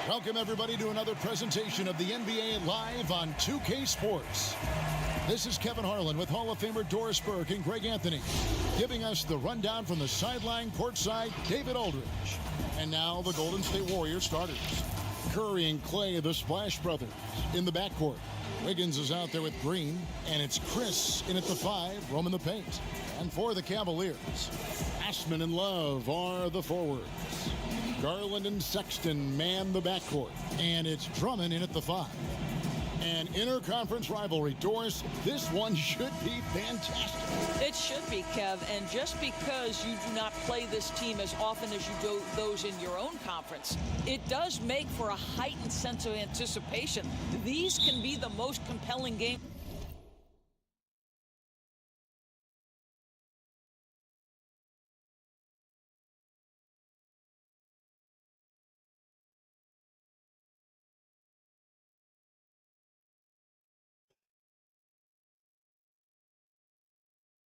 Welcome, everybody, to another presentation of the NBA Live on 2K Sports. This is Kevin Harlan with Hall of Famer Doris Burke and Greg Anthony, giving us the rundown from the sideline courtside, David Aldridge. And now the Golden State Warriors starters. Curry and Clay, the Splash Brothers, in the backcourt. Wiggins is out there with Green, and it's Chris in at the 5, roaming the paint. And for the Cavaliers, Ashman and Love are the forwards. Garland and Sexton man the backcourt, and it's Drummond in at the 5. An interconference rivalry. Doris, this one should be fantastic. It should be, Kev, and just because you do not play this team as often as you do those in your own conference, it does make for a heightened sense of anticipation. These can be the most compelling games.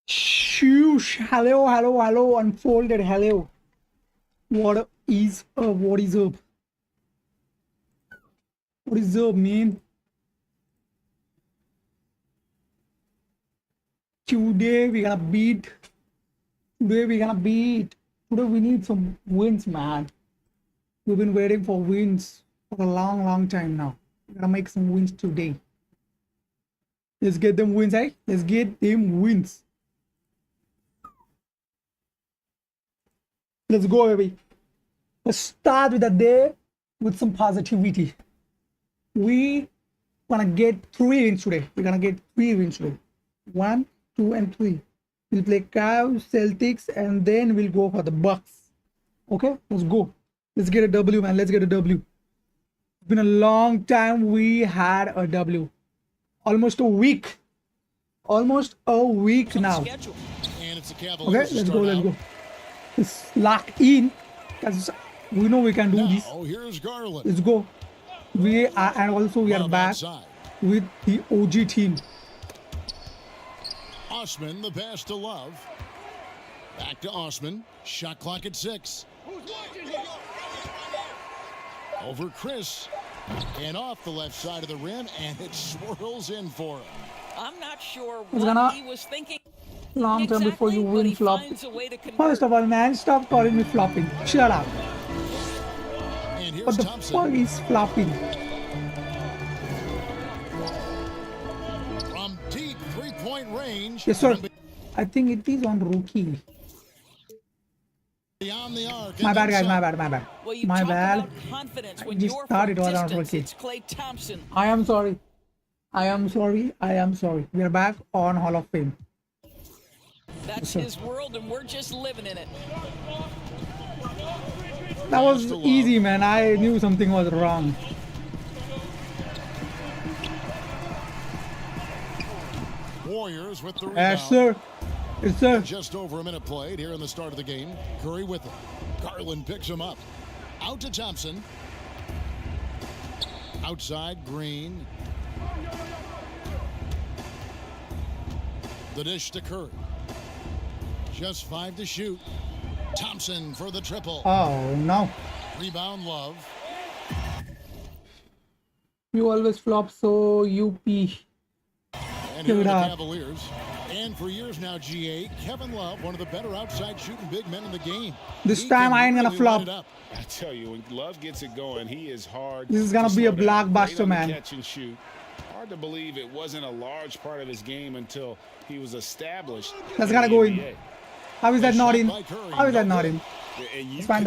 Shoosh, hello, unfolded, hello. What is up? What is up, man? Today we need some wins, man. We've been waiting for wins for a long time now. We're gonna make some wins today. Let's get them wins, eh? Let's get them wins. Let's go, baby. Let's start with the day with some positivity. We wanna get 3 wins today. We're gonna get 3 wins today. 1, 2, and 3. We'll play Cavs, Celtics, and then we'll go for the Bucks. Okay, let's go. Let's get a W, man. Let's get a W. It's been a long time we had a W. Almost a week. Almost a week now. And it's the Okay, let's go. Let's lock in, because we know we can do this. Here's Garland. Let's go. We are, and also we are back with the OG team. Osman, the pass to Love. Back to Osman. Shot clock at 6. Over Chris. And off the left side of the rim, and it swirls in for him. I'm not sure what he was thinking. Long time before you win flop. First First of all, man, stop calling me flopping. Shut up. What the fuck is flopping? From deep three-point range. Yes, sir. I think it is on rookie. Beyond the arc. My bad, guys. My bad. Well, My bad. I just thought it was on rookie. I am sorry. We are back on Hall of Fame. That's his world, and we're just living in it. That was easy, man. I knew something was wrong. Warriors with the rebound. Yes, sir. Yes, sir. Just over a minute played here in the start of the game. Curry with it. Garland picks him up. Out to Thompson. Outside, Green. The dish to Curry. Just 5 to shoot. Thompson for the triple. Oh, no. Rebound, Love. You always flop, so UP. And here are the Cavaliers. And for years now, GA, Kevin Love, one of the better outside shooting big men in the game. This time I ain't gonna flop. I tell you, when Love gets it going, he is hard. This is gonna be a blockbuster, man. Catch and shoot. Hard to believe it wasn't a large part of his game until he was established. That's gotta go in. How is that not in? How is that not in? That's fine.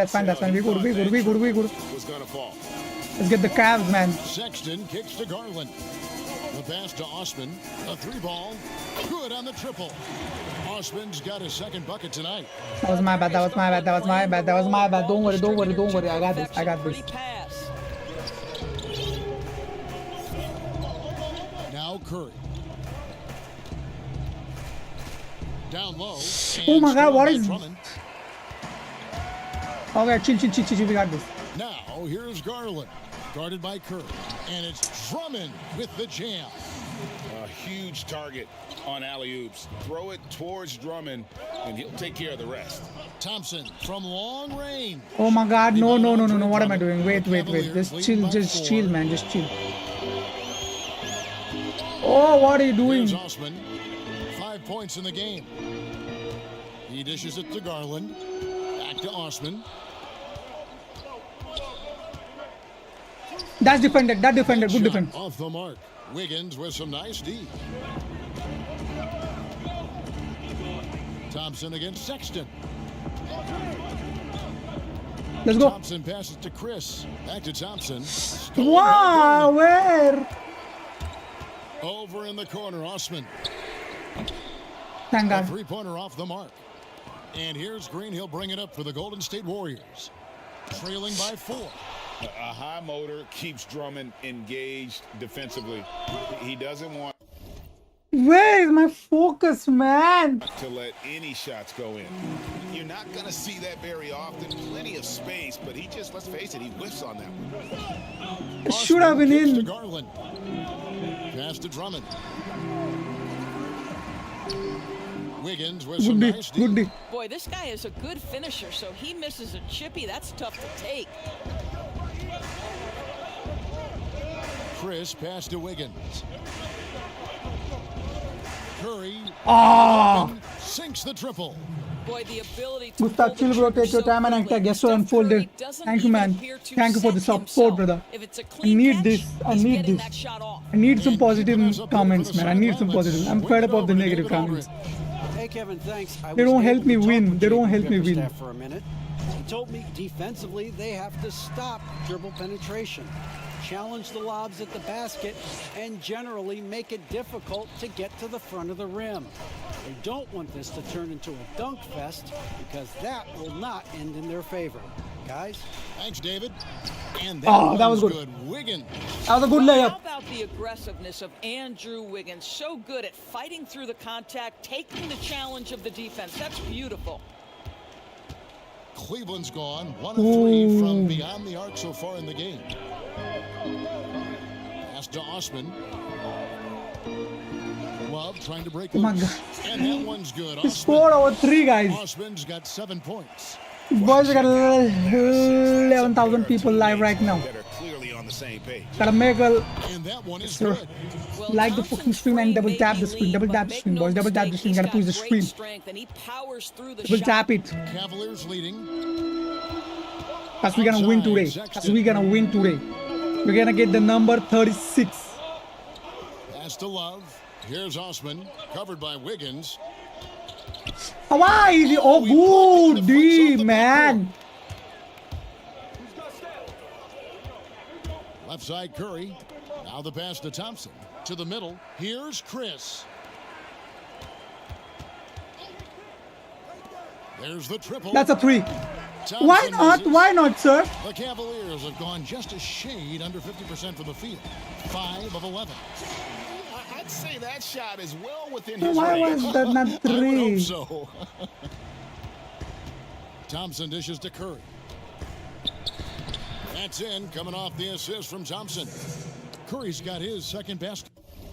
We good. Was gonna fall. Let's get the Cavs, man. Sexton kicks to Garland. The pass to Osman. A 3-ball. Good on the triple. Osman's got his second bucket tonight. That was my bad. Don't worry. I got this. Now Curry. Down low. Oh my God, what is... Okay, chill. We got this. Now, here's Garland. Guarded by Curry. And it's Drummond with the jam. huge target on alley-oops. Throw it towards Drummond, and he'll take care of the rest. Thompson from long range. Oh my God! No! What am I doing? Wait! Just chill, man. Just chill. Oh, what are you doing? Here's Osman. 5 points in the game. He dishes it to Garland. Back to Osman. That's defended. That defended. Good Shot defense. off the mark. Wiggins with some nice D. Thompson against Sexton. Let's go. Thompson passes to Chris. Back to Thompson. Wow, where? Over in the corner, Osman. Thank A God. three-pointer off the mark. And here's Green. He'll bring it up for the Golden State Warriors. Trailing by 4. A high motor keeps Drummond engaged defensively. He doesn't want Where is my focus, man? to let any shots go in. You're not going to see that very often. Plenty of space, but he just, let's face it, he whiffs on that one. It should have been Osman kicks to in. Garland. Pass to Drummond. Wiggins with some Good nice D. Good D. D. Boy, this guy is a good finisher, so he misses a chippy. That's tough to take. Chris pass to Wiggins. Curry sinks the triple. Boy, the ability to Gustav, pull chill, the bro. trigger Take your so time and quickly. I guess so Steph unfolded. Curry doesn't Thank you, even man. appear to Thank you for the set support, himself. brother. If it's a I clean need catch, this. I he's need getting this. that shot off. I need some And keeping us positive up comments, for the man. I need some sideline. positive. I'm Let's fed swing up it of the over to negative David comments. Hey, Kevin, thanks. They don't help me win. They don't help me win. Bickerstaff for a minute. He told me defensively they have to stop dribble penetration, challenge the lobs at the basket, and generally make it difficult to get to the front of the rim. They don't want this to turn into a dunk fest because that will not end in their favor. Guys? Thanks, David. And That was good. Wiggins. That was a good How layup. about the aggressiveness of Andrew Wiggins? So good at fighting through the contact, taking the challenge of the defense. That's beautiful. Cleveland's gone 1 of 3 from beyond the arc so far in the game. Pass to Osman. Love trying to break Oh my loose. God. And that one's good. He scored over 3 guys. Osman's got 7 points. Boys, we got 11,000 people live right now. That are clearly on the same page. Gotta make a And that one is Sure. good. Well, like the Thompson's fucking stream and free double may tap be the screen. lean, Double but tap the make screen, no boys. Double tap the mistake, screen. he's Gotta got push the great screen. strength, and he powers through the Double shot. tap it. Cavaliers leading. Cause we're gonna win today. Cause we're gonna win today. We're gonna get the number 36. Pass to Love. Here's Osman. Covered by Wiggins. Why is he? Oh, good D, man. Left side Curry. Now the pass to Thompson. To the middle. Here's Chris. There's the triple. That's a 3. Thompson Why not? misses. Why not, sir? The Cavaliers have gone just a shade under 50% from the field. 5 of 11. I'd say that shot is well within his Why range. was that not I would 3? hope so. Thompson dishes to Curry. That's in, coming off the assist from Thompson. Curry's got his second basket.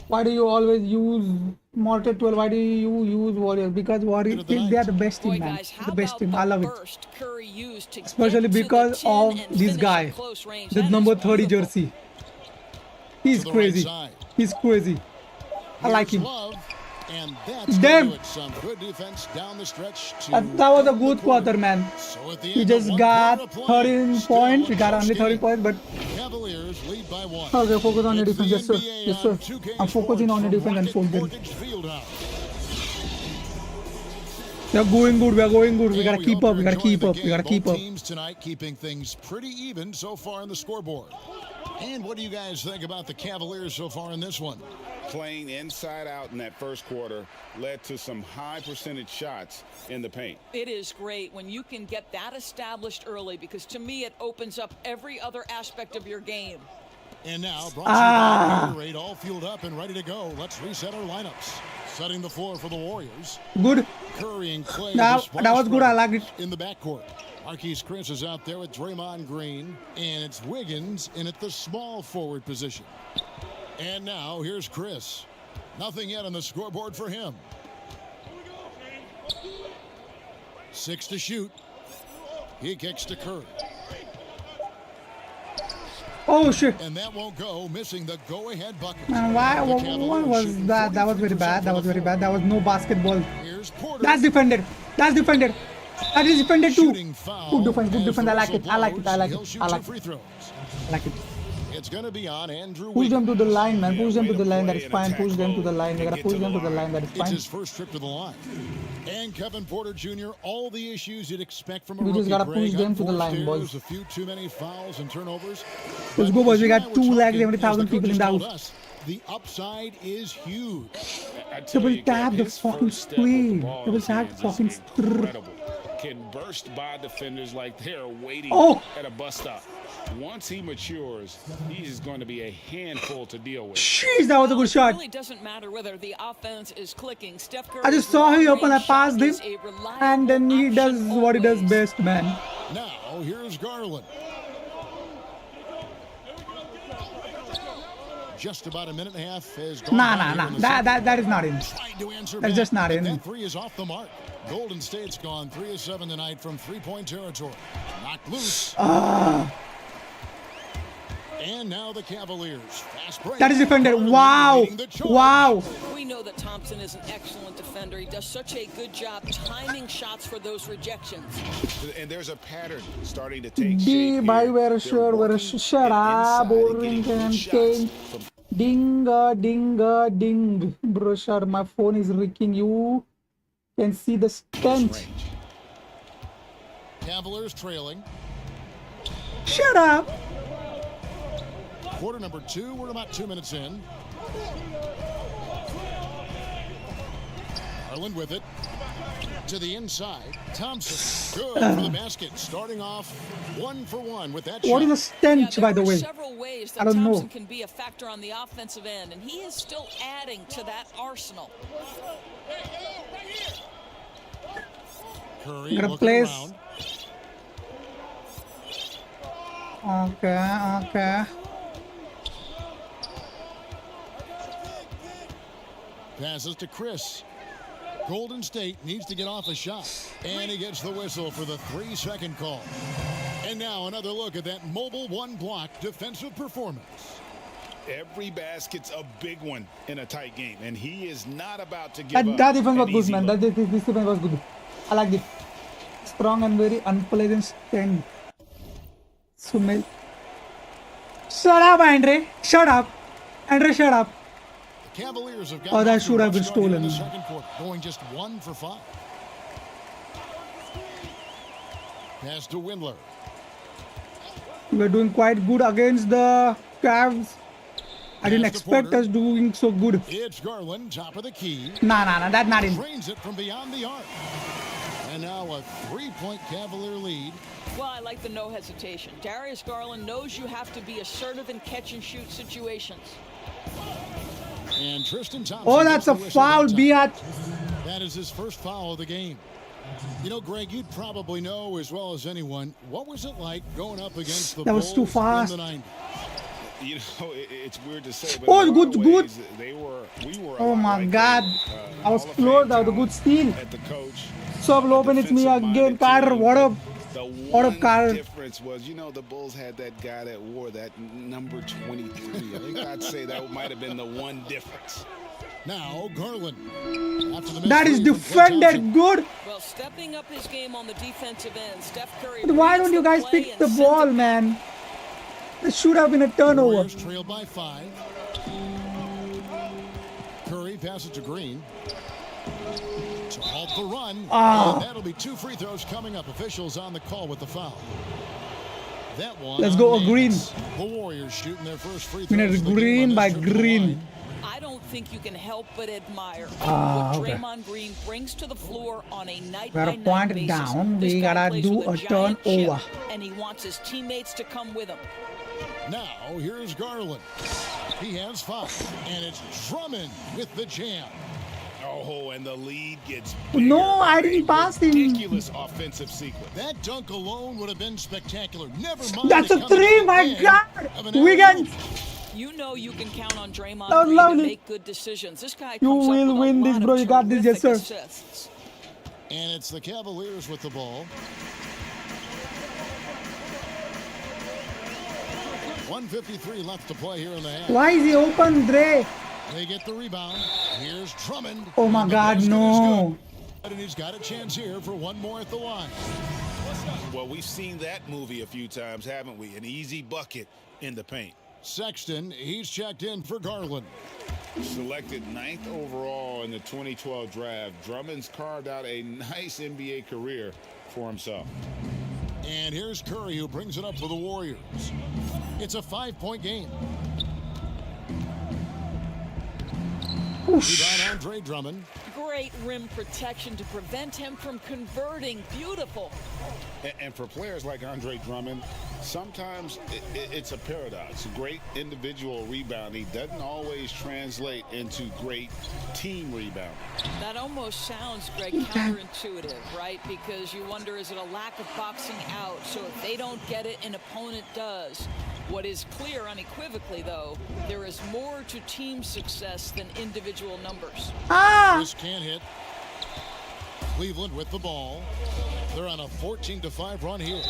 Why do you always use Mortar 12? Why do you use Warriors? Because Warriors think they are the best Boy, team, man. guys, how The best about team. the I love it. burst Curry used to Especially get to the because 10 of and this finish guy, at close range. the That number is 30 beautiful. jersey. He's To the right crazy. side. He's crazy. I like Here's him. Love, and that's Damn. gonna do it. Some good defense down the stretch. To That was a end the good quarter, man. So at the He end just of got 1 quarter play, 13 still points. a He got close only 30 game. points, but Cavaliers lead by 1. okay, focus on your It's the defense. Yes, sir. NBA Yes, sir. on 2K I'm focusing Sports on your from defense and Rocket folding. Mortgage Fieldhouse. We are going good. We are going good. We And gotta keep hope up. We you're gotta keep enjoying up. the We gotta game. keep Both up. teams tonight keeping things pretty even so far on the scoreboard. And what do you guys think about the Cavaliers so far in this one? Playing inside out in that first quarter led to some high percentage shots in the paint. It is great when you can get that established early because to me it opens up every other aspect of your game. And now, brought to you by Gatorade, all fueled up and ready to go. Let's reset our lineups. Setting the floor for the Warriors. Good. Curry and Clay. That the was good. I like it. in the backcourt. Marquise Chris is out there with Draymond Green, and it's Wiggins in at the small forward position. And now here's Chris. Nothing yet on the scoreboard for him. 6 to shoot. He kicks to Curry. Oh shit. And that won't go, missing the go-ahead bucket. Man, why? The What Cavaliers was shooting that? That was very 43% bad. That was very bad. That was no basketball. Here's Porter. That's defended. That's defended. That is defended too. Shooting foul Good defense. Good as defense. the I like it. whistle I like it. I blows. like He'll it. shoot I 2 like free it. throws. I like it. It's going to be on Andrew Push them Wiggins. to the line, man. Push them to the line. That is Way to fine. play Push and them to attack the line. We low gotta and push get to them the to the line. line. That is It's fine. his first trip to the line. And Kevin Porter Jr., all the issues you'd expect from a We rookie. just gotta Greg. push them to the Unforced line, boys. errors, a few too many fouls and turnovers. Let's But go, boys. as We you and got I were 270,000 talking, as the people in the coaches house. told us, the upside is huge. I tell Double you, Kev, tap the his fucking first step with the screen. ball in Double his tap hands is fucking screen. incredible. Can burst by defenders like they're waiting Oh. at a bus stop. Once he matures, he is going to be a handful to deal with. Jeez, that was a good It shot. really doesn't matter whether the offense is clicking. Steph Curry's I just saw him open. I long-range passed shot him, is a reliable and then he does option what he does always. best, man. Now, here's Garland. Just about a minute and a half has gone Nah, by nah, here nah. in the second. That is not in. Tried to answer That's back, just not but in. That three is off the mark. Golden State's gone 3 of 7 tonight from three-point territory. Knocked loose. And now the Cavaliers. Fast break. That is defended. Garland Wow. leading the charge. Wow. We know that Thompson is an excellent defender. He does such a good job timing shots for those rejections. And there's a pattern starting to take D shape by here. where They're shut working shut it up, inside and boring getting and good shots king. from Ding. Bro, sir, my phone is ringing. You can see the stench. range. Cavaliers trailing. Shut up. Quarter number 2. We're about 2 minutes in. Garland with it. To the inside. Thompson. Good for the basket. Starting off 1 for 1 with that What shot. is the stench, there by the are way? several ways that I don't know. Thompson can be a factor on the offensive end, and he is still adding to that arsenal. Curry Gonna looking place. around. Okay. Passes to Chris. Golden State needs to get off a shot. And he gets the whistle for the 3-second call. And now another look at that mobile one-block defensive performance. Every basket's a big one in a tight game, and he is not about to give up That defense was an good, easy man. look. This defense was good. I like it. Strong and very unpleasant stand. Smell. Shut up, Andre. Shut up. Andre, shut up. The Cavaliers have got Oh, that off to a should have rough been start here in the stolen. second quarter, going just 1 for 5. Pass to Windler. We're doing quite good against the Cavs. I didn't Pass to expect Porter. us doing so good. It's Garland, top of the key. Nah, that's not in. Drains it from beyond the arc. And now a 3-point Cavalier lead. Well, I like the no hesitation. Darius Garland knows you have to be assertive in catch-and-shoot situations. And Tristan Thompson. Oh, gets that's the a whistle foul, that time. Biat. That is his first foul of the game. You know, Greg, you'd probably know as well as anyone, what was it like going up against the That was too Bulls fast. in the 90s? You know, it's weird to say, but Oh, in a lot good, of good. ways, we were a Oh lot my like God. them. I was Hall of floored. Fame That was a good talent steal. at the coach. So Lopin, it's me again, Carter. What up? The What up, one Carl? difference was, you know, the Bulls had that guy that wore that number 23. I think I'd say that might have been the one difference. Now, Garland. After the That missed is three from Klay defended Thompson. good. Well, stepping up his game on the defensive end, Steph Curry. But why reads don't you the guys play pick and the sends ball, it man? This should have been a turnover. Warriors trail by 5. Curry passes to Green. To halt the run. And that'll be 2 free throws coming up. Officials on the call with the foul. That one. Let's on go, Nance. Green. The Warriors shooting their first free We need throws of the game Green on this by trip to the Green. line. I don't think you can help but admire Ah, what okay. Draymond Green brings to the floor on a We're night-by-night point basis. down. This We guy gotta plays do with a giant chip, turnover. and he wants his teammates to come with him. Now, here's Garland. He has 5. And it's Drummond with the jam. Oh, and the lead gets No, bigger. I didn't pass him. Ridiculous offensive sequence. That dunk alone would have been spectacular. Never mind. That's it a coming three, at my the end God. of an Wiggins. alley-oop. You know you can count on Draymond That was Green to lovely. make good decisions. This guy You comes up will with win a this, lot bro. of You got this, yes, terrific sir. assists. And it's the Cavaliers with the ball. 1:53 left to play here in the half. Why is he open, Dre? They get the rebound. Here's Drummond. Oh my And the God, basket is no. good. And he's got a chance here for one more at the line. Well, we've seen that movie a few times, haven't we? An easy bucket in the paint. Sexton, he's checked in for Garland. Selected 9th overall in the 2012 draft, Drummond's carved out a nice NBA career for himself. And here's Curry, who brings it up for the Warriors. It's a 5-point game. Rebound Andre Drummond. Great rim protection to prevent him from converting. Beautiful. And for players like Andre Drummond, sometimes it's a paradox. Great individual rebounding doesn't always translate into great team rebounding. That almost sounds, Greg, counterintuitive, right? Because you wonder, is it a lack of boxing out? So if they don't get it, an opponent does. What is clear unequivocally, though, there is more to team success than individual numbers. This can't hit. Cleveland with the ball. They're on a 14-5 run here.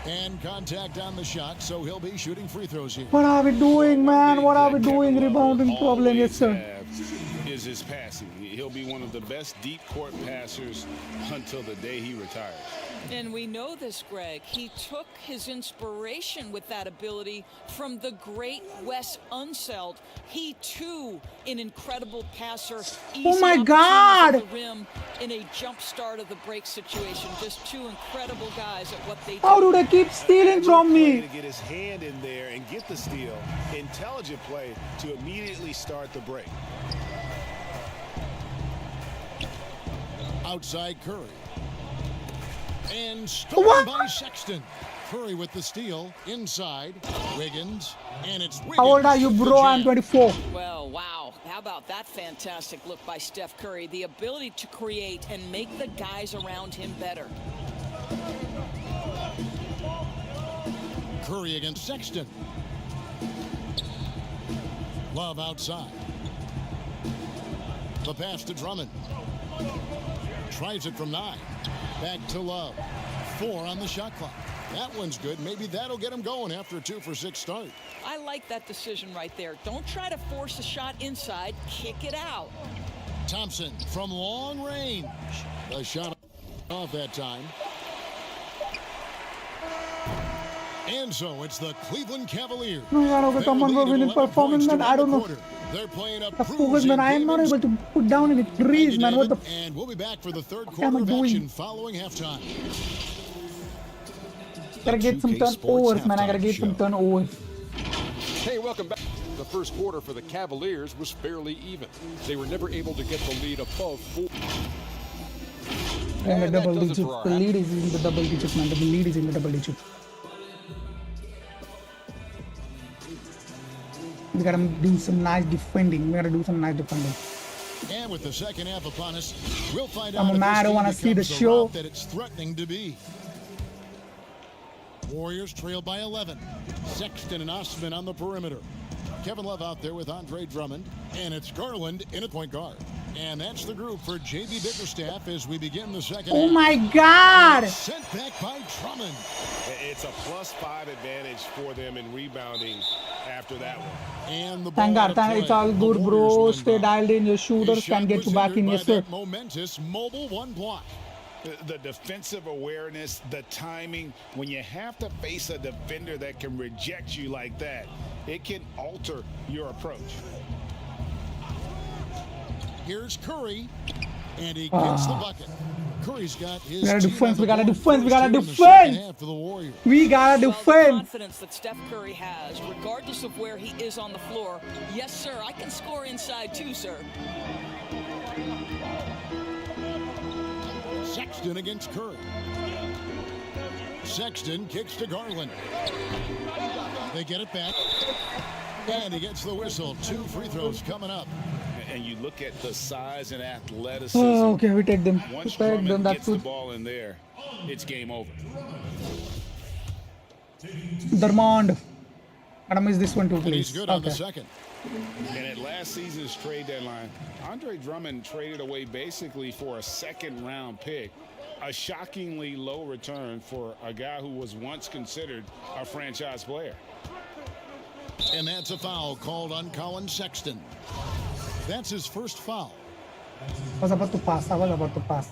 And contact on the shot, so he'll be shooting free throws here. What are we doing, man? What are we doing? Rebounding problem, yes, sir. Is his passing. He'll be one of the best deep court passers until the day he retires. And we know this, Greg. He took his inspiration with that ability from the great Wes Unseld. He, too, an incredible passer. Oh, my Easy God. opportunities at the rim in a jump start of the break situation. Just two incredible guys at what they do. How do they keep stealing from To me? get his hand in there and get the steal. Intelligent play to immediately start the break. Outside Curry. And stolen What? by Sexton. Curry with the steal. Inside. Wiggins. And it's Wiggins. How old are you, with the bro? I'm jam. 24. Well, wow. How about that fantastic look by Steph Curry? The ability to create and make the guys around him better. Curry against Sexton. Love outside. The pass to Drummond. Tries it from 9. Back to Love. 4 on the shot clock. That one's good. Maybe that'll get him going after a 2-for-6 start. I like that decision right there. Don't try to force a shot inside. Kick it out. Thompson from long range. A shot off that time. And so it's the Cleveland Cavaliers. No, yaar, okay, They're someone leading will win 11 his performance, points to man. I end the don't know. quarter. They're playing a The focus, bruising man. I am not game. able to put down any Thank you, trees, man. What the David. And we'll be back for the third am quarter I of doing? action following halftime. Gotta get some 2K Sports turnovers, man. I gotta halftime get some show. turnovers. Hey, welcome back. The first quarter for the Cavaliers was fairly even. They were never able to get the lead above 4. And the And that double does it digits. for our The lead is in the double digits, man. The lead is in the double digits. We gotta do some nice defending. We gotta do some nice defending. And with the second half upon us, we'll find I'm out if mad. I this don't team wanna see the becomes the show. rout that it's threatening to be. Warriors trail by 11. Sexton and Osman on the perimeter. Kevin Love out there with Andre Drummond. And it's Garland in at point guard. And that's the group for J.B. Bickerstaff as we begin the second Oh half. my God! Sent back by Drummond. It's a +5 advantage for them in rebounding after that one. And the Thank ball God, to play. it's all The good, bro. Warriors will Stay inbound. dialed in. Your His shooters shot can get was you back in, hindered yes, by sir. that momentous mobile one block. The defensive awareness, the timing, when you have to face a defender that can reject you like that, it can alter your approach. Here's Curry, and he gets the bucket. Curry's got his We gotta team defend, on the we gotta board defend, we first gotta here in the defend. second half for the Warriors. We gotta Well, the defend. confidence that Steph Curry has, regardless of where he is on the floor. Yes, sir, I can score inside too, sir. Sexton against Curry. Sexton kicks to Garland. They get it back. And he gets the whistle. 2 free throws coming up. And you look at the size and athleticism. Oh, okay, we take them. We Once take them. Drummond That's gets the good. ball in there, it's game over. Drummond. Gotta miss this one too, And he's please. good on the Okay. second. And at last season's trade deadline, Andre Drummond traded away basically for a second-round pick, a shockingly low return for a guy who was once considered a franchise player. And that's a foul called on Colin Sexton. That's his first foul. I was about to pass.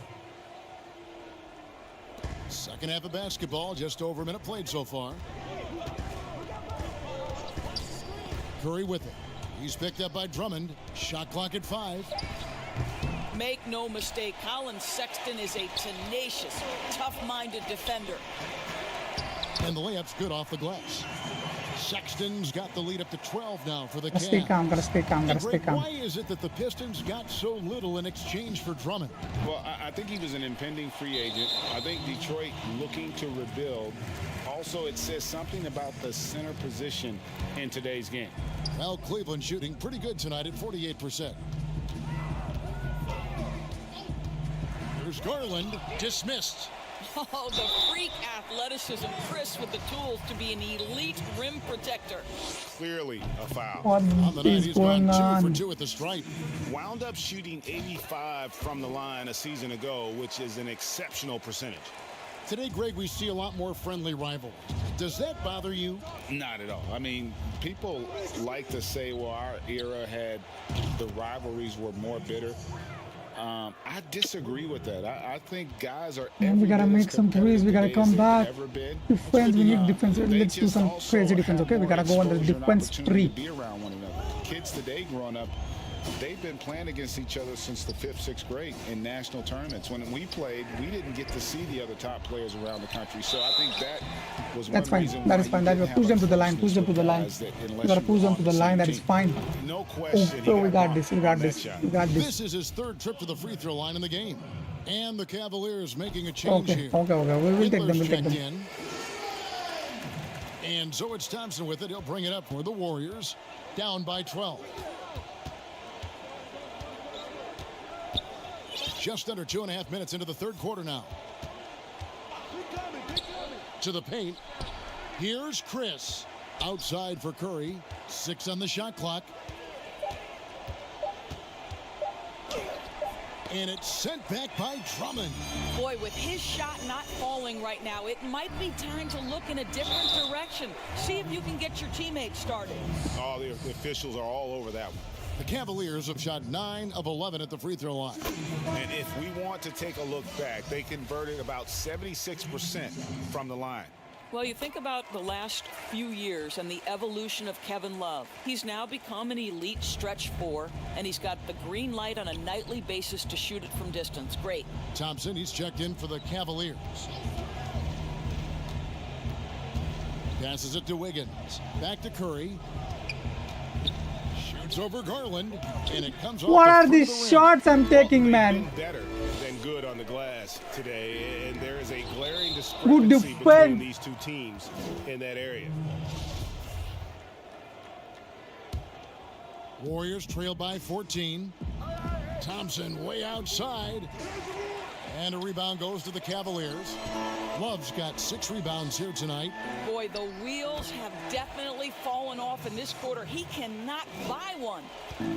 Second half of basketball, just over a minute played so far. Curry with it. He's picked up by Drummond. Shot clock at 5. Make no mistake, Colin Sexton is a tenacious, tough-minded defender. And the layup's good off the glass. Sexton's got the lead up to 12 now for the Gotta stay Cavs. calm. Gotta stay calm. Gotta And stay Greg, calm. why is it that the Pistons got so little in exchange for Drummond? Well, I think he was an impending free agent. I think Detroit looking to rebuild. Also, it says something about the center position in today's game. Well, Cleveland shooting pretty good tonight at 48%. Here's Garland, dismissed. Oh, the freak athleticism. Chris with the tools to be an elite rim protector. Clearly a foul. What On the night, is he's gone going 2 on? for 2 at the stripe. Wound up shooting 85 from the line a season ago, which is an exceptional percentage. Today, Greg, we see a lot more friendly rivalries. Does that bother you? Not at all. I mean, people like to say, well, our era had the rivalries were more bitter. I disagree with that. I think guys are Man, we gotta every bit make as some threes. We gotta competitive come today as back. they've ever been. Defense, we need defense. They Let's do just some also crazy defense, have okay? We more gotta go on the exposure and defense opportunity spree. to be around one another. Kids today growing up, they've been playing against each other since the 5th, 6th grade in national tournaments. When we played, we didn't get to see the other top players around the country. So I think that was That's one fine. reason That why is fine. you That didn't was have push a them to the line. closeness Push them to with the line. guys that You unless gotta you push were them on to the the line. same That is team. fine. No question. Oh, we got bumped this. We on got that this. shot. We got this. This is his third trip to the free throw line in the game. And the Cavaliers making a change Okay. here. Okay. We'll take them. Hitler's We'll take checked them. in. And so it's Thompson with it. He'll bring it up for the Warriors. Down by 12. Just under 2.5 minutes into the third quarter now. To the paint. Here's Chris. Outside for Curry. 6 on the shot clock. And it's sent back by Drummond. Boy, with his shot not falling right now, it might be time to look in a different direction. See if you can get your teammates started. Oh, the officials are all over that one. The Cavaliers have shot 9 of 11 at the free throw line. And if we want to take a look back, they converted about 76% from the line. Well, you think about the last few years and the evolution of Kevin Love. He's now become an elite stretch 4, and he's got the green light on a nightly basis to shoot it from distance. Great. Thompson, he's checked in for the Cavaliers. Passes it to Wiggins. Back to Curry. Shoots over Garland, and it comes off What the are front of these the rim. shots I'm taking, They've man? been better than good on the glass today, and there is a glaring Good discrepancy between defense. these two teams in that area. Warriors trail by 14. Thompson way outside. And a rebound goes to the Cavaliers. Love's got 6 rebounds here tonight. Boy, the wheels have definitely fallen off in this quarter. He cannot buy one.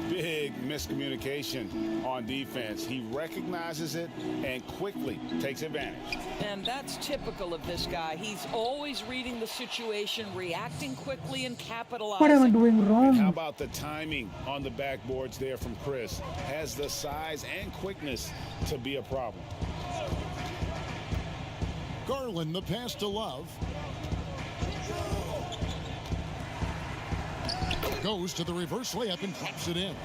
Big miscommunication on defense. He recognizes it and quickly takes advantage. And that's typical of this guy. He's always reading the situation, reacting quickly, and capitalizing. What am I doing And how wrong? about the timing on the backboards there from Chris? Has the size and quickness to be a problem. Garland, the pass to Love. Goes to the reverse layup and drops it in.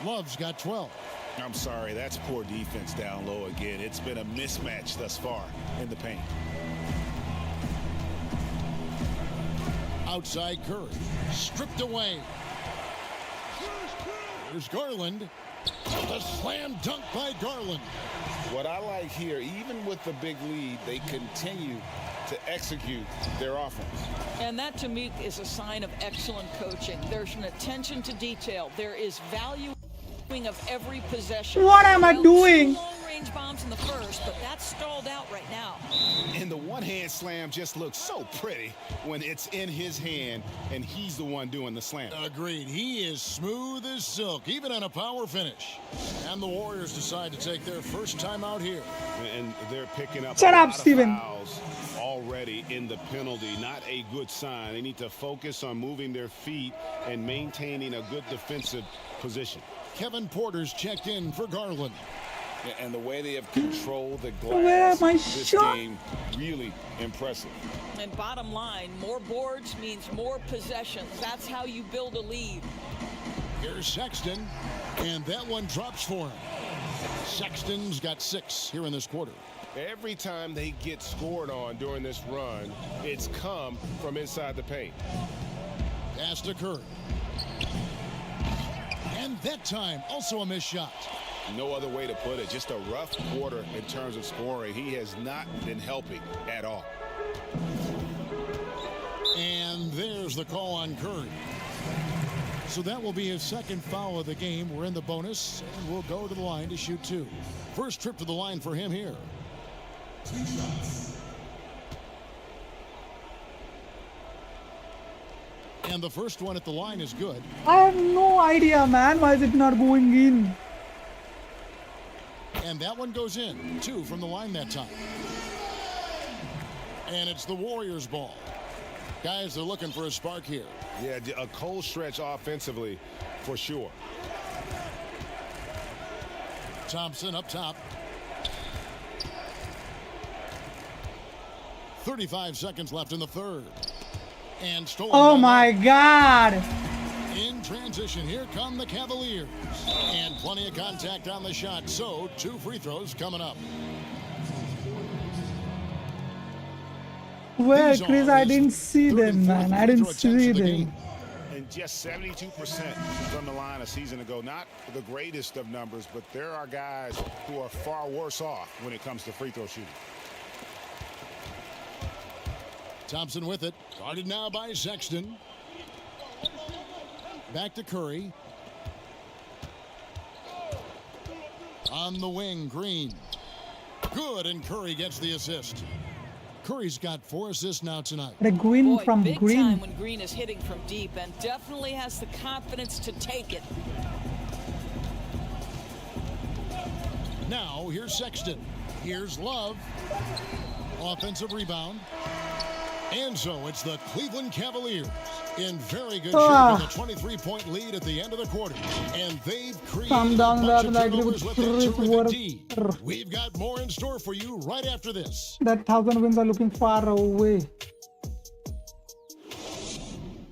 Love's got 12. I'm sorry, that's poor defense down low again. It's been a mismatch thus far in the paint. Outside Curry. Stripped away. Here's Garland. The slam dunk by Garland. What I like here, even with the big lead, they continue to execute their offense. And that, to me, is a sign of excellent coaching. There's an attention to detail. There is valuing of every possession. What am I Well, doing? long-range mid-range bombs in the first, but that's stalled out right now. And the one-hand slam just looks so pretty when it's in his hand and he's the one doing the slam. Agreed. He is smooth as silk, even on a power finish. And the Warriors decide to take their first time out here. And they're picking up Shut a up, lot of Steven. fouls already in the penalty. Not a good sign. They need to focus on moving their feet and maintaining a good defensive position. Kevin Porter's checked in for Garland. And the way they have controlled the Where glass my this shot? game, really impressive. And bottom line, more boards means more possessions. That's how you build a lead. Here's Sexton, and that one drops for him. Sexton's got 6 here in this quarter. Every time they get scored on during this run, it's come from inside the paint. Pass to Curry. And that time, also a missed shot. No other way to put it. Just a rough quarter in terms of scoring. He has not been helping at all. And there's the call on Curry. So that will be his second foul of the game. We're in the bonus, and we'll go to the line to shoot 2. First trip to the line for him here. 2 shots. And the first one at the line is good. I have no idea, man. Why is it not going in? And that one goes in. 2 from the line that time. And it's the Warriors' ball. Guys, they're looking for a spark here. Yeah, a cold stretch offensively for sure. Thompson up top. 35 seconds left in the third. And stolen. Oh my God. In transition, here come the Cavaliers. And plenty of contact on the shot. So 2 free throws coming up. Where, These Chris? are I his didn't see third and them, man. fourth I free didn't throw attempts see of the them. game. And just 72% from the line a season ago. Not the greatest of numbers, but there are guys who are far worse off when it comes to free throw shooting. Thompson with it. Guarded now by Sexton. Back to Curry. On the wing, Green. Good, and Curry gets the assist. Curry's got 4 assists now tonight. The Green Boy, from big Green. time when Green is hitting from deep and definitely has the confidence to take it. Now, here's Sexton. Here's Love. Offensive rebound. And so it's the Cleveland Cavaliers in very good shape with a 23-point lead at the end of the quarter. And they've created a bunch of turnovers with that terrific D. We've got more in store for you right after this. That 1,000 wins are looking far away.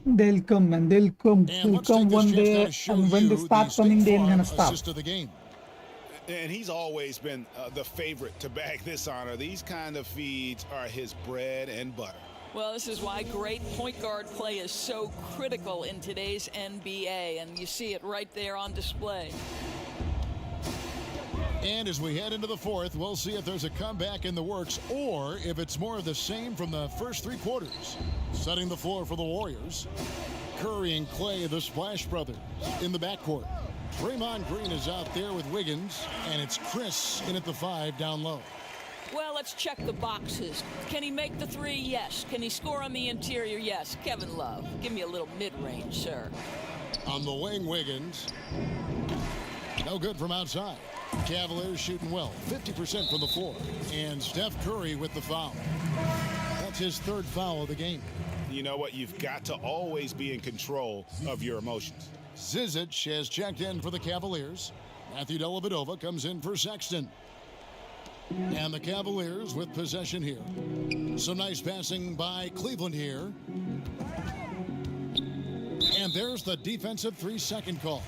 They'll come, man. They'll come. And They'll let's come take this one chance now day, to show and when they you start the coming, State they ain't Farm gonna stop. assist of the game. And he's always been the favorite to bag this honor. These kind of feeds are his bread and butter. Well, this is why great point guard play is so critical in today's NBA, and you see it right there on display. And as we head into the fourth, we'll see if there's a comeback in the works or if it's more of the same from the first 3 quarters. Setting the floor for the Warriors. Curry and Clay, the Splash Brothers, in the backcourt. Draymond Green is out there with Wiggins, and it's Chris in at the 5 down low. Well, let's check the boxes. Can he make the 3? Yes. Can he score on the interior? Yes. Kevin Love, give me a little mid-range, sir. On the wing, Wiggins. No good from outside. Cavaliers shooting well, 50% from the floor. And Steph Curry with the foul. That's his 3rd foul of the game. You know what? You've got to always be in control of your emotions. Zizic has checked in for the Cavaliers. Matthew Dellavedova comes in for Sexton. And the Cavaliers with possession here. Some nice passing by Cleveland here. And there's the defensive 3-second call.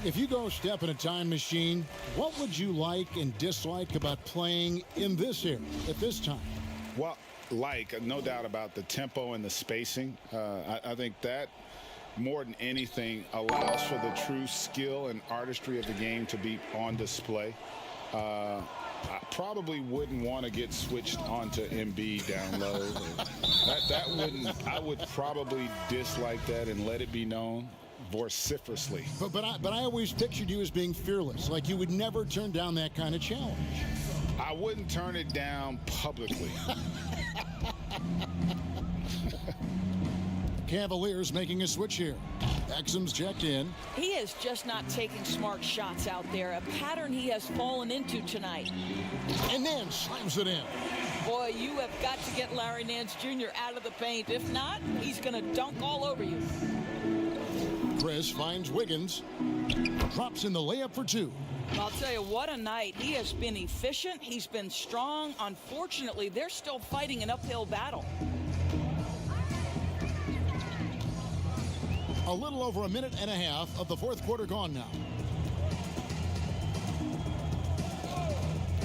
If you go step in a time machine, what would you like and dislike about playing in this area at this time? Well, no doubt about the tempo and the spacing. I think that more than anything allows for the true skill and artistry of the game to be on display. I probably wouldn't want to get switched onto Embiid down low. I would probably dislike that and let it be known. vociferously. But I always pictured you as being fearless, like you would never turn down that kind of challenge. I wouldn't turn it down publicly. Cavaliers making a switch here. Exum's checked in. He is just not taking smart shots out there, a pattern he has fallen into tonight. And then slams it in. Boy, you have got to get Larry Nance Jr. out of the paint. If not, he's going to dunk all over you. Chris finds Wiggins. Drops in the layup for two. I'll tell you, what a night. He has been efficient. He's been strong. Unfortunately, they're still fighting an uphill battle. A little over a minute and a half of the fourth quarter gone now.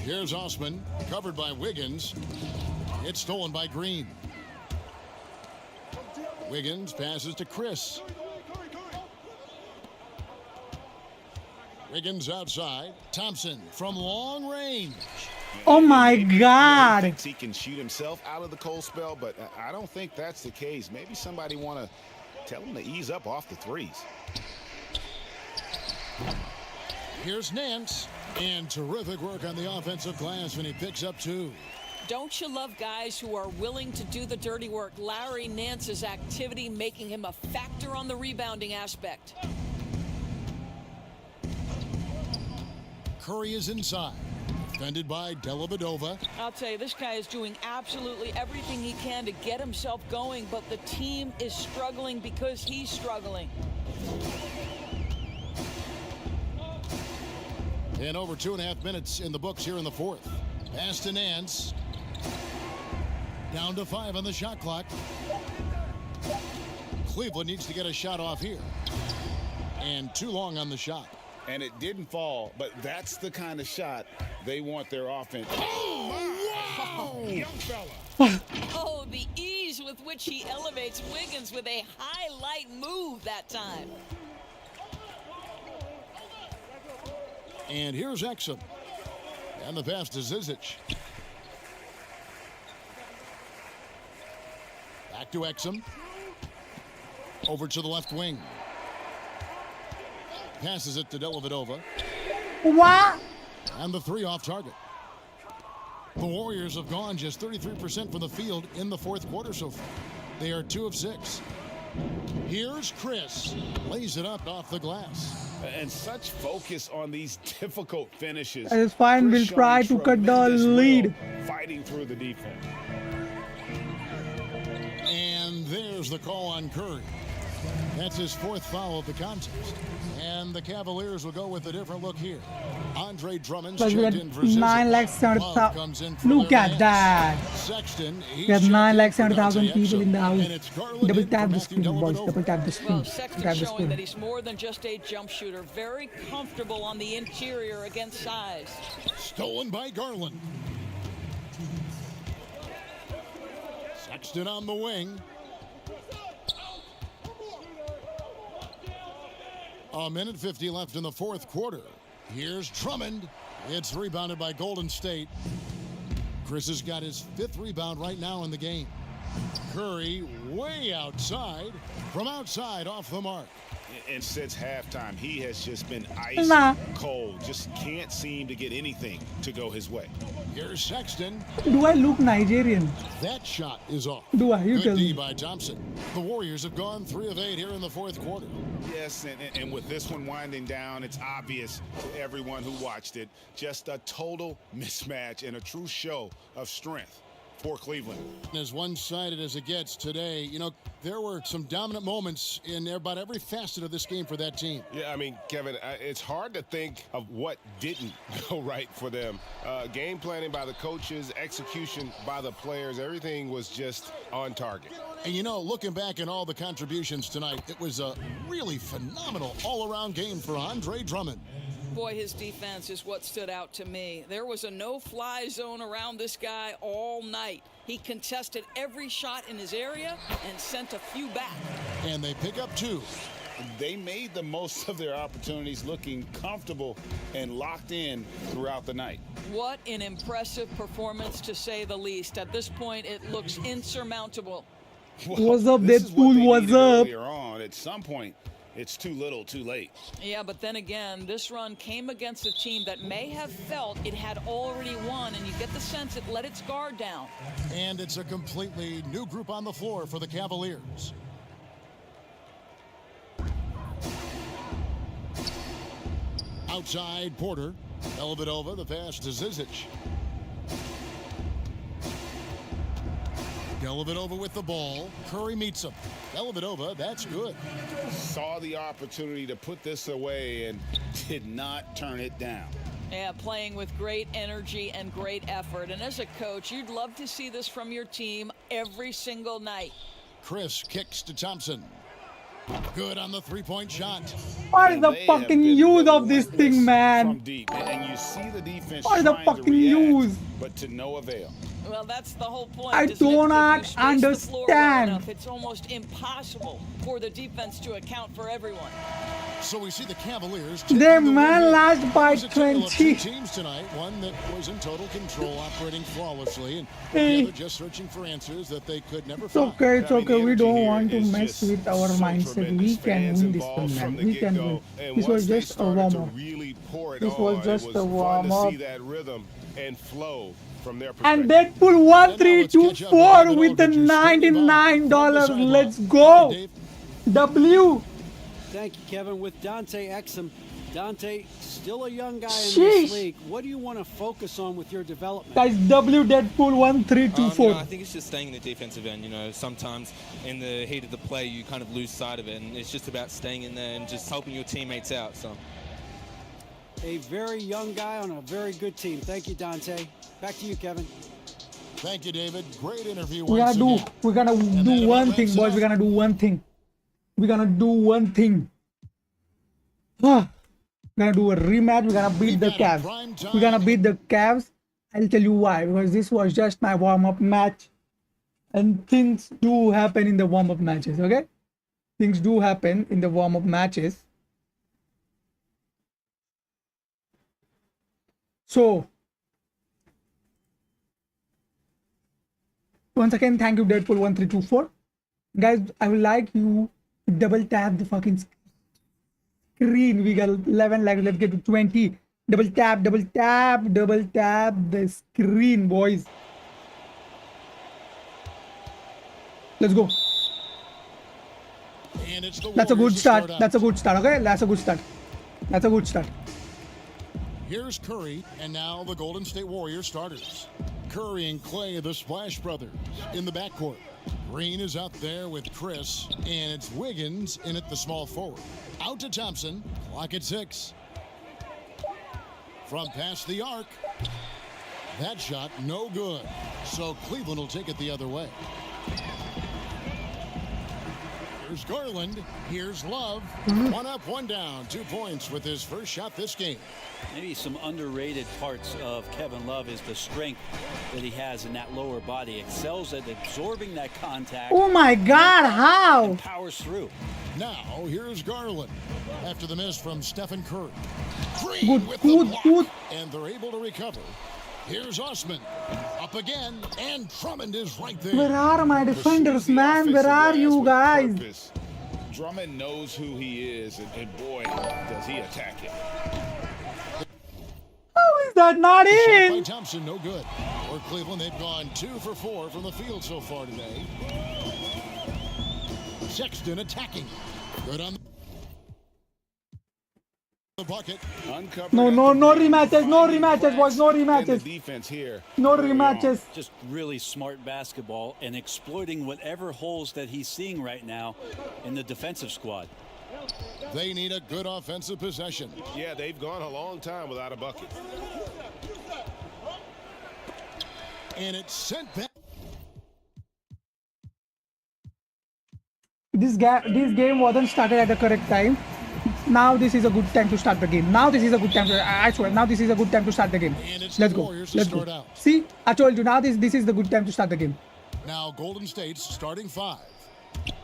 Here's Osman, covered by Wiggins. It's stolen by Green. Wiggins passes to Chris. Wiggins outside. Thompson from long range. Oh my He God. thinks he can shoot himself out of the cold spell, but I don't think that's the case. Maybe somebody want to tell him to ease up off the threes. Here's Nance. And terrific work on the offensive glass when he picks up two. Don't you love guys who are willing to do the dirty work? Larry Nance's activity making him a factor on the rebounding aspect. Curry is inside. Defended by Dellavedova. I'll tell you, this guy is doing absolutely everything he can to get himself going, but the team is struggling because he's struggling. And over 2.5 minutes in the books here in the fourth. Pass to Nance. Down to 5 on the shot clock. Cleveland needs to get a shot off here. And too long on the shot. And it didn't fall, but that's the kind of shot they want their offense. Oh, young fella. Oh, the ease with which he elevates Wiggins with a highlight move that time. And here's Exum. And the pass to Zizic. Back to Exum. Over to the left wing. Passes it to Dellavedova. What? And the three off target. The Warriors have gone just 33% from the field in the fourth quarter so far. They are 2 of 6. Here's Chris. Lays it up off the glass. And such focus on these difficult finishes. That is fine. Chris We'll try showing to cut the tremendous will, lead. Fighting through the defense. And there's the call on Curry. That's his 4th foul of the contest. And the Cavaliers will go with a different look here. Andre Drummond's But we checked had in for Zizic. 9,70,000. Comes in for Look Larry at Nance. that. Sexton, We have 9,70,000 people in the house. And it's Garland Double in tap for the Matthew screen, boys. Dellavedova. Double tap the screen. Well, Tap Sexton the showing screen. that he's more than just a jump shooter. Very comfortable on the interior against size. Stolen by Garland. Sexton on the wing. A minute 50 left in the fourth quarter. Here's Drummond. It's rebounded by Golden State. Chris has got his 5th rebound right now in the game. Curry way outside. From outside off the mark. And since halftime, he has just been ice cold. Just can't seem to get anything to go his way. Here's Sexton. Do I look Nigerian? That shot is off. Do I? You Good tell D me. by Thompson. The Warriors have gone 3 of 8 here in the fourth quarter. Yes, and with this one winding down, it's obvious to everyone who watched it. Just a total mismatch and a true show of strength for Cleveland. As one-sided as it gets today, you know, there were some dominant moments in about every facet of this game for that team. Yeah, I mean, Kevin, it's hard to think of what didn't go right for them. Game planning by the coaches, execution by the players, everything was just on target. And you know, looking back at all the contributions tonight, it was a really phenomenal all-around game for Andre Drummond. Boy, his defense is what stood out to me. There was a no-fly zone around this guy all night. He contested every shot in his area and sent a few back. And they pick up 2. They made the most of their opportunities, looking comfortable and locked in throughout the night. What an impressive performance, to say the least. At this point, it looks insurmountable. What's up, This is what Deadpool? they What's needed up? earlier on. At some point, it's too little, too late. Yeah, but then again, this run came against a team that may have felt it had already won, and you get the sense it let its guard down. And it's a completely new group on the floor for the Cavaliers. Outside, Porter. Dellavedova, the pass to Zizic. Dellavedova with the ball. Curry meets him. Dellavedova, that's good. Saw the opportunity to put this away and did not turn it down. Yeah, playing with great energy and great effort. And as a coach, you'd love to see this from your team every single night. Chris kicks to Thompson. Good on the three-point shot. What is the fucking use of this thing, man? From deep, and you see the defense What is the trying to fucking react, use? but to no avail. Well, that's the whole point. I isn't it? do If not you space the floor well understand. enough, it's almost impossible for the defense to account for everyone. So we see the Cavaliers. They taking the man lead. lost by It was a tale of two 20. teams tonight. One that was in total control, operating flawlessly, and Hey. the other just searching for answers that they could never It's find. okay, it's I mean, the okay. We energy don't here want to is mess just with our so mindset. We tremendous. can Fans win this involved one, man. from the We can get-go. win. And This once was they just a started to warm-up. really pour it This on, was just it a was fun warm-up. to see that rhythm and flow from their perspective. And Deadpool 1324 with the $99. Let's go. W. Thank you, Kevin. With Dante Exum, Dante, still a young guy in Sheesh. this league. What do you want to focus on with your development? Guys, W Deadpool 1324. I think it's just staying in the defensive end. Sometimes in the heat of the play, you kind of lose sight of it, and it's just about staying in there and just helping your teammates out. So, A very young guy on a very good team. Thank you, Dante. Back to you, Kevin. Thank you, David. Great interview. We're gonna once again. we're gonna then do about one thing, wraps it boys. up. We're gonna do one thing. We're gonna do one thing. We're gonna do a rematch. We're gonna beat the We've got a Cavs. prime time. We're gonna beat the Cavs. I'll tell you why. Because this was just my warm-up match, and things do happen in the warm-up matches. Okay, things do happen in the warm-up matches. So, once again, thank you, Deadpool 1324. Guys, I would like you to double tap the fucking screen. We got 11 likes. Let's get to 20. Double tap the screen, boys. Let's go. And it's the That's a Warriors good to start. out. That's a good start. Okay, that's a good start. That's a good start. Here's Curry, and now the Golden State Warriors starters. Curry and Clay, the Splash Brothers, in the backcourt. Green is out there with Chris, and it's Wiggins in at the small forward. Out to Thompson, clock at 6. From past the arc. That shot, no good. So Cleveland will take it the other way. Here's Garland. Here's Love. One up, one down. 2 points with his first shot this game. Maybe some underrated parts of Kevin Love is the strength that he has in that lower body. Excels at absorbing that contact. Oh my God, how? And powers through. Now, here's Garland. After the miss from Stephen Curry. Green Good, with good, the block. good. And they're able to recover. Here's Osman. Up again. And Drummond is right there. Where are my defenders, Proceeds the man? Where offensive are glass you with guys? purpose. Drummond knows who he is, and boy, does he attack it. How is that not Shot by in? Thompson, no good. For Cleveland, they've gone 2 for 4 from the field so far today. Sexton attacking. Good on the bucket. Uncovered No, at no, the no rim, rematches, no finding rematches, boys, no cracks in the rematches. defense here. No early on. rematches. Just really smart basketball and exploiting whatever holes that he's seeing right now in the defensive squad. They need a good offensive possession. Yeah, they've gone a long time without a bucket. And it's sent back. This game wasn't started at the correct time. Now this is a good time to start the game. Now this is a good time I swear, now this is a good time to start the game. And it's Let's the go. Warriors to Let's start go. out. See, I told you, now this is the good time to start the game. Now Golden State's starting 5.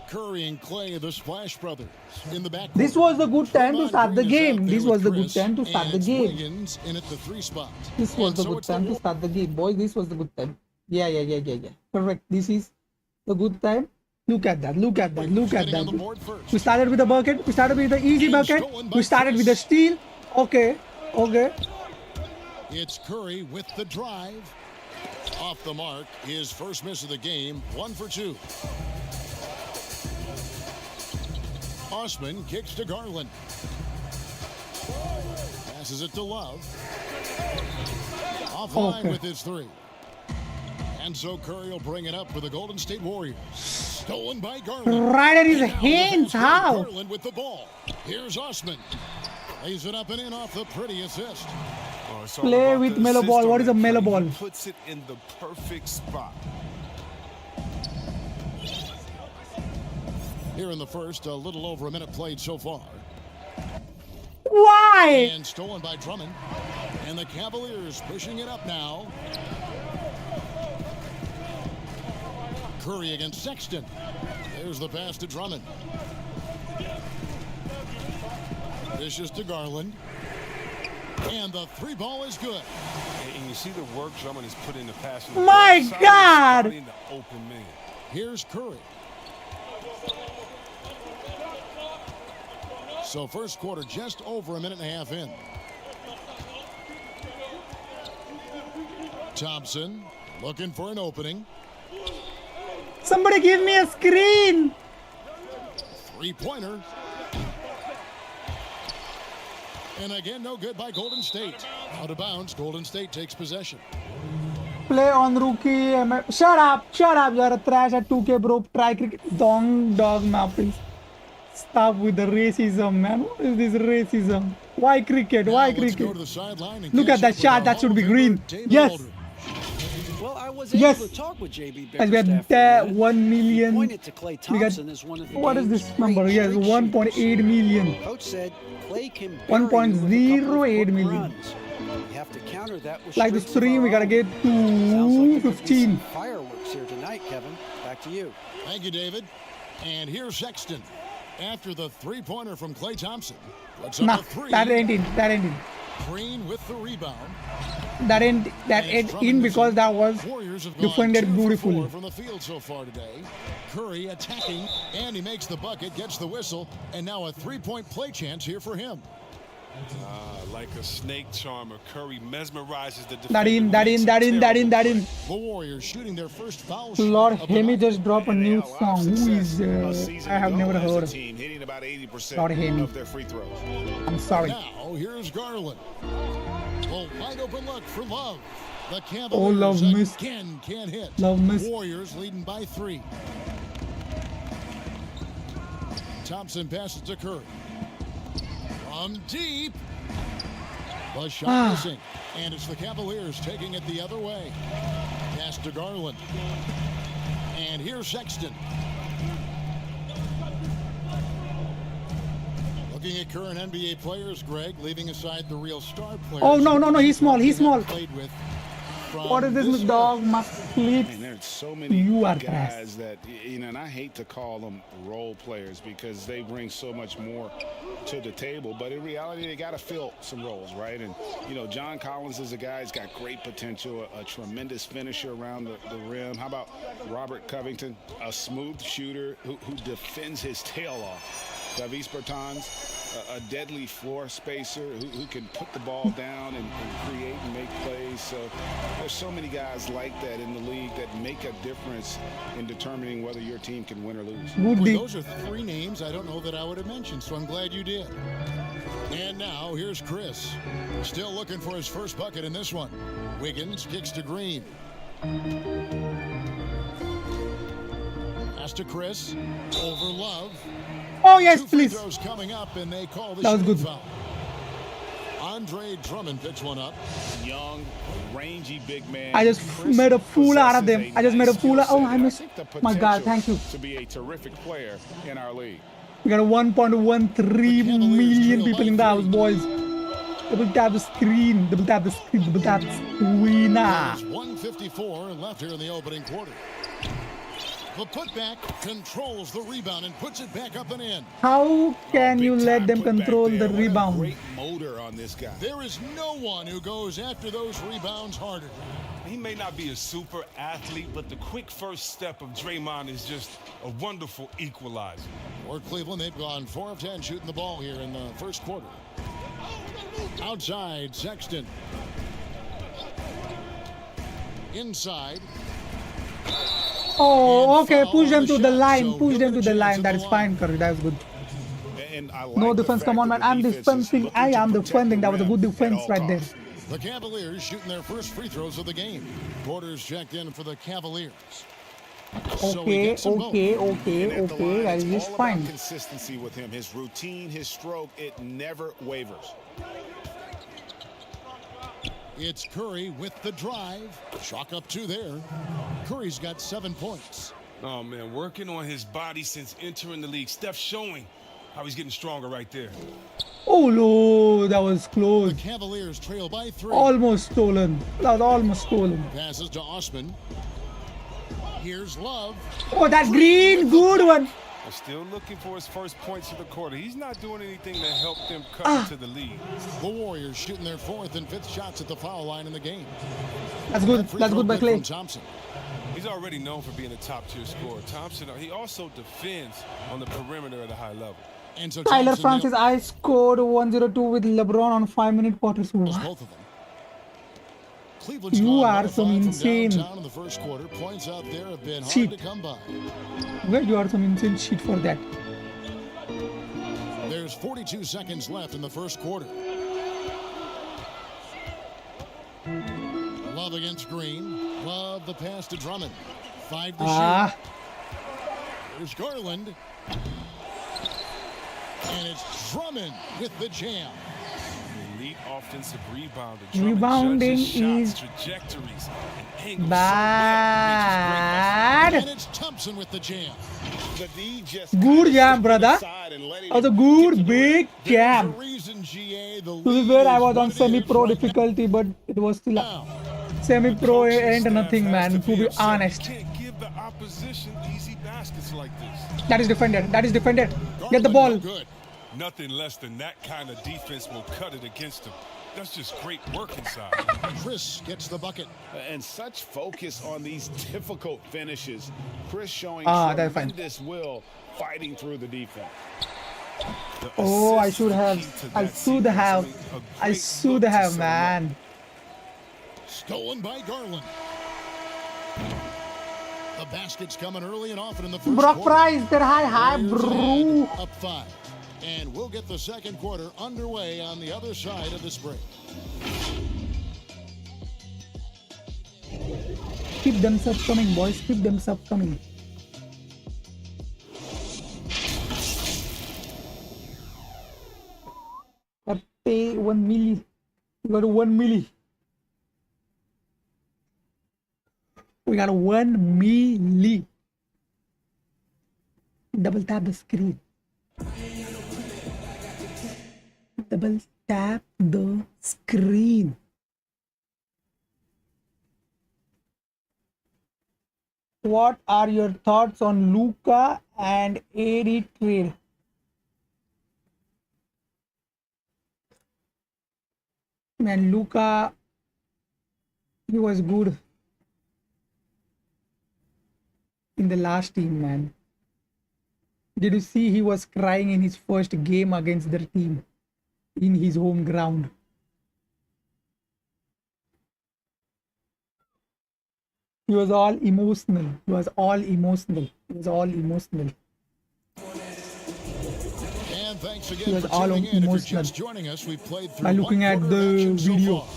Curry and Clay, the Splash Brothers, in the back. This was the good time to Draymond start the Green is out game. there This with was the good Chris, time to start and the it's game. Wiggins in at the 3 spot. This was And the so good it's the time to start the game, boys. This was the good time. Yeah. Correct. This is the good time Look at that. Look at that. Look at Getting on the that. board first. We started with the bucket. We started with the easy And bucket. stolen by We started with the Chris. steal. Okay. Okay. It's Curry with the drive. Off the mark. His first miss of the game. 1 for 2. Osman kicks to Garland. Passes it to Love. Offline Okay. with his 3. And so Curry will bring it up for the Golden State Warriors. Stolen by Garland. Right at his And now the hands. basket, How? Garland with the ball. Here's Osman. Lays it up and in off the pretty assist. Oh, it's all Play about with the mellow assist ball. on What is a that mellow play. ball? He puts it in the perfect spot. Here in the first, a little over a minute played so far. Why? And stolen by Drummond. And the Cavaliers pushing it up now. Curry against Sexton. There's the pass to Drummond. Dishes to Garland. And the 3 ball is good. And you see the work Drummond has put in the pass. My God! The open man. Here's Curry. So first quarter just over a minute and a half in. Thompson looking for an opening. Somebody give me a screen. 3-pointer. And again, no good by Golden State. Out of bounds, Golden State takes possession. Play on rookie. Shut up. Shut up. You're a trash at 2K, bro. Try cricket. Dog now, please. Stop with the racism, man. What is this racism? Why cricket? Why Now let's go cricket? to the sideline and Look catch at that up with shot. our That should be Hall of green. Famer, David Yes. Aldridge. Well, I was Yes. able to talk with JB As we Bickerstaff have for a minute. 1 He million. pointed to Klay We got, Thompson as one of the what is game's this great number? Yes, straight 1.8 shooters. million. Coach said Klay can 1.08 million. runs. You have to counter that with Like this streaks of 3, our we gotta own. get Sounds like there could be 215. some fireworks here tonight, Kevin. Back to you. Thank you, David. And here's Sexton. After the 3-pointer from Klay Thompson. Puts up Nah, a 3. that ain't in. That ain't in. Green with the rebound. That ain't in because that was Warriors have defended gone 2 for beautifully. 4 from the field so far today. Curry attacking, and he makes the bucket, gets the whistle, and now a 3-point play chance here for him. Like a snake charmer, Curry mesmerizes the defender. That in. That in. That in. That in. That in. The Warriors shooting their first foul shot. Lord, of the Hemi night. just dropped a And they new had a lot of song. Who success is? a season I have ago never as a heard. team, hitting about 80% Lord, Hemi. of their free throws. I'm sorry. Now, here's Garland. A wide open look for Love. The Cavaliers Oh, Love missed. again can't hit. Love missed. Warriors leading by 3. Thompson passes to Curry. From deep. The shot missing. And it's the Cavaliers taking it the other way. Pass to Garland. And here's Sexton. Looking at current NBA players, Greg, leaving aside the real star players. Oh, no, he's small, he's small. Played with from What is this dog? Must sleep. And there's so many You are guys that, you know, and I hate to call them role players because they bring so much more to the table. But in reality, they got to fill some roles, right? And, you know, John Collins is a guy who's got great potential, a tremendous finisher around the rim. How about Robert Covington, a smooth shooter who defends his tail off? Davis Bertans, a deadly floor spacer who can put the ball down and create and make plays. So there's so many guys like that in the league that make a difference in determining whether your team can win or lose. Good Well, D. those are 3 names I don't know that I would have mentioned, so I'm glad you did. And now here's Chris. Still looking for his first bucket in this one. Wiggins kicks to Green. Pass to Chris. Over Love. Oh, yes, 2 free please. throws coming up, and they call the That was shooting good. foul. Andre Drummond picks one up. Young, rangy big man. I just Chris made a fool out of possesses them. I just made a nice fool out. skill Oh, set, I and missed. think the My God, potential thank you. to be a terrific player in our league. We got a 1.13 million people in the house, boys. Double tap the screen. Double tap the screen. Double tap the screen. There's 1:54 left here in the opening quarter. The putback controls the rebound and puts it back up and in. How can Big you let time them put back control there. the What a rebound? Great motor on this guy. There is no one who goes after those rebounds harder. He may not be a super athlete, but the quick first step of Draymond is just a wonderful equalizer. For Cleveland, they've gone 4 of 10 shooting the ball here in the first quarter. Outside, Sexton. Inside. Oh, okay. Push them to the line. Push them to the line. That is fine, Curry. That was good. No defense. Come on, man. I'm defending. I am defending. That was a good defense right there. The Cavaliers shooting their first free throws of the game. Porter's checked in for the Cavaliers. Okay. That is just fine. Consistency with him, his routine, his stroke, it never wavers. It's Curry with the drive. Chalk up 2 there. Curry's got 7 points. Oh, man, working on his body since entering the league. Steph showing how he's getting stronger right there. Oh, no. That was close. The Cavaliers trail by 3. Almost stolen. That was almost stolen. Passes to Osman. Here's Love. Oh, that green. Good one. They're still looking for his first points of the quarter. He's not doing anything to help them cut into the lead. The Warriors shooting their 4th and 5th shots at the foul line in the game. That's good. That's good by Clay. Thompson. He's already known for being a top-tier scorer. Thompson, he also defends on the perimeter at a high level. And so Tyler Francis, I scored 102 with LeBron on 5-minute quarters. Both of them. Cleveland's you are some insane. In the first quarter. Points out there have been hard to come by. Well, you are some insane shit for that. There's 42 seconds left in the first quarter. Love against Green. Love the pass to Drummond. 5 to shoot. There's Garland. And it's Drummond with the jam. Elite offensive rebounder. Rebounding is trajectories and angles bad. And it's Thompson with the jam. Good jam, brother. That was a good big jam. To be fair, I was on semi-pro difficulty, but it was still semi-pro ain't nothing, man. To be honest. Can't give the opposition easy baskets like this. That is defended. That is defended. Get the ball. Nothing less than that kind of defense will cut it against them. That's just great work inside. Chris gets the bucket. And such focus on these difficult finishes. Chris showing tremendous will fighting through the defense. Oh, I should have, man. Stolen by Garland. The basket's coming early and often in the first Brock quarter. Price, they're high, bro. Up 5. And we'll get the second quarter underway on the other side of this break. Keep them sub coming, boys. Keep them sub coming. Pay 1 milli. We got 1 milli. We got 1 milli. Double tap the screen. Double tap the screen. What are your thoughts on Luka and AD trade? Man, Luka, he was good in the last team, man. Did you see he was crying in his first game against their team in his home ground? He was all emotional. He was all emotional. And thanks again He was for all tuning in. If you're emotional. just joining us, we've played through By looking one at quarter of the action so video. far.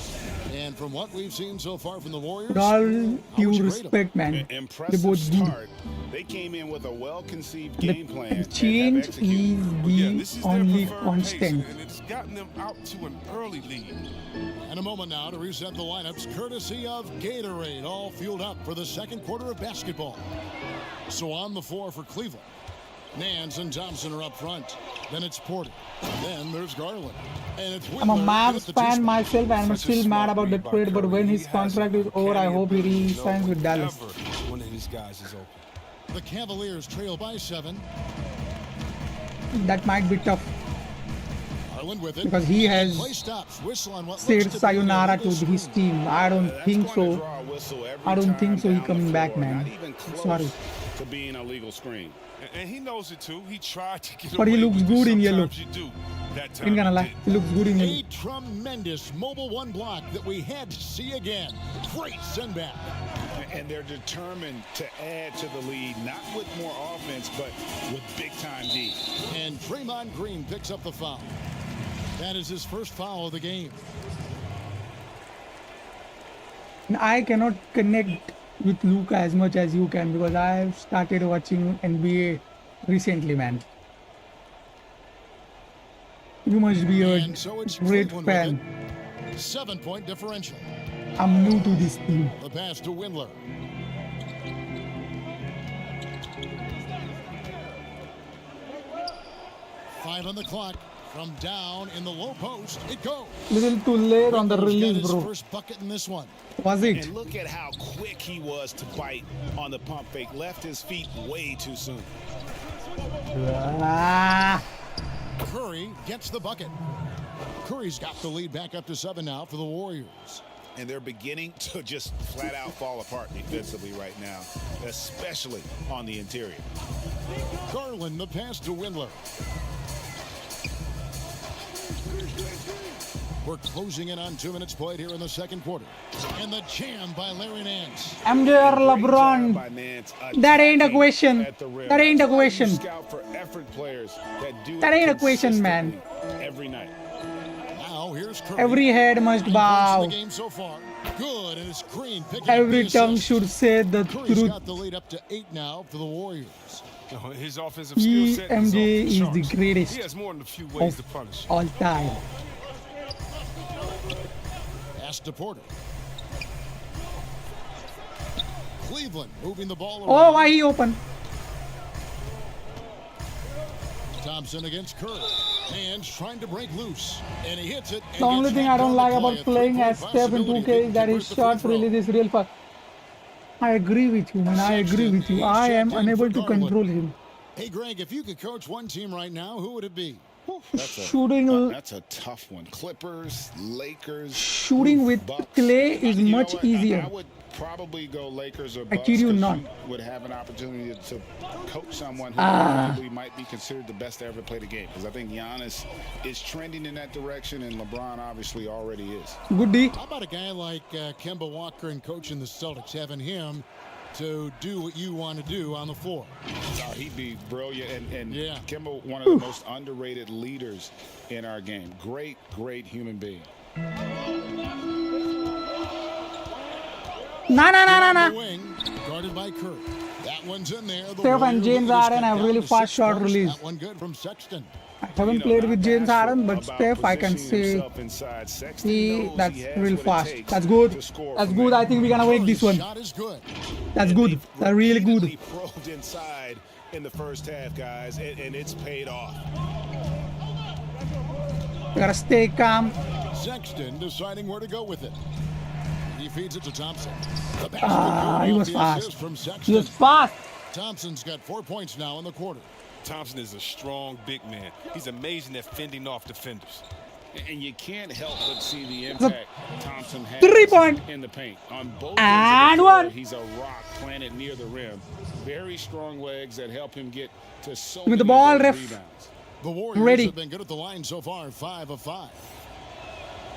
And from what we've seen so far from the Warriors, With all due you rate them? respect, man. They Impressive both did. start. They came in with a well-conceived game plan. The change is This is the their only preferred constant. pace, and it's gotten them out to an early lead. And a moment now to reset the lineups, courtesy of Gatorade, all fueled up for the second quarter of basketball. So on the floor for Cleveland, Nance and Thompson are up front. Then it's Porter. Then there's Garland. And it's I'm a Whitler Mavs at the fan two-spot. myself, and I'm still mad about the trade. But when his contract is over, I hope he re-signs with Dallas. One of his guys is open. The Cavaliers trail by 7. That might be tough. Garland with it. because he has Play stops. Whistle on what said looks to be an sayonara to illegal his screen. team. I don't That's think going to so. draw a whistle every I don't think time so. He down the coming back, floor. man. Not even close Sorry. to being a legal screen. And he knows it too. He tried to get But he away looks with good it. in yellow. Sometimes you do. That time Ain't gonna he lie, didn't. he looks good in A yellow. tremendous mobile one block that we had to see again. Great send back. And they're determined to add to the lead, not with more offense, but with big-time D. And Draymond Green picks up the foul. That is his first foul of the game. I cannot connect with Luka as much as you can because I've started watching NBA recently, man. You must be a And so it's great Cleveland fan. with it. 7-point differential. I'm new to this team. The pass to Windler. Five on the clock. From down in the low post, it goes. Little too late on the Windler's got release, his bro. first bucket in this one. Was it? And look at how quick he was to bite on the pump fake. Left his feet way too soon. Ah, Curry gets the bucket. Curry's got the lead back up to 7 now for the Warriors. And they're beginning to just flat out fall apart defensively right now, especially on the interior. Garland, the pass to Windler. We're closing in on 2 minutes played here in the second quarter. And the jam by Larry Nance. MJ or LeBron. That ain't a question. That ain't a question. Scout for effort players that do That ain't a question, man. every night. Now here's Curry. Every head must In bow. the game so far. Good, and it's Green picking Every up the tongue assist. should say the Curry's truth. got the lead up to 8 now for the Warriors. His offensive skill set MJ is off the charts. greatest He has more than a few ways to of punish. all time. Pass to Porter. Cleveland moving the ball around. Oh, why he open? Thompson against Curry. Hands trying to break loose. And he hits it. The only thing I don't like about playing as Steph in 2K is that his shot release is real fast. I agree with you, man. I agree with you. I am unable to control him. Hey, Greg, if you could coach one team right now, who would it be? Shooting That's a tough one. Clippers, Lakers. Shooting with Bucks. clay is You know much what? easier. I would probably go Lakers or I Bucks. kid you 'cause not. would have an opportunity to coach someone who arguably might be considered the best to ever play the game. Because I think Giannis is trending in that direction, and LeBron obviously already is. Good D. How about a guy like Kemba Walker and coaching the Celtics, having him to do what you want to do on the floor? Oh, he'd be brilliant. And Yeah. Kemba, one of the most underrated leaders in our game. Great, great human being. The wing, guarded by Curry. That one's in there. The Steph and Warriors James lead is Harden cut have down really to fast 6 shot points. release. That one good from Sexton. I haven't played with James Harden, but Steph, I can say that's real fast. That's good. That's good. I think we're gonna win this one. Shot is good. That's good. That's really good. Probed inside in the first half, guys, and it's paid off. We gotta stay calm. Sexton deciding where to go with it. He feeds it to Thompson. The basket Ah, he goes was off the fast. assist from He Sexton. was fast. Thompson's got 4 points now in the quarter. Thompson is a strong big man. He's amazing at fending off defenders. And you can't help but see the impact Thompson has 3-point. in the paint. On both And ends of the floor, one. he's a rock planted near the rim. Very strong legs that help him get to so With the many ball, of those ref. rebounds. The Warriors Ready. have been good at the line so far, 5 of 5.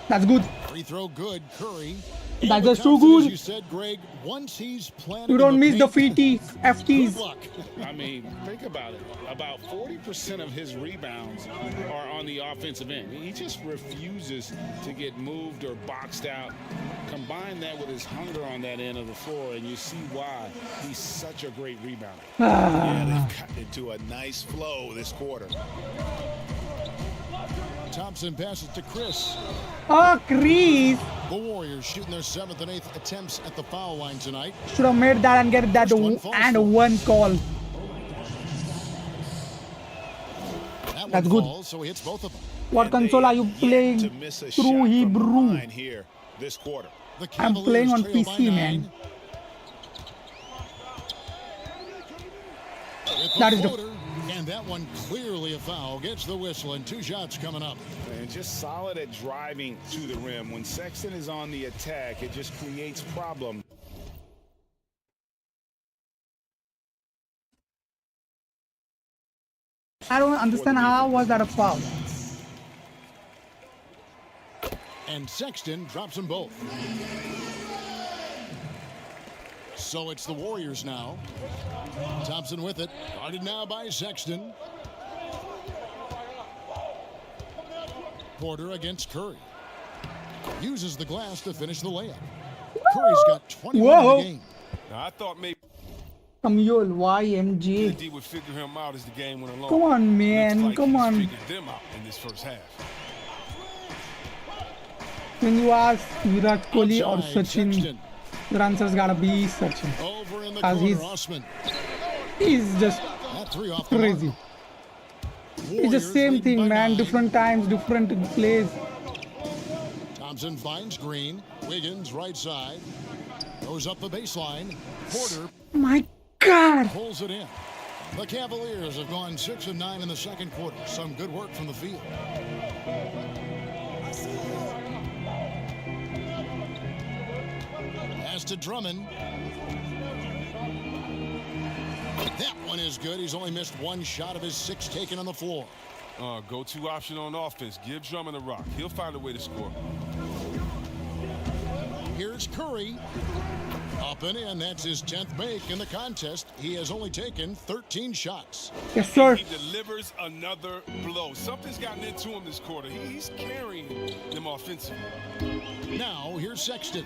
That's good. Free throw good, Curry. That's And just with too Thompson, as good. you said, Greg, once he's planted You in don't the miss the paint, FTs. good FTs. luck. I mean, think about it. About 40% of his rebounds are on the offensive end. He just refuses to get moved or boxed out. Combine that with his hunger on that end of the floor, and you see why he's such a great rebounder. Yeah, they've got into a nice flow this quarter. Thompson passes to Chris. Oh, Chris. The Warriors shooting their 7th and 8th attempts at the foul line tonight. Should have made that and get that First one falls and for. one call. That That's one good. falls, so he hits both of them. What console are you Yet playing to miss a through shot from Hebrew? behind here this quarter. The I'm Cavaliers playing on trail by PC, 9. man. With the That is the floater, And that one clearly a foul. Gets the whistle and 2 shots coming up. And just solid at driving to the rim. When Sexton is on the attack, it just creates problems. I don't understand how was that a foul. And Sexton drops them both. So it's the Warriors now. Thompson with it. Guarded now by Sexton. Porter against Curry. Uses the glass to finish the layup. Curry's got 21 in the game. Now, I thought maybe Samuel, YMG. D would figure him out as the game went along. Come on, man. Looks like Come he's on. figured them out in this first half. When you ask Virat Kohli or Outside, Sachin, Sexton. your answer's gotta be Sachin. Over in the Because corner, Osman. he's just That 3 off the crazy. mark. It's the Warriors same lead thing, by man. 9. Different times, different plays. Thompson finds Green. Wiggins right side. Goes up the baseline. Porter My God. pulls it in. The Cavaliers have gone 6 of 9 in the second quarter. Some good work from the field. Pass to Drummond. That one is good. He's only missed 1 shot of his 6 taken on the floor. Go-to option on offense. Give Drummond a rock. He'll find a way to score. Here's Curry. Up and in. That's his 10th make in the contest. He has only taken 13 shots. Yes, sir. He delivers another blow. Something's gotten into him this quarter. He's carrying them offensively. Now, here's Sexton.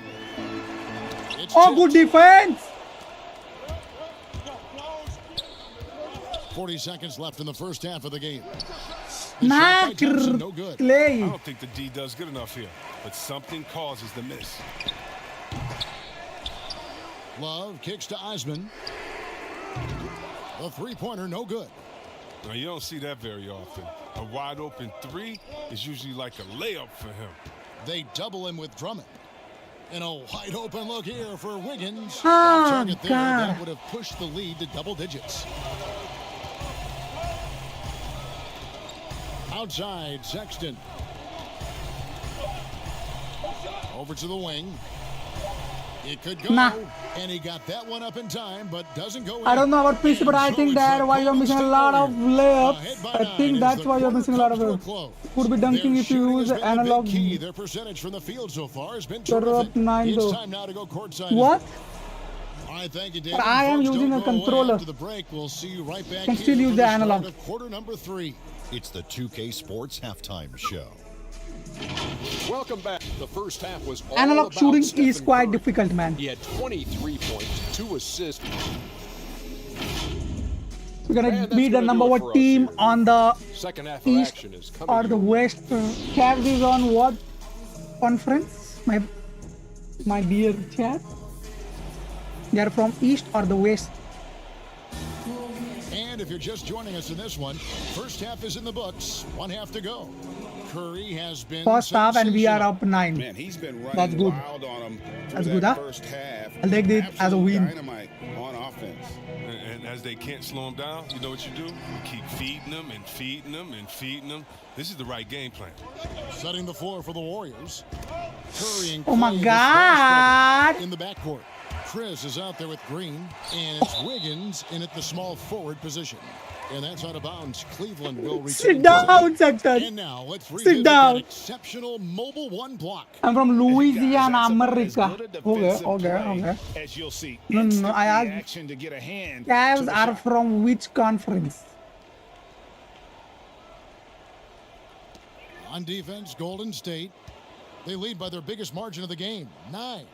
It's Oh, good defense. 40 seconds left in the first half of the game. Nah, Thompson, no good. I Clay. don't think the D does good enough here, but something causes the miss. Love kicks to Osman. The 3-pointer, no good. Now, you don't see that very often. A wide open 3 is usually like a layup for him. They double him with Drummond. And a wide open look here for Wiggins. Oh, Off target there. God. That would have pushed the lead to double digits. Outside, Sexton. Over to the wing. It could go. Nah. And he got that one up in time, but doesn't go in. I don't know about PC, but I And think so that it's why the you're missing a Golden lot of State Warriors. Ahead layups. by I 9 think as that's the why you're quarter missing a lot of comes to a layups. close. Could be dunking Their if you shooting use has been the big analog. key. Their percentage from the field so far has been They're terrific. up 9 It's though. time now to go courtside. What? All right, thank you, David. But I am Folks, using don't a go away. controller. After the break, we'll see you right back Can here still use for the start analog. of quarter number 3. It's the 2K Sports Halftime Show. Welcome back. The first half was all Analog about shooting Stephen is quite Curry. difficult, man. He had 23 points, 2 assists. We're gonna And that's be the gonna number do it one for us team here. on the Second half of East action is coming or the your way. West. Cavs is on what conference? My dear chat. They are from East or the West. And if you're just joining us in this one, first half is in the books. 1 half to go. Curry has been First half and we are sensational. up 9. Man, he's been running That's good. wild on him through That's that good, huh? first half. I'll take it as a Absolute win. dynamite on offense. And as they can't slow him down, you know what you do? You keep feeding them and feeding them and feeding them. This is the right game plan. Setting the floor for the Warriors. Curry and Oh my Clay with God. ball in the backcourt. Chris is out there with Green, and it's Wiggins in at the small forward position. And that's out of bounds. Cleveland will return. Sit down, Sexton. And now let's Sit revisit down. that exceptional mobile 1 block. I'm from Louisiana, That's about as America. good a Okay, defensive okay, play okay. as you'll see. No, no, Instant I asked- reaction to get a hand to Cavs the are shot. from which conference? On defense, Golden State. They lead by their biggest margin of the game, 9.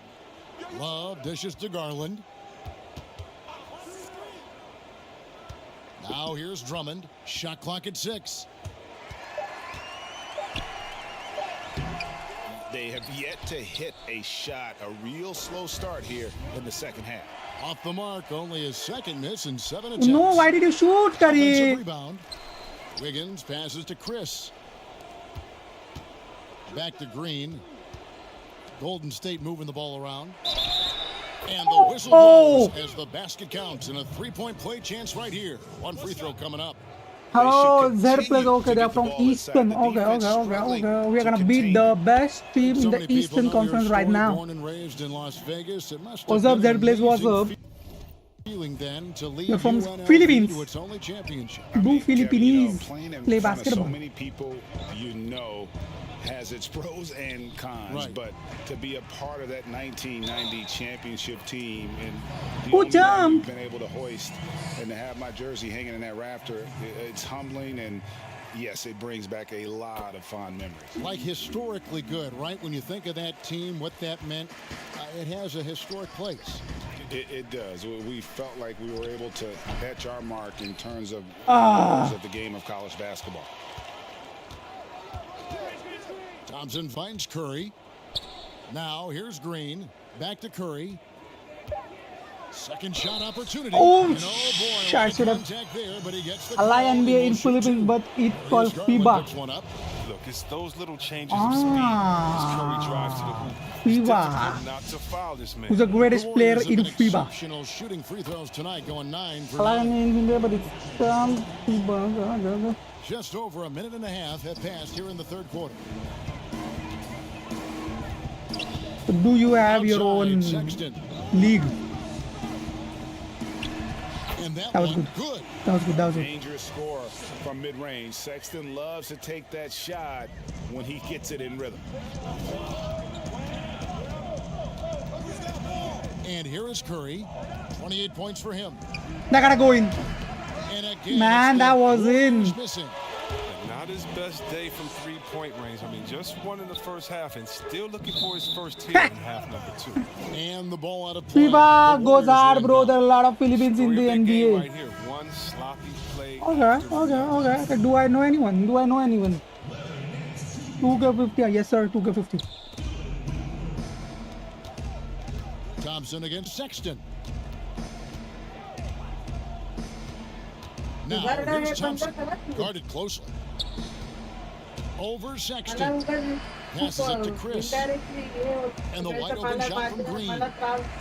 Love dishes to Garland. Now here's Drummond. Shot clock at 6. They have yet to hit a shot. A real slow start here in the second half. Off the mark, only his second miss in 7 attempts. No, why did you shoot, Offensive Curry? rebound. Wiggins passes to Chris. Back to Green. Golden State moving the ball around. And the whistle blows as the basket counts, and a 3-point play chance right here. 1 free throw coming up. Hello, Z plays. Okay, they're from Eastern. Okay. We are gonna beat the best team in the Eastern Conference right now. Born and raised in Las Vegas. It must What's have up, been Z plays? What's amazing up? feeling then to lead You're from UNLV Philippines. to its only championship. Do Filipinos playing in play front of basketball? so many people, has its pros and cons. Right. But to be a part of that 1990 championship team and the Good only one job. you've been able to hoist and to have my jersey hanging in that rafter, it's humbling, and yes, it brings back a lot of fond memories. Like historically good, right? When you think of that team, what that meant, it has a historic place. It does. We felt like we were able to etch our mark in terms of the game of college basketball. Thompson finds Curry. Now here's Green. Back to Curry. Second shot opportunity. Oh, and boy, I should have contact there, but he gets the Allow call. NBA He in will shoot Philippines, two. but it's Here's called Garland, FIBA. picks one up. Look, it's those little changes of speed as Curry drives to the hoop. It's FIBA. difficult not to foul this man. Who's the greatest The player Warriors have in been FIBA? exceptional shooting free throws tonight, going 9 for Allow 9. in India, but it's FIBA. Just over a minute and a half have passed here in the third quarter. Do you have your Outside, own Sexton. league? And that That was one good. good. That was good. That was good. Dangerous score from mid-range. Sexton loves to take that shot when he gets it in rhythm. And here is Curry. 28 points for him. That gotta go in. And again, Man, it's the that was Warriors in. missing. Not his best day from three-point range. I mean, just one in the first half and still looking for his first hit in half number 2. And the ball out of play. FIBA The goes Warriors hard, win bro. now. There are a lot of Philippines in the Story of that game NBA. right here. One sloppy play. Okay. Do I know anyone? 2K50. Yes, sir. 2K50. Thompson against Sexton. Now, here's Thompson. Guarded closely. Over Sexton. Passes it to Chris. And the wide open shot from Green.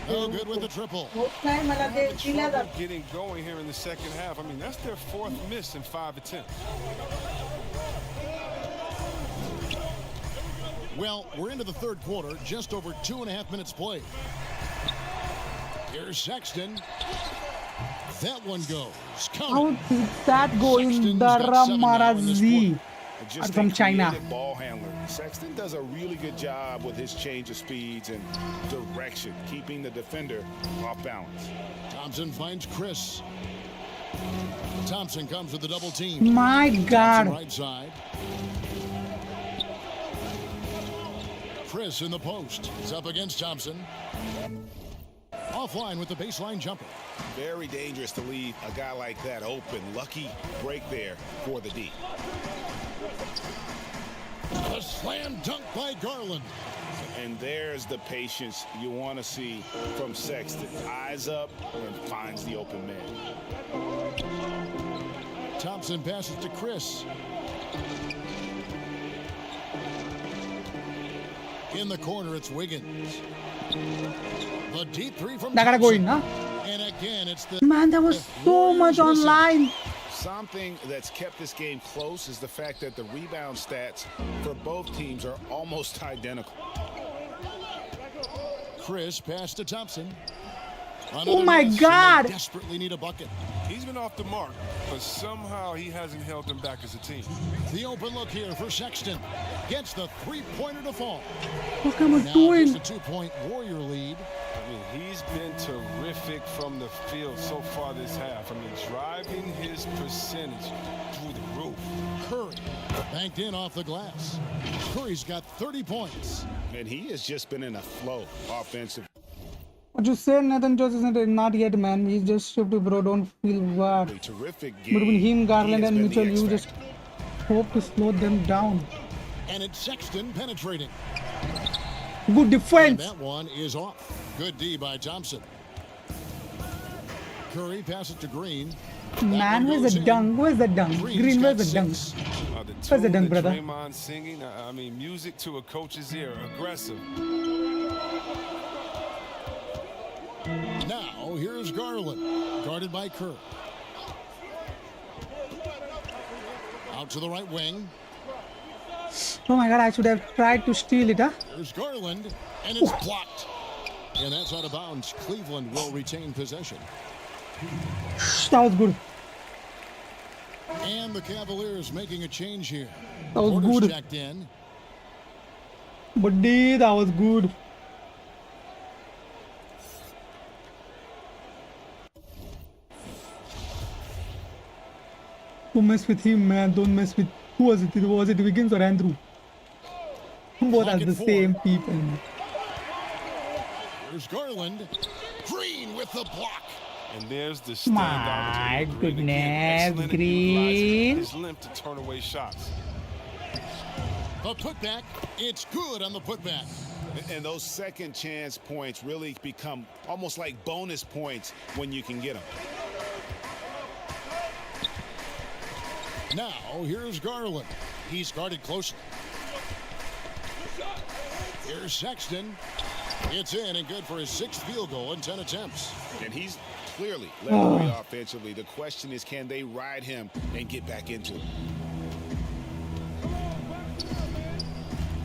Oh, good with the triple. Having trouble getting going here in the second half. I mean, that's their 4th miss in 5 attempts. Well, we're into the third quarter. Just over 2.5 minutes played. Here's Sexton. That one goes. How Count. did that go in? Sexton's got 7 now in this Daramarazi Just from a China. creative ball handler. Sexton does a really good job with his change of speeds and direction, keeping the defender off balance. Thompson finds Chris. Thompson comes with the double team. My Thompson God. right side. Chris in the post. It's up against Thompson. Offline with the baseline jumper. Very dangerous to leave a guy like that open. Lucky break there for the D. A slam dunk by Garland. And there's the patience you want to see from Sexton. Eyes up and finds the open man. Thompson passes to Chris. In the corner, it's Wiggins. A deep three from That gotta go in, Thompson. huh? And again, it's the Man, there was so much Warriors missing. online. Something that's kept this game close is the fact that the rebound stats for both teams are almost identical. Chris pass to Thompson. Oh my miss, and God. they desperately need a bucket. He's been off the mark, but somehow he hasn't held them back as a team. The open look here for Sexton. Gets the three-pointer to fall. What am I Now doing? just a 2-point Warrior lead. I mean, he's been terrific from the field so far this half. I mean, driving his percentage through the roof. Curry banked in off the glass. Curry's got 30 points. And he has just been in a flow offensive. What you said, Nathan Jones isn't it? Not yet, man. He's just shifted, bro. Don't feel bad. A terrific game. Between him, Garland, He has and been Mitchell, the you X just factor. hope to slow them down. And it's Sexton penetrating. Good And defense. that one is off. Good D by Thompson. Curry passes to Green. That Man, one where's goes the in. dunk? Where's the dunk? Green's Green, got where's the dunk? 6. The Where's the tune dunk, that brother? Draymond singing, I mean, music to a coach's ear, aggressive. Now, here's Garland. Guarded by Kerr. Out to the right wing. Oh my God, I should have tried to steal it, huh? There's Garland, and it's blocked. And that's out of bounds. Cleveland will retain possession. That was good. And the Cavaliers making a change here. That was Porter's good. checked in. Buddy, that was good. Don't mess with him, man. Don't mess with... Who was it? Was it Wiggins or Andrew? Both are the same people. There's Garland. Green with the block. And there's the standout. My Green again. goodness, Excellent at Green. utilizing his length to turn away shots. The putback. It's good on the putback. And those second chance points really become almost like bonus points when you can get them. Now, here's Garland. He's guarded closely. Here's Sexton. It's in and good for his 6th field goal in 10 attempts. And he's clearly led the way offensively. The question is, can they ride him and get back into it?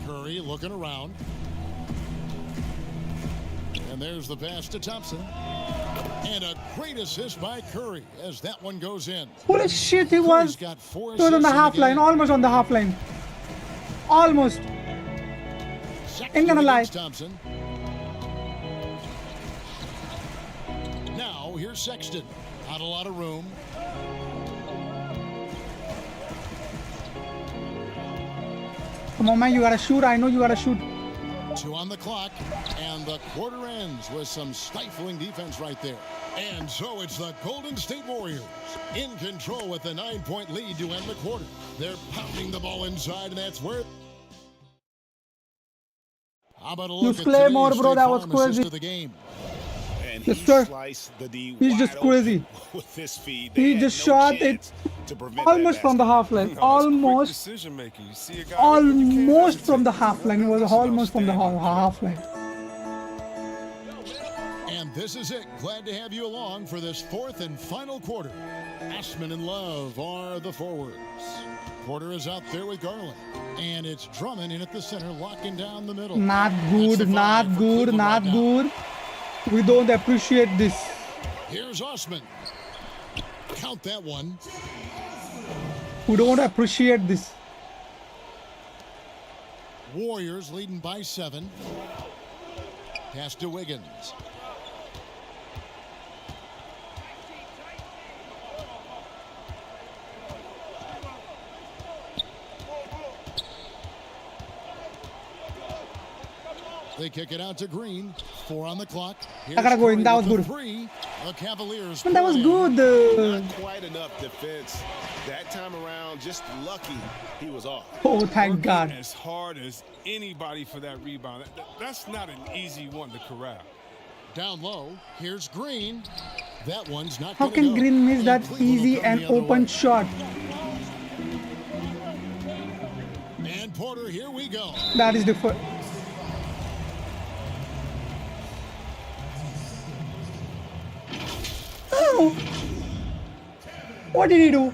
Curry looking around. And there's the pass to Thompson. And a great assist by Curry as that one goes in. Holy shit, he was... Got 4 He was on the assists in half line, game. almost on the half line. Almost. Ain't gonna lie. Thompson. Now here's Sexton. Not a lot of room. Come on, man, you gotta shoot. I know you gotta shoot. 2 on the clock, and the quarter ends with some stifling defense right there. And so it's the Golden State Warriors in control with a 9-point lead to end the quarter. They're pounding the ball inside, and that's where... How about a look Use at Claymore, today's bro. That State was Farm assist crazy. of the game. And Yes, he sir. sliced the D He's wide just open crazy. with this feed. They He had just no shot it chance to prevent that almost from the basket. half line. No, it's quick Almost. decision making. You see a guy open, you can't Almost from the hesitate. half line. It was That's an almost from the outstanding half line. And this is it. Glad to have you along for this 4th and final quarter. Ashman and Love are the forwards. Porter is out there with Garland. And it's Drummond in at the center, locking down the middle. Not That's good, the not five for good, Cleveland not right now. good. We don't appreciate this. Here's Osman. Count that one. We don't appreciate this. Warriors leading by 7. Pass to Wiggins. They kick it out to Green. 4 on the clock. I gotta go in. That was good. 3. The Cavaliers. And that was pull in. good. Not quite enough defense. That time around, just lucky he was off. Oh, thank Working God. as hard as anybody for that rebound. That's not an easy one to corral. Down low. Here's Green. That one's not How gonna can go. Green miss And that Cleveland will easy come and the other open way. shot? And Porter, here we go. That is the first. Oh. What did he do?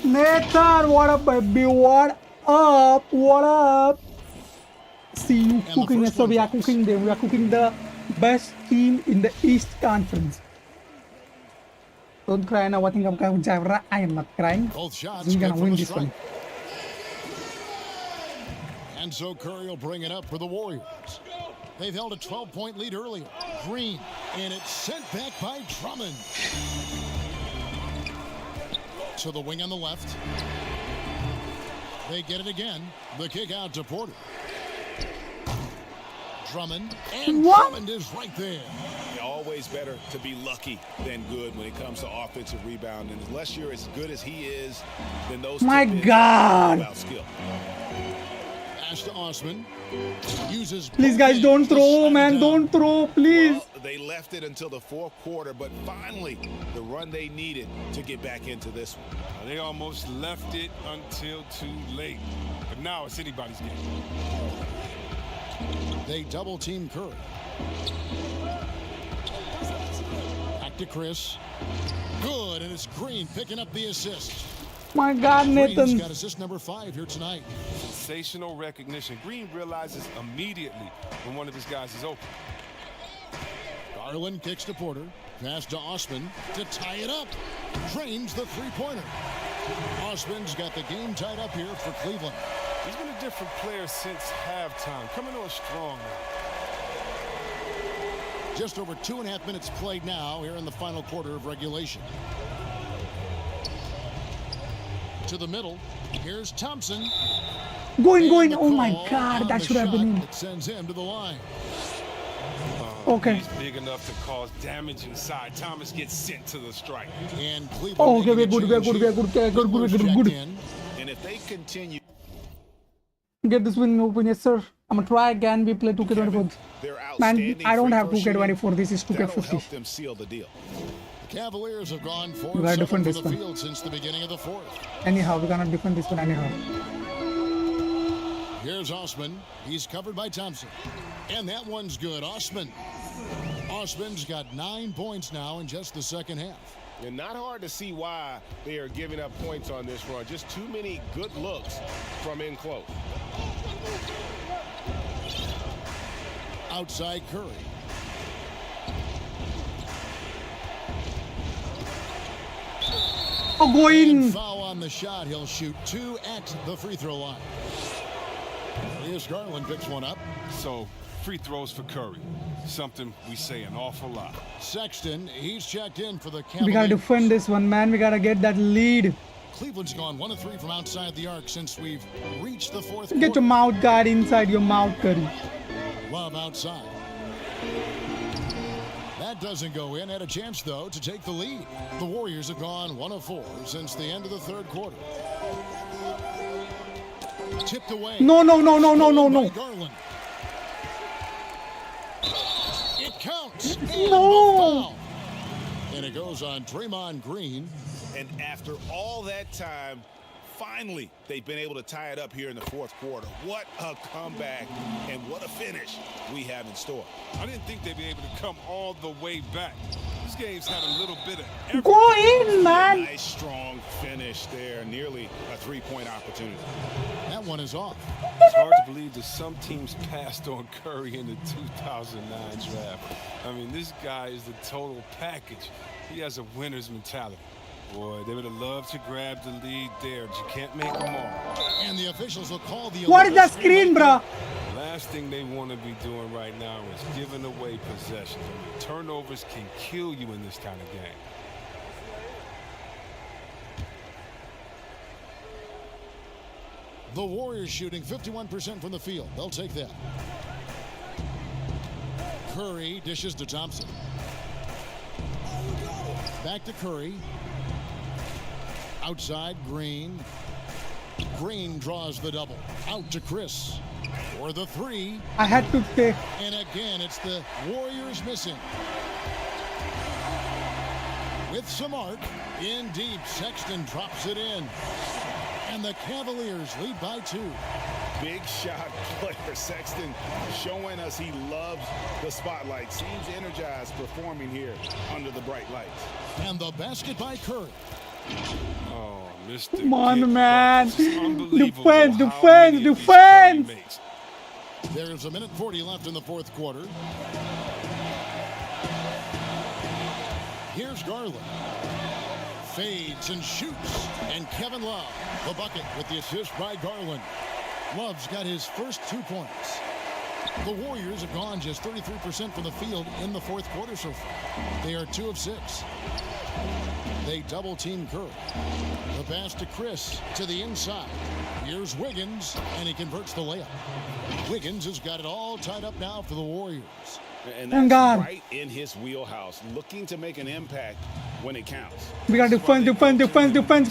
Nathan, what up, baby? What up? What up? See you the cooking. first So we one are drops. cooking them. We are cooking the best team in the East Conference. Don't cry now. I think I'm going to I am not crying. Both shots We're good gonna from win the this strike. one. And so Curry will bring it up for the Warriors. They've held a 12-point lead earlier. Green, and it's sent back by Drummond. To the wing on the left. They get it again. The kick out to Porter. Drummond, and What? Drummond is right there. Always better to be lucky than good when it comes to offensive rebound. And unless you're as good as he is, then those My tip-ins God. are about skill. Pass to Osman. Uses Please, both guys, hands don't to throw, shut it man. down. Don't throw, please. Well, they left it until the 4th quarter, but finally the run they needed to get back into this one. They almost left it until too late. But now it's anybody's game. They double team Curry. Back to Chris. Good, and it's Green picking up the assist. My God, Green's Nathan. got assist number 5 here tonight. Sensational recognition. Green realizes immediately when one of his guys is open. Garland kicks to Porter. Pass to Osman to tie it up. Drains the three-pointer. Osman's got the game tied up here for Cleveland. He's been a different player since halftime. Coming on strong now. Just over 2.5 minutes played now here in the final quarter of regulation. To the middle. Here's Thompson. Going. Oh my God, that should have been in. It sends him to the line. Okay. He's big enough to cause damage inside. Thomas gets sent to the strike. And Cleveland. Oh, okay, making a we're change here. good. In. And if they continue, Get this win open, yes sir. I'm gonna try again. We play 2K24. their Man, outstanding I don't have free throw 2K24. This is shooting, that'll 2K50. help them seal the deal. The Cavaliers have gone 4 We gotta 7 defend from this the one. field since the beginning of the fourth. Anyhow, we cannot defend this one anyhow. Here's Osman. He's covered by Thompson. And that one's good. Osman's got 9 points now in just the second half. And not hard to see why they are giving up points on this run. Just too many good looks from in close. Outside Curry. Oh, going. And foul on the shot. He'll shoot 2 at the free throw line. Here's Garland picks one up. So, free throws for Curry. Something we say an awful lot. Sexton, he's checked in for the Cavaliers. We gotta defend this one, man. We gotta get that lead. Cleveland's gone 1 of 3 from outside the arc since we've reached the fourth Get your quarter. mouth guard inside your mouth, Curry. Love outside. That doesn't go in. Had a chance, though, to take the lead. The Warriors have gone 1 of 4 since the end of the third quarter. Tipped away. No. By Garland. It counts. And the foul. And it goes on Draymond Green. And after all that time, finally, they've been able to tie it up here in the fourth quarter. What a comeback and what a finish we have in store. I didn't think they'd be able to come all the way back. This game's had a little bit of everything. Go in, man. Nice, strong finish there. Nearly a three-point opportunity. That one is off. It's hard to believe that some teams passed on Curry in the 2009 draft. I mean, this guy is the total package. He has a winner's mentality. Boy, they would have loved to grab the lead there, but you can't make them all. And the officials will call the... What is that screen, bro? Last thing they want to be doing right now is giving away possessions. I mean, turnovers can kill you in this kind of game. The Warriors shooting 51% from the field. They'll take that. Curry dishes to Thompson. Back to Curry. Outside, Green. Green draws the double. Out to Chris. For the 3. I had to take. And again, it's the Warriors missing. With some arc. In deep, Sexton drops it in. And the Cavaliers lead by 2. Big shot player Sexton showing us he loves the spotlight. Seems energized performing here under the bright lights. And the basket by Curry. Oh, Mr. Come on, Kid man. Bucks. It's unbelievable how many Defense. of these Curry makes. There's a minute 40 left in the fourth quarter. Here's Garland. Fades and shoots. And Kevin Love, the bucket with the assist by Garland. Love's got his first 2 points. The Warriors have gone just 33% from the field in the fourth quarter so far. They are 2 of 6. They double team Curry. The pass to Chris to the inside. Here's Wiggins, and he converts the layup. Wiggins has got it all tied up now for the Warriors. And Thank that's God. right in his wheelhouse, looking to make an impact when it counts. We got defense.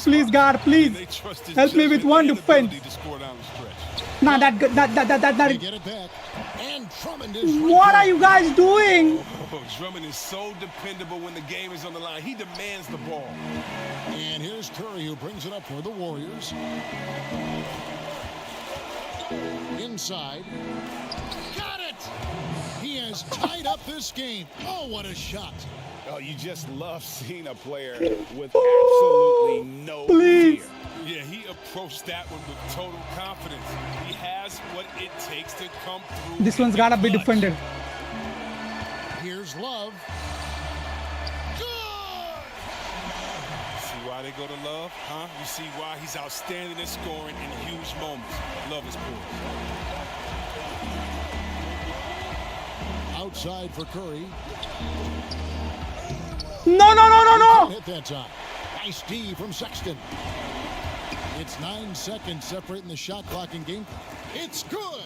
Please, God, please. Help me with one defense. Nah, that good. They get it back. And Drummond is What are you guys doing? Oh, Drummond is so dependable when the game is on the line. He demands the ball. And here's Curry, who brings it up for the Warriors. Inside. Got it! He has tied up this game. Oh, what a shot. Oh, you just love seeing a player with absolutely no fear. Yeah, he approached that one with total confidence. He has what it takes to come through. This one's gotta be defended. Here's Love. Good! See why they go to Love? Huh? You see why he's outstanding at scoring in huge moments. Love is poor. Outside for Curry. No. Hit that time. Nice D from Sexton. It's 9 seconds separating the shot clock and game clock. It's good.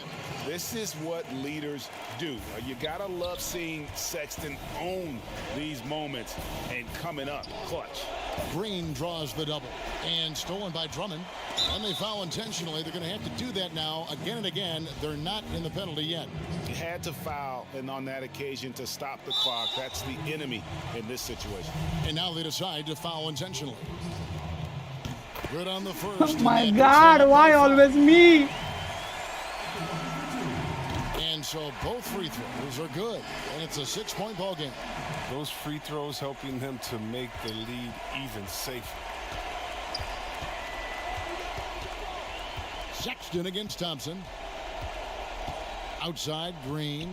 This is what leaders do. You gotta love seeing Sexton own these moments and coming up clutch. Green draws the double and stolen by Drummond. And they foul intentionally. They're going to have to do that now again and again. They're not in the penalty yet. You had to foul, and on that occasion to stop the clock. That's the enemy in this situation. And now they decide to foul intentionally. Good on the first. Oh my God, why always me? And so both free throws are good, and it's a 6-point ball game. Those free throws helping them to make the lead even safer. Sexton against Thompson. Outside, Green.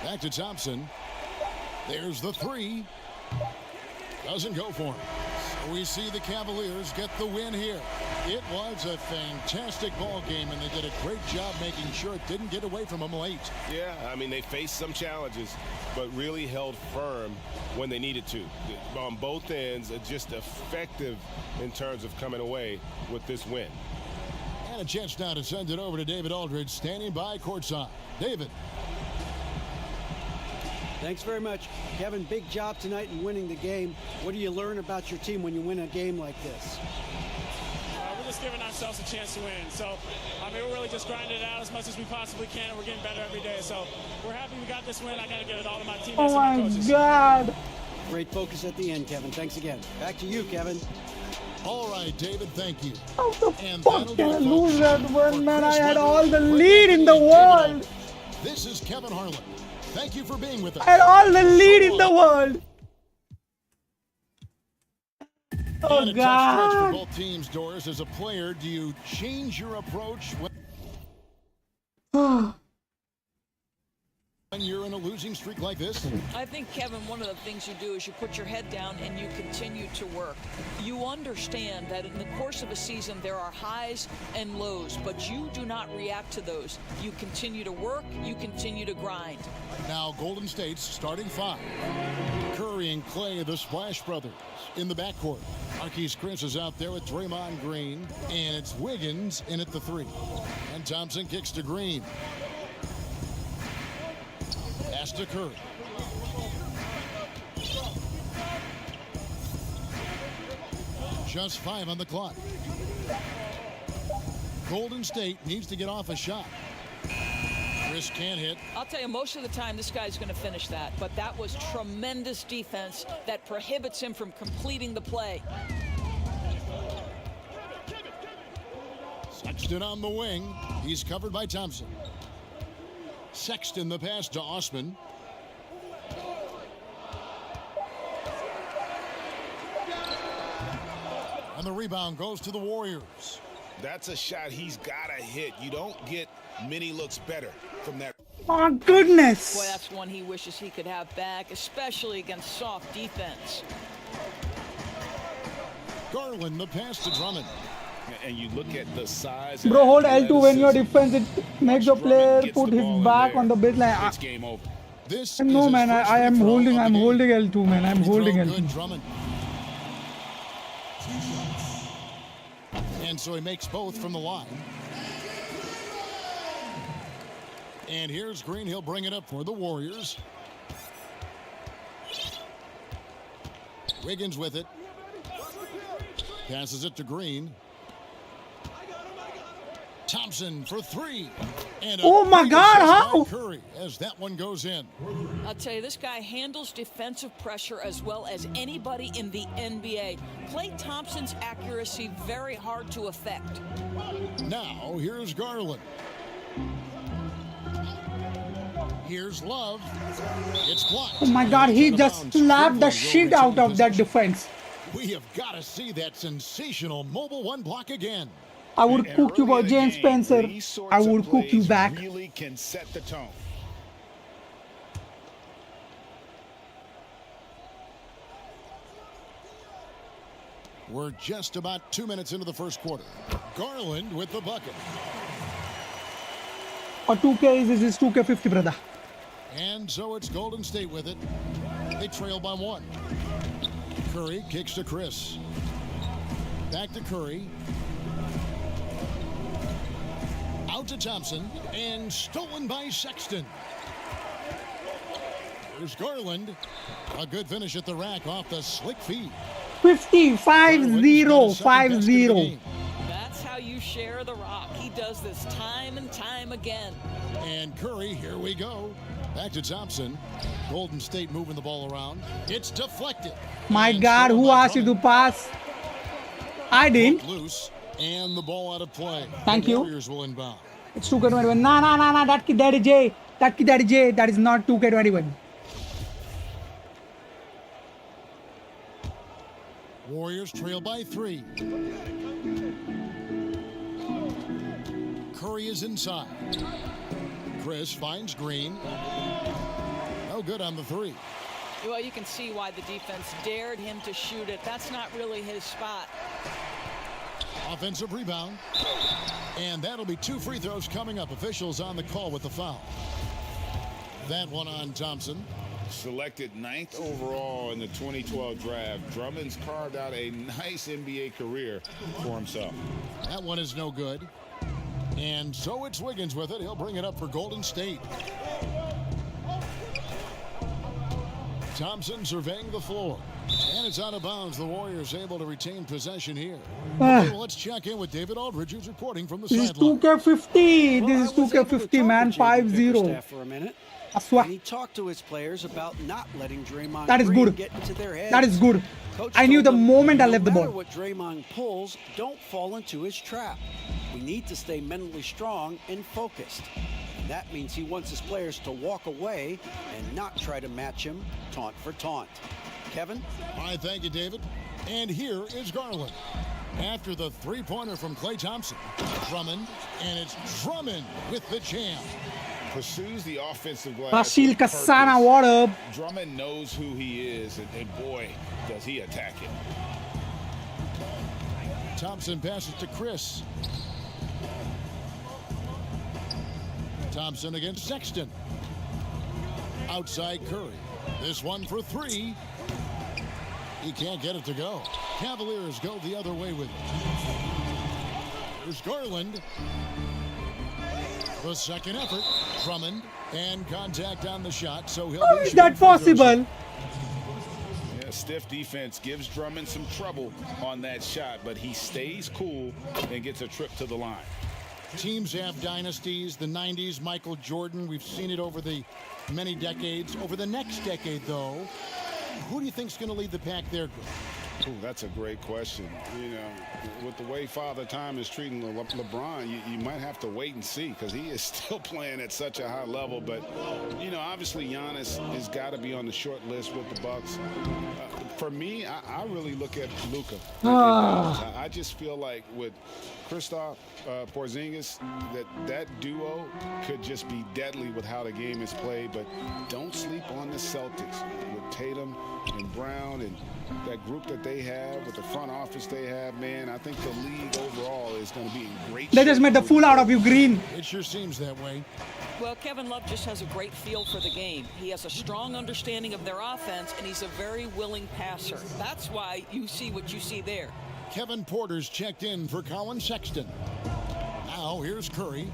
Back to Thompson. There's the three. Doesn't go for him. So we see the Cavaliers get the win here. It was a fantastic ball game, and they did a great job making sure it didn't get away from them late. Yeah, I mean, they faced some challenges, but really held firm when they needed to. On both ends, just effective in terms of coming away with this win. And a chance now to send it over to David Aldridge, standing by courtside. David. Thanks very much. Kevin, big job tonight in winning the game. What do you learn about your team when you win a game like this? We're just giving ourselves a chance to win. So, we're really just grinding it out as much as we possibly can, and we're getting better every day. So, we're happy we got this win. I got to give it all to my teammates and my coaches. Oh my God. Great focus at the end, Kevin. Thanks again. Back to you, Kevin. All right, David, thank you. How the fuck can I lose that one, man? I had all the lead in the world. This is Kevin Harlan. Thank you for being with us. I had all the lead in the world. Oh, and a tough stretch for God. both teams, Doris. As a player, do you change your approach when you're in a losing streak like this? I think, Kevin, one of the things you do is you put your head down and you continue to work. You understand that in the course of a season there are highs and lows, but you do not react to those. You continue to work, you continue to grind. Now Golden State's starting five. Curry and Clay, the Splash Brothers, in the backcourt. Marquise Chris is out there with Draymond Green, and it's Wiggins in at the three. And Thompson kicks to Green. Pass to Curry. Just 5 on the clock. Golden State needs to get off a shot. Chris can't hit. I'll tell you, most of the time this guy's going to finish that, but that was tremendous defense that prohibits him from completing the play. Sexton on the wing. He's covered by Thompson. Sexton the pass to Osman. And the rebound goes to the Warriors. That's a shot he's got to hit. You don't get many looks better from that. Oh, goodness. Boy, that's one he wishes he could have back, especially against soft defense. Garland the pass to Drummond. And you look at the size. Bro, hold L2 when you're defense. It makes the player put his back on the baseline. It's game over. This no, man, I am holding L2, man. I'm holding L2. Drummond. And so he makes both from the line. And here's Green. He'll bring it up for the Warriors. Wiggins with it. Passes it to Green. Thompson for three. And oh my God, how? Curry as that one goes in. I'll tell you, this guy handles defensive pressure as well as anybody in the NBA. Klay Thompson's accuracy very hard to affect. Now here's Garland. Here's Love. It's blocked. Oh my God, he just slapped the shit out of that defense. We have got to see that sensational Mobile One block again. I would cook you for James Spencer. I would cook you back. Really can set the tone. We're just about 2 minutes into the first quarter. Garland with the bucket. Or 2K is 2K50, brother. And so it's Golden State with it. They trail by 1. Curry kicks to Chris. Back to Curry. Out to Thompson. And stolen by Sexton. Here's Garland. A good finish at the rack off the slick feed. 50, 5-0, 5-0. That's how you share the rock. He does this time and time again. And Curry, here we go. Back to Thompson. Golden State moving the ball around. It's deflected. My God, who asked you to pass? I didn't. Loose, and the ball out of play. Thank you. Warriors will inbound. It's 2K21. No. That kid, Daddy J. That is not 2K21. Warriors trail by 3. Curry is inside. Chris finds Green. No good on the 3. Well, you can see why the defense dared him to shoot it. That's not really his spot. Offensive rebound. And that'll be 2 free throws coming up. Officials on the call with the foul. That one on Thompson. Selected 9th overall in the 2012 draft, Drummond's carved out a nice NBA career for himself. That one is no good. And so it's Wiggins with it. He'll bring it up for Golden State. Thompson surveying the floor. And it's out of bounds. The Warriors able to retain possession here. Okay, well, let's check in with David Aldridge, who's reporting from the sideline. This is 2K50. This is 2K50, man. 5-0. For a minute. And he talked to his players about not letting Draymond That is good. get into their heads. That is good. Coach I knew the told them, moment I left the no ball. matter what Draymond pulls, don't fall into his trap. We need to stay mentally strong and focused. And that means he wants his players to walk away and not try to match him taunt for taunt. Kevin? All right, thank you, David. And here is Garland. After the three-pointer from Klay Thompson. Drummond, and it's Drummond with the jam. Pursues the offensive glass. Rashil Kassana, what up? Drummond knows who he is, and boy, does he attack it. Thompson passes to Chris. Thompson against Sexton. Outside Curry. This one for 3. He can't get it to go. Cavaliers go the other way with it. Here's Garland. The second effort. Drummond. And contact on the shot, so he'll How is that possible? Yeah, stiff defense gives Drummond some trouble on that shot, but he stays cool and gets a trip to the line. Teams have dynasties. The 90s, Michael Jordan. We've seen it over the many decades. Over the next decade, though, who do you think is going to lead the pack there, Greg? Ooh, that's a great question. You know, with the way Father Time is treating LeBron, you might have to wait and see because he is still playing at such a high level. But, you know, obviously Giannis has got to be on the short list with the Bucks. For me, I really look at Luka. I just feel like with Kristaps Porzingis, that duo could just be deadly with how the game is played. But don't sleep on the Celtics with Tatum and Brown and that group that they have with the front office they have. Man, I think the league overall is going to be in great shape. They just made the fool out of you, Green. It sure seems that way. Well, Kevin Love just has a great feel for the game. He has a strong understanding of their offense, and he's a very willing passer. That's why you see what you see there. Kevin Porter's checked in for Colin Sexton. Now here's Curry.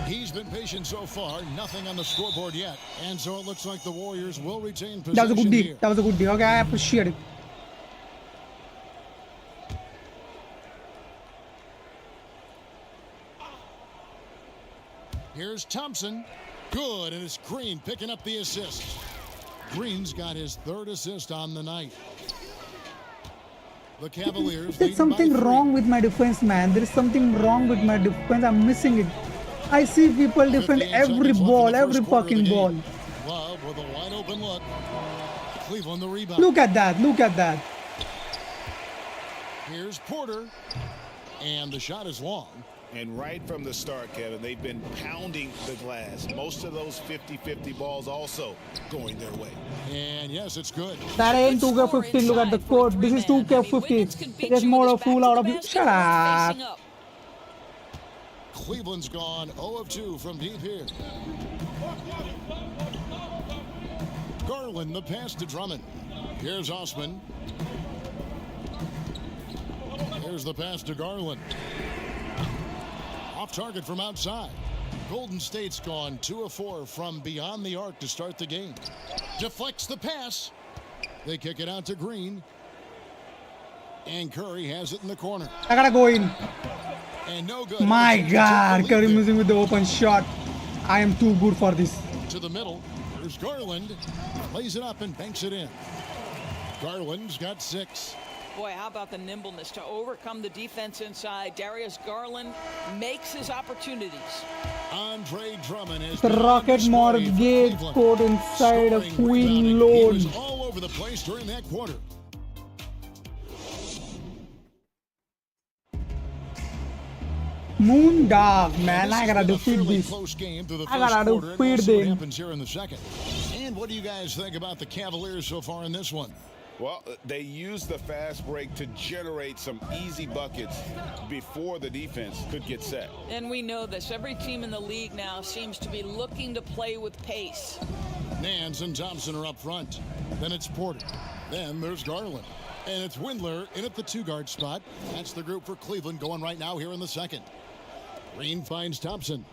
He's been patient so far. Nothing on the scoreboard yet. And so it looks like the Warriors will retain possession. That was a good deal. Here. That was a good deal. Okay, I appreciate it. Here's Thompson. Good, and it's Green picking up the assist. Green's got his 3rd assist on the night. The Cavaliers. There's something wrong with my defense, man. There is something wrong with my defense. I'm missing it. I see people defend every ball, every fucking ball. Love with a wide open look. Cleveland the rebound. Look at that. Look at that. Here's Porter. And the shot is long. And right from the start, Kevin, they've been pounding the glass. Most of those 50-50 balls also going their way. And yes, it's good. That ain't 2K15. Look at the court. This is 2K15. There's more of fool out of you. Shut up. Cleveland's gone 0 of 2 from deep here. Garland the pass to Drummond. Here's Osman. Here's the pass to Garland. Off target from outside. Golden State's gone 2 of 4 from beyond the arc to start the game. Deflects the pass. They kick it out to Green. And Curry has it in the corner. I gotta go in. And no good. My God, Curry missing with the open shot. I am too good for this. To the middle. Here's Garland. Lays it up and banks it in. Garland's got 6. Boy, how about the nimbleness to overcome the defense inside. Darius Garland makes his opportunities. Andre Drummond has the Rocket Mortgage caught inside a Queen loan. He was all over the place during that quarter. Moondog, man, I gotta defeat this. I gotta defeat them. Happens here in the second. And what do you guys think about the Cavaliers so far in this one? Well, they used the fast break to generate some easy buckets before the defense could get set. And we know this. Every team in the league now seems to be looking to play with pace. Nance and Thompson are up front. Then it's Porter. Then there's Garland. And it's Windler in at the 2-guard spot. That's the group for Cleveland going right now here in the second. Green finds Thompson.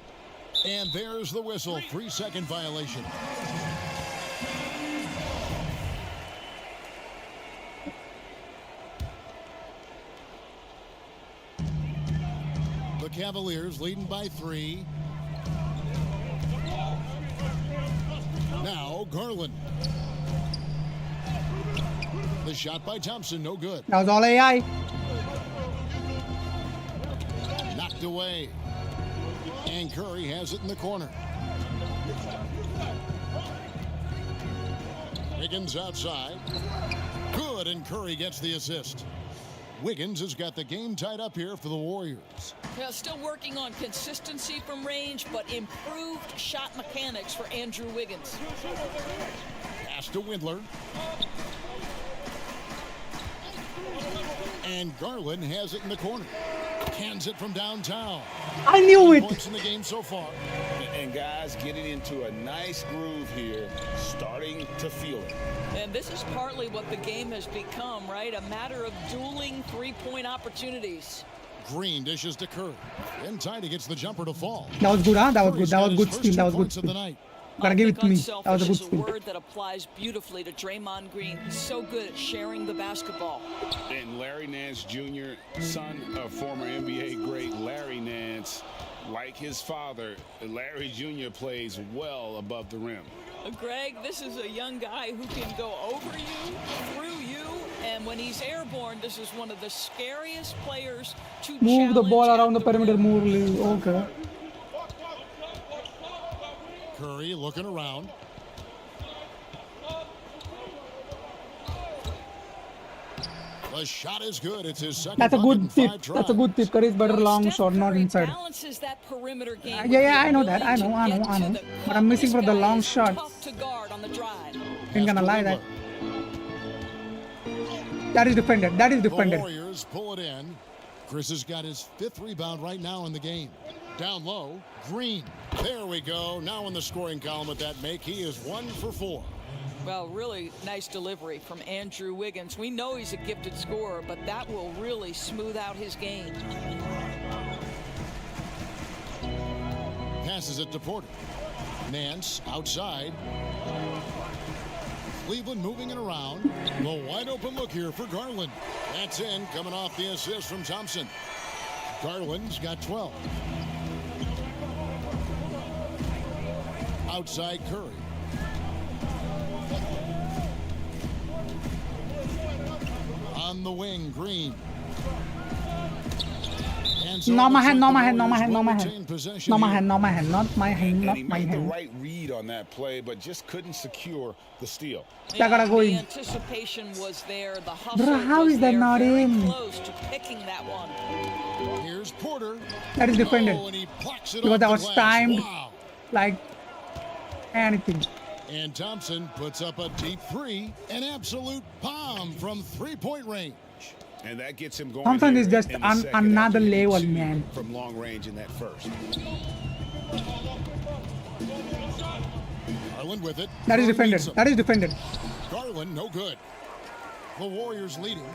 And there's the whistle. 3-second violation. The Cavaliers leading by 3. Now Garland. The shot by Thompson, no good. That was all AI. Knocked away. And Curry has it in the corner. Wiggins outside. Good, and Curry gets the assist. Wiggins has got the game tied up here for the Warriors. Yeah, still working on consistency from range, but improved shot mechanics for Andrew Wiggins. Pass to Windler. And Garland has it in the corner. Cans it from downtown. I knew it. Points in the game so far. And guys getting into a nice groove here, starting to feel it. And this is partly what the game has become, right? A matter of dueling three-point opportunities. Green dishes to Curry. Inside, he gets the jumper to fall. That was good, huh? That was good. That was good steal. That was good steal. Gotta give it to me. That was a good steal. A word that applies beautifully to Draymond Green. He's so good at sharing the basketball. And Larry Nance Jr., son of former NBA great Larry Nance, like his father, Larry Jr. plays well above the rim. Greg, this is a young guy who can go over you, through you, and when he's airborne, this is one of the scariest players to move the ball around the perimeter more. Okay. Curry looking around. The shot is good. It's his second. That's a good tip. That's a good tip. Curry's better long shot, not inside. Yeah, I know that. I know. But I'm missing for the long shots. Ain't gonna lie that. That is defended. That is defended. The Warriors pull it in. Chris has got his 5th rebound right now in the game. Down low, Green. There we go. Now in the scoring column with that make, he is 1 for 4. Well, really nice delivery from Andrew Wiggins. We know he's a gifted scorer, but that will really smooth out his game. Passes it to Porter. Nance outside. Cleveland moving it around. The wide open look here for Garland. That's in, coming off the assist from Thompson. Garland's got 12. Outside Curry. On the wing, Green. And so Not my it looks hand, like not the my hand, not my Warriors hand, not will my hand. retain possession Not my here. hand, not my hand, not my hand, And not he my made the hand. right read on that play, but just couldn't secure the steal. I gotta go the in. anticipation was there. The hustle Bruh, how was is that there. not Very in? close to picking that one. Here's Porter. That is defended. Oh, and he plucks it Because off that the was glass. timed Wow. like anything. And Thompson puts up a deep three, an absolute bomb from three-point range. And that gets him going. Thompson is here just in the on second another after hitting level, 2 man. From long range in that first. Garland with it. That is Curry defended. beats him. That is defended. Garland, no good. The Warriors leading.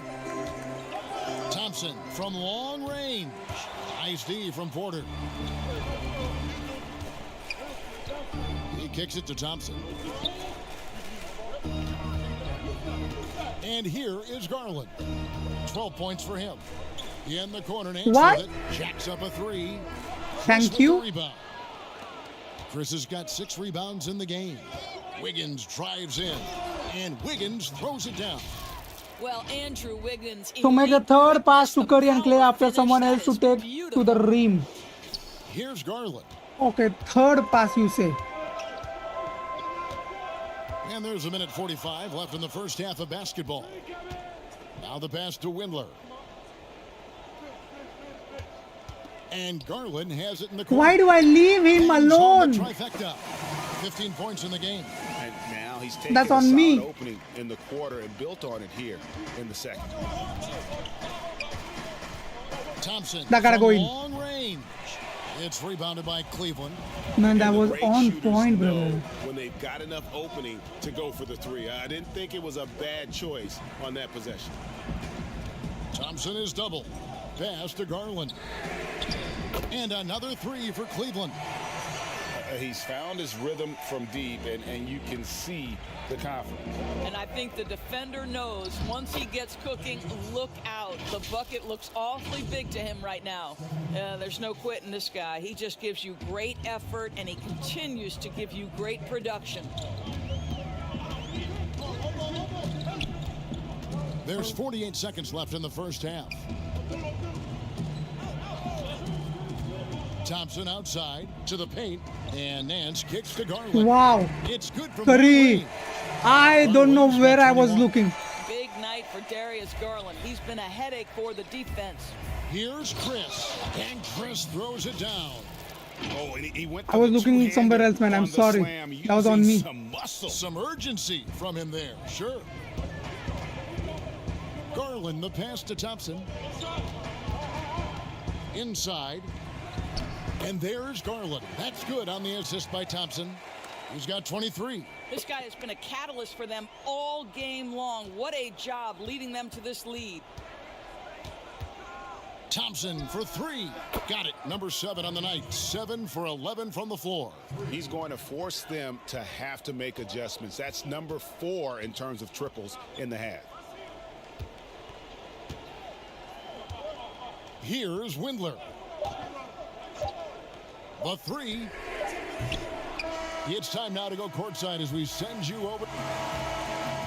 Thompson from long range. Nice D from Porter. He kicks it to Thompson. And here is Garland. 12 points for him. In the corner, Nance What? with it. Jacks up a three. Thank Chris with you. the rebound. Chris has got 6 rebounds in the game. Wiggins drives in. And Wiggins throws it down. Well, Andrew Wiggins. To make a elite third pass to the Curry and Clay power after finish, someone that else to is take beautiful. to the rim. Here's Garland. Okay, third pass you say. And there's a minute 45 left in the first half of basketball. Now the pass to Windler. And Garland has it in the corner. Why do I leave him Hangs on alone? the trifecta. 15 points in the game. And now he's taken That's a on solid me. opening in the quarter and built on it here in the second. Thompson That gotta from go in. long range. It's rebounded by Cleveland. Man, that And the was great on shooters point, know brother. when they've got enough opening to go for the three. I didn't think it was a bad choice on that possession. Thompson is double. Pass to Garland. And another three for Cleveland. He's found his rhythm from deep, and you can see the confidence. And I think the defender knows once he gets cooking, look out. The bucket looks awfully big to him right now. There's no quitting this guy. He just gives you great effort, and he continues to give you great production. There's 48 seconds left in the first half. Thompson outside to the paint, and Nance kicks to Garland. Wow. It's good from Curry. long range. I don't know where I was looking. Big night for Darius Garland. He's been a headache for the defense. Here's Chris, and Chris throws it down. Oh, and he went I was looking somewhere else, man. I'm sorry. That was on me. Some muscle. Some urgency from him there, sure. Garland, the pass to Thompson. Inside. And there's Garland. That's good on the assist by Thompson. He's got 23. This guy has been a catalyst for them all game long. What a job leading them to this lead. Thompson for three. Got it. Number 7 on the night. 7 for 11 from the floor. He's going to force them to have to make adjustments. That's number 4 in terms of triples in the half. Here's Windler. The three. It's time now to go courtside as we send you over.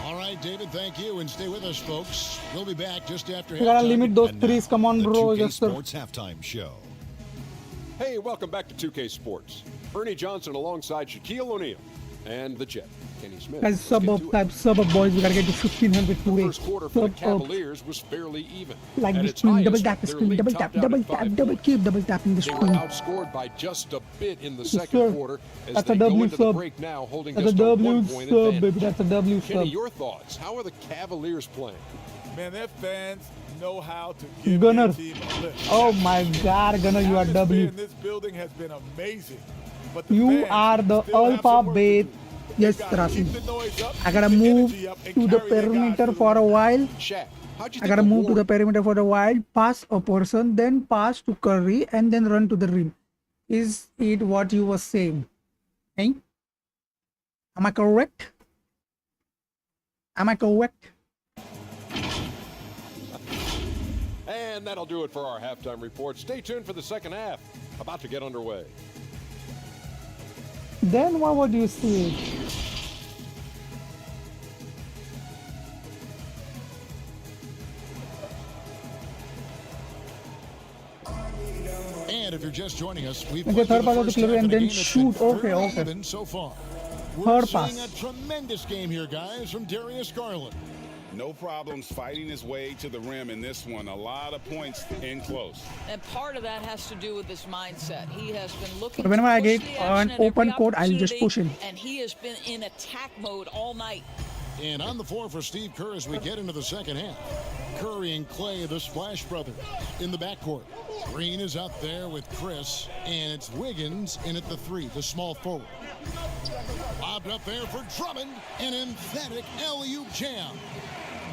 All right, David, thank you. And stay with us, folks. We'll be back just after You gotta halftime. limit those And now, threes. Come on, the bro. 2K Yes, sir. Sports Halftime Show. Hey, welcome back to 2K Sports. Ernie Johnson alongside Shaquille O'Neal and the Jet, Kenny Smith. Guys, sub up, type sub up, boys. We gotta get to 1500 The today. first quarter for the Sub up. Cavaliers was fairly even. Like At the its screen, double highest, tap the their screen, lead double topped tap, out double at 5 tap, double points. keep, double tapping the They were screen. outscored by just a bit in the Yes, second sir. quarter as That's they a go W into the sub. break now holding That's a just a W 1-point sub, advantage. baby. That's a W Kenny, sub. your thoughts? How are the Cavaliers playing? Man, their fans know how to give Gunner. their team a lift. Oh my God, Gunner, you are Atmosphere W. in this building has been amazing. But the You fans are the still have some alpha work to bait. do. Yes, They gotta Rafi. keep the noise up, I gotta keep the move energy up, and to the carry their guys perimeter to for the a rim. while. Shaq, how'd you I think gotta of move to the Warren? perimeter for a while, pass a person, then pass to Curry, and then run to the rim. Is it what you were saying? Eh? Am I correct? Am I correct? And that'll do it for our halftime report. Stay tuned for the second half. About to get underway. Then what would you say? And if you're just joining us, we've Okay, played third the pass of the first half clear of and the then game. It's shoot. been Okay, fairly okay. even so far. We're Third seeing pass. a tremendous game here, guys, from Darius Garland. No problems fighting his way to the rim in this one. A lot of points in close. And part of that has to do with his mindset. He has been looking So whenever to I push get the an action at open every court, I'll just opportunity, push in. and he has been in attack mode all night. And on the floor for Steve Kerr as we get into the second half. Curry and Clay, the Splash Brothers, in the backcourt. Green is out there with Chris, and it's Wiggins in at the three, the small forward. Lobbed up there for Drummond, an emphatic alley-oop jam.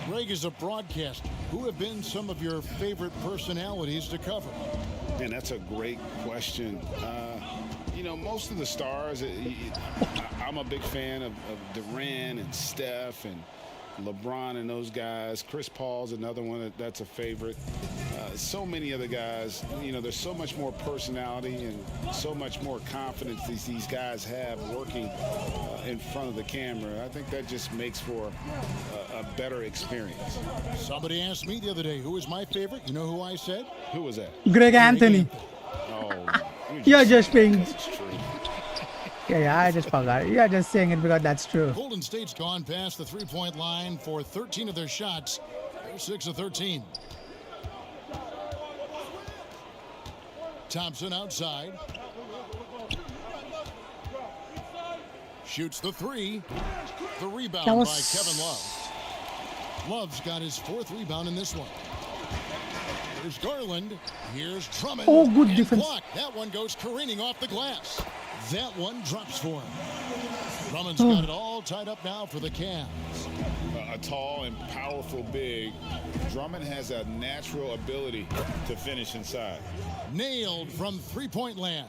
Greg, is a broadcaster, who have been some of your favorite personalities to cover? And that's a great question. You know, most of the stars, I'm a big fan of Durant and Steph and LeBron and those guys. Chris Paul's another one that's a favorite. So many other guys, you know, there's so much more personality and so much more confidence these guys have working in front of the camera. I think that just makes for a better experience. Somebody asked me the other day, who was my favorite? You know who I said? Who was that? Greg Anthony. Oh, You're just being... Yeah, I just forgot. You're just saying it because that's true. Golden State's gone past the three-point line for 13 of their shots. They're 6 of 13. Thompson outside. Shoots the three. The rebound by Kevin Love. Love's got his 4th rebound in this one. Here's Garland. Here's Drummond. Oh, good defense. Blocked. That one goes careening off the glass. That one drops for him. Drummond's got it all tied up now for the Cavs. A tall and powerful big. Drummond has a natural ability to finish inside. Nailed from three-point land.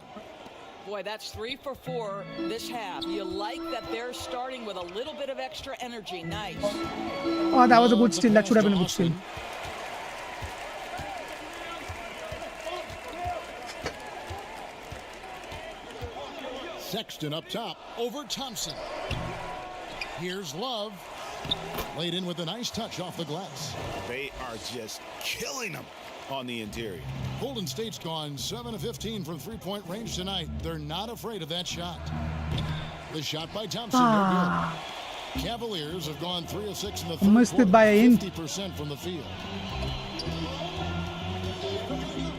Boy, that's 3 for 4 this half. You like that they're starting with a little bit of extra energy. Nice. Oh, that was a good steal. That should have been a good steal. Sexton up top over Thompson. Here's Love. Laid in with a nice touch off the glass. They are just killing them on the interior. Golden State's gone 7 of 15 from three-point range tonight. They're not afraid of that shot. The shot by Thompson, no good. Cavaliers have gone 3 of 6 in the third quarter, 50% from the field.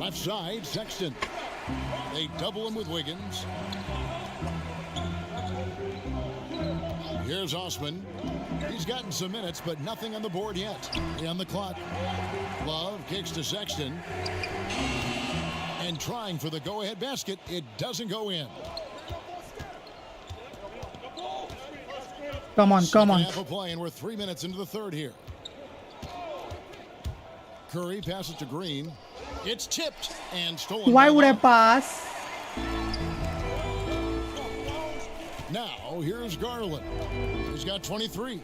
Left side, Sexton. They double him with Wiggins. Here's Osman. He's gotten some minutes, but nothing on the board yet. On the clock. Love kicks to Sexton. And trying for the go-ahead basket. It doesn't go in. Come on, come on. Half a play, and we're 3 minutes into the third here. Curry passes to Green. It's tipped and stolen. Why would I pass? Now, here's Garland. He's got 23.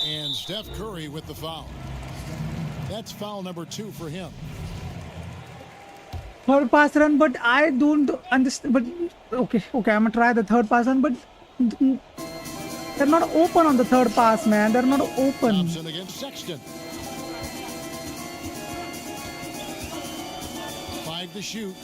And Steph Curry with the foul. That's foul number 2 for him. Third pass run, but I don't understand. But okay, I'm gonna try the third pass run, but they're not open on the third pass, man. They're not open. Thompson against Sexton. 5 to shoot.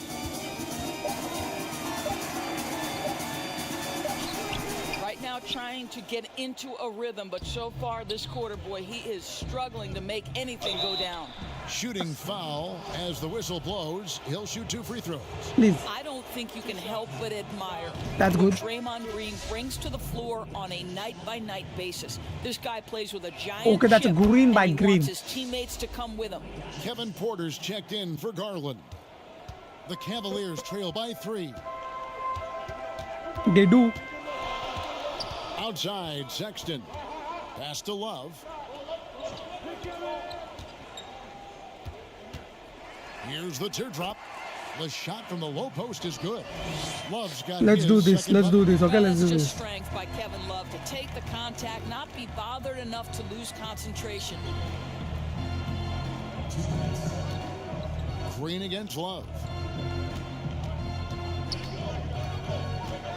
Now trying to get into a rhythm, but so far this quarter, boy, he is struggling to make anything go down. Shooting foul as the whistle blows. He'll shoot 2 free throws. Please. I don't think you can help but admire that's what good. Draymond Green brings to the floor on a night-by-night basis. This guy plays with a giant okay, that's a green by he Green. wants his teammates to come with him. Kevin Porter's checked in for Garland. The Cavaliers trail by 3. They do. Outside, Sexton. Pass to Love. Here's the teardrop. The shot from the low post is good. Love's got Let's do this. Let's do this. Okay, let's do this. Strength by Kevin Love to take the contact, not be bothered enough to lose concentration. Green against Love.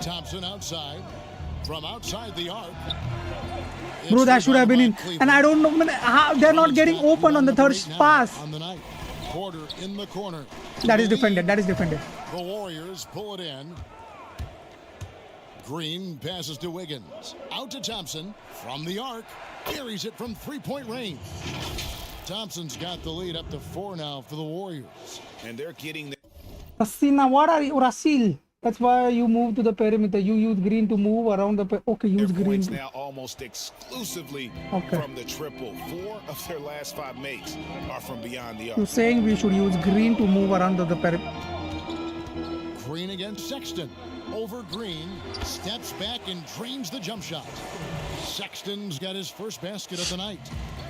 Thompson outside. From outside the arc. Bro, that should have been in. And I don't know how they're not getting open on the third pass. On the night. Porter in the corner. That is defended. That is defended. The Warriors pull it in. Green passes to Wiggins. Out to Thompson from the arc. Carries it from three-point range. Thompson's got the lead up to 4 now for the Warriors. And they're getting the Rasina, what are you, Rasil? That's why you move to the perimeter. You use Green to move around the okay, use their Green. points now almost exclusively from the triple. 4 of their last 5 makes are from beyond the arc. You're saying we should use Green to move around the perimeter. Green against Sexton. Over Green. Steps back and drains the jump shot. Sexton's got his first basket of the night.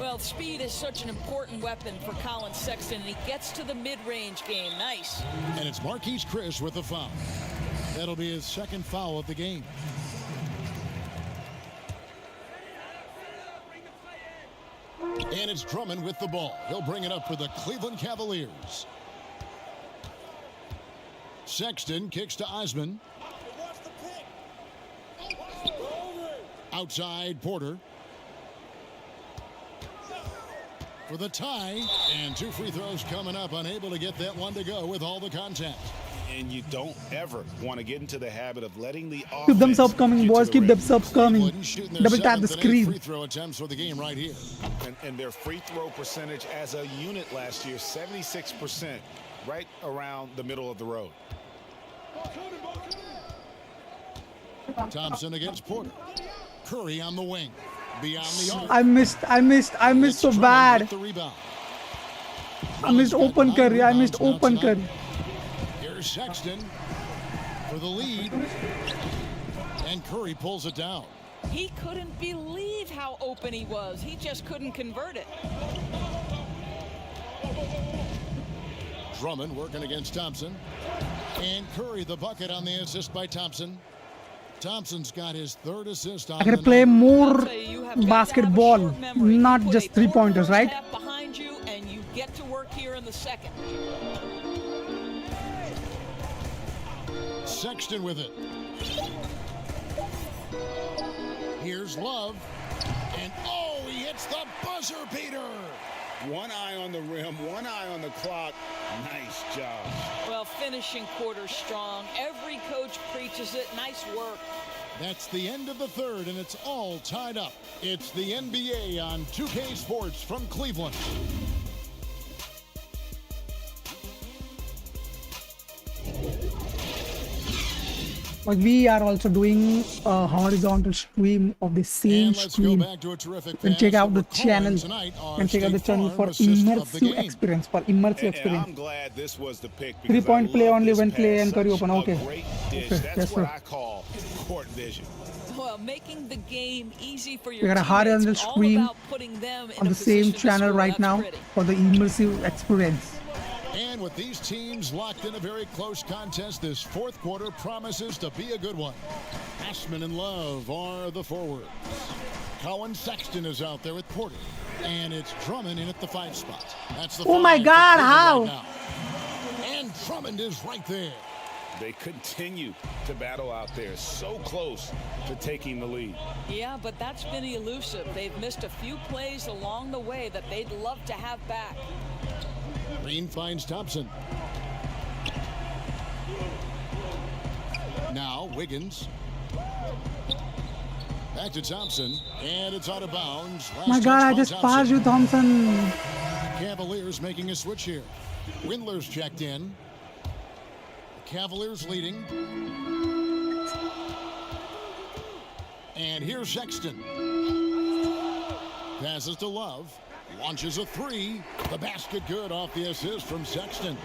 Well, speed is such an important weapon for Colin Sexton, and he gets to the mid-range game. Nice. And it's Marquise Chris with the foul. That'll be his second foul of the game. And it's Drummond with the ball. He'll bring it up for the Cleveland Cavaliers. Sexton kicks to Osman. Outside Porter. For the tie. And 2 free throws coming up. Unable to get that one to go with all the contact. And you don't ever want to get into the habit of letting the offense Keep them subs coming, boys. Keep them subs coming. Double tap the screen. Free throw attempts for the game right here. And their free throw percentage as a unit last year, 76%, right around the middle of the road. Thompson against Porter. Curry on the wing. Beyond the arc. I missed so bad. I missed open Curry. I missed open Curry. Here's Sexton for the lead. And Curry pulls it down. He couldn't believe how open he was. He just couldn't convert it. Drummond working against Thompson. And Curry the bucket on the assist by Thompson. Thompson's got his 3rd assist on I gotta play more basketball, not just 3-pointers, right? Behind you, and you get to work here in the second. Sexton with it. Here's Love. And oh, he hits the buzzer beater. One eye on the rim, one eye on the clock. Nice job. Well, finishing quarter strong. Every coach preaches it. Nice work. That's the end of the 3rd, and it's all tied up. It's the NBA on 2K Sports from Cleveland. Like we are also doing a horizontal stream of the same screen. And check out the channel. And check out the channel for immersive experience. I'm glad this was the pick. 3-point play only when Clay and Curry open. Okay. That's what I call court vision. Well, making the game easy for your We got a horizontal stream on the same channel right now for the immersive experience. And with these teams locked in a very close contest, this 4th quarter promises to be a good one. Ashman and Love are the forwards. Colin Sexton is out there with Porter. And it's Drummond in at the 5 spot. That's the oh my God, how? Right, and Drummond is right there. They continue to battle out there, so close to taking the lead. Yeah, but that's been elusive. They've missed a few plays along the way that they'd love to have back. Green finds Thompson. Now Wiggins. Back to Thompson, and it's out of bounds. My God, I just passed you, Thompson. Cavaliers making a switch here. Windler's checked in. Cavaliers leading. And here's Sexton. Passes to Love. Launches a 3. The basket good off the assist from Sexton.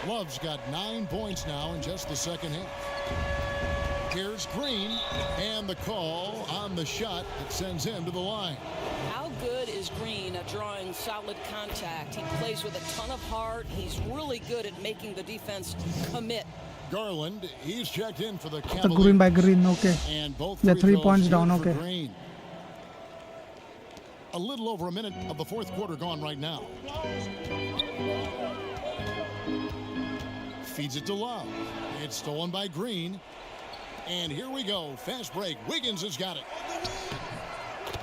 Love's got 9 points now in just the second half. Here's Green. And the call on the shot that sends him to the line. How good is Green at drawing solid contact? He plays with a ton of heart. He's really good at making the defense commit. Garland, he's checked in for the The Cavaliers. Green by Green, okay. And both The 3 throws points good down, for okay. Green. A little over a minute of the 4th quarter gone right now. Feeds it to Love. It's stolen by Green. And here we go. Fast break. Wiggins has got it.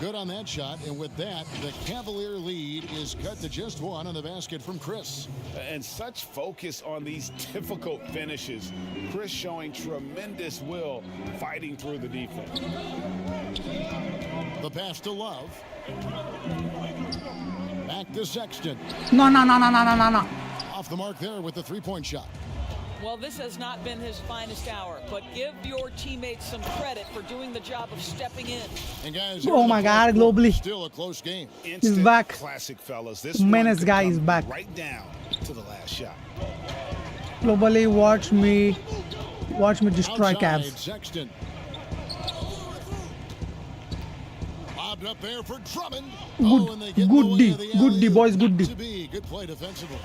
Good on that shot, and with that, the Cavalier lead is cut to just one on the basket from Chris. And such focus on these difficult finishes. Chris showing tremendous will fighting through the defense. The pass to Love. Back to Sexton. No. Off the mark there with the three-point shot. Well, this has not been his finest hour, but give your teammates some credit for doing the job of stepping in. And guys, Oh my God, globally. Still a close game. He's back. Classic, fellas. This Menace guy is back. Right down to the last shot. Globally, watch me destroy Outside, Cavs. Sexton. Lobbed up there for Drummond. And they get Good the way D. of the Good D, alley-oop. boys, good D. To be. Good play defensively.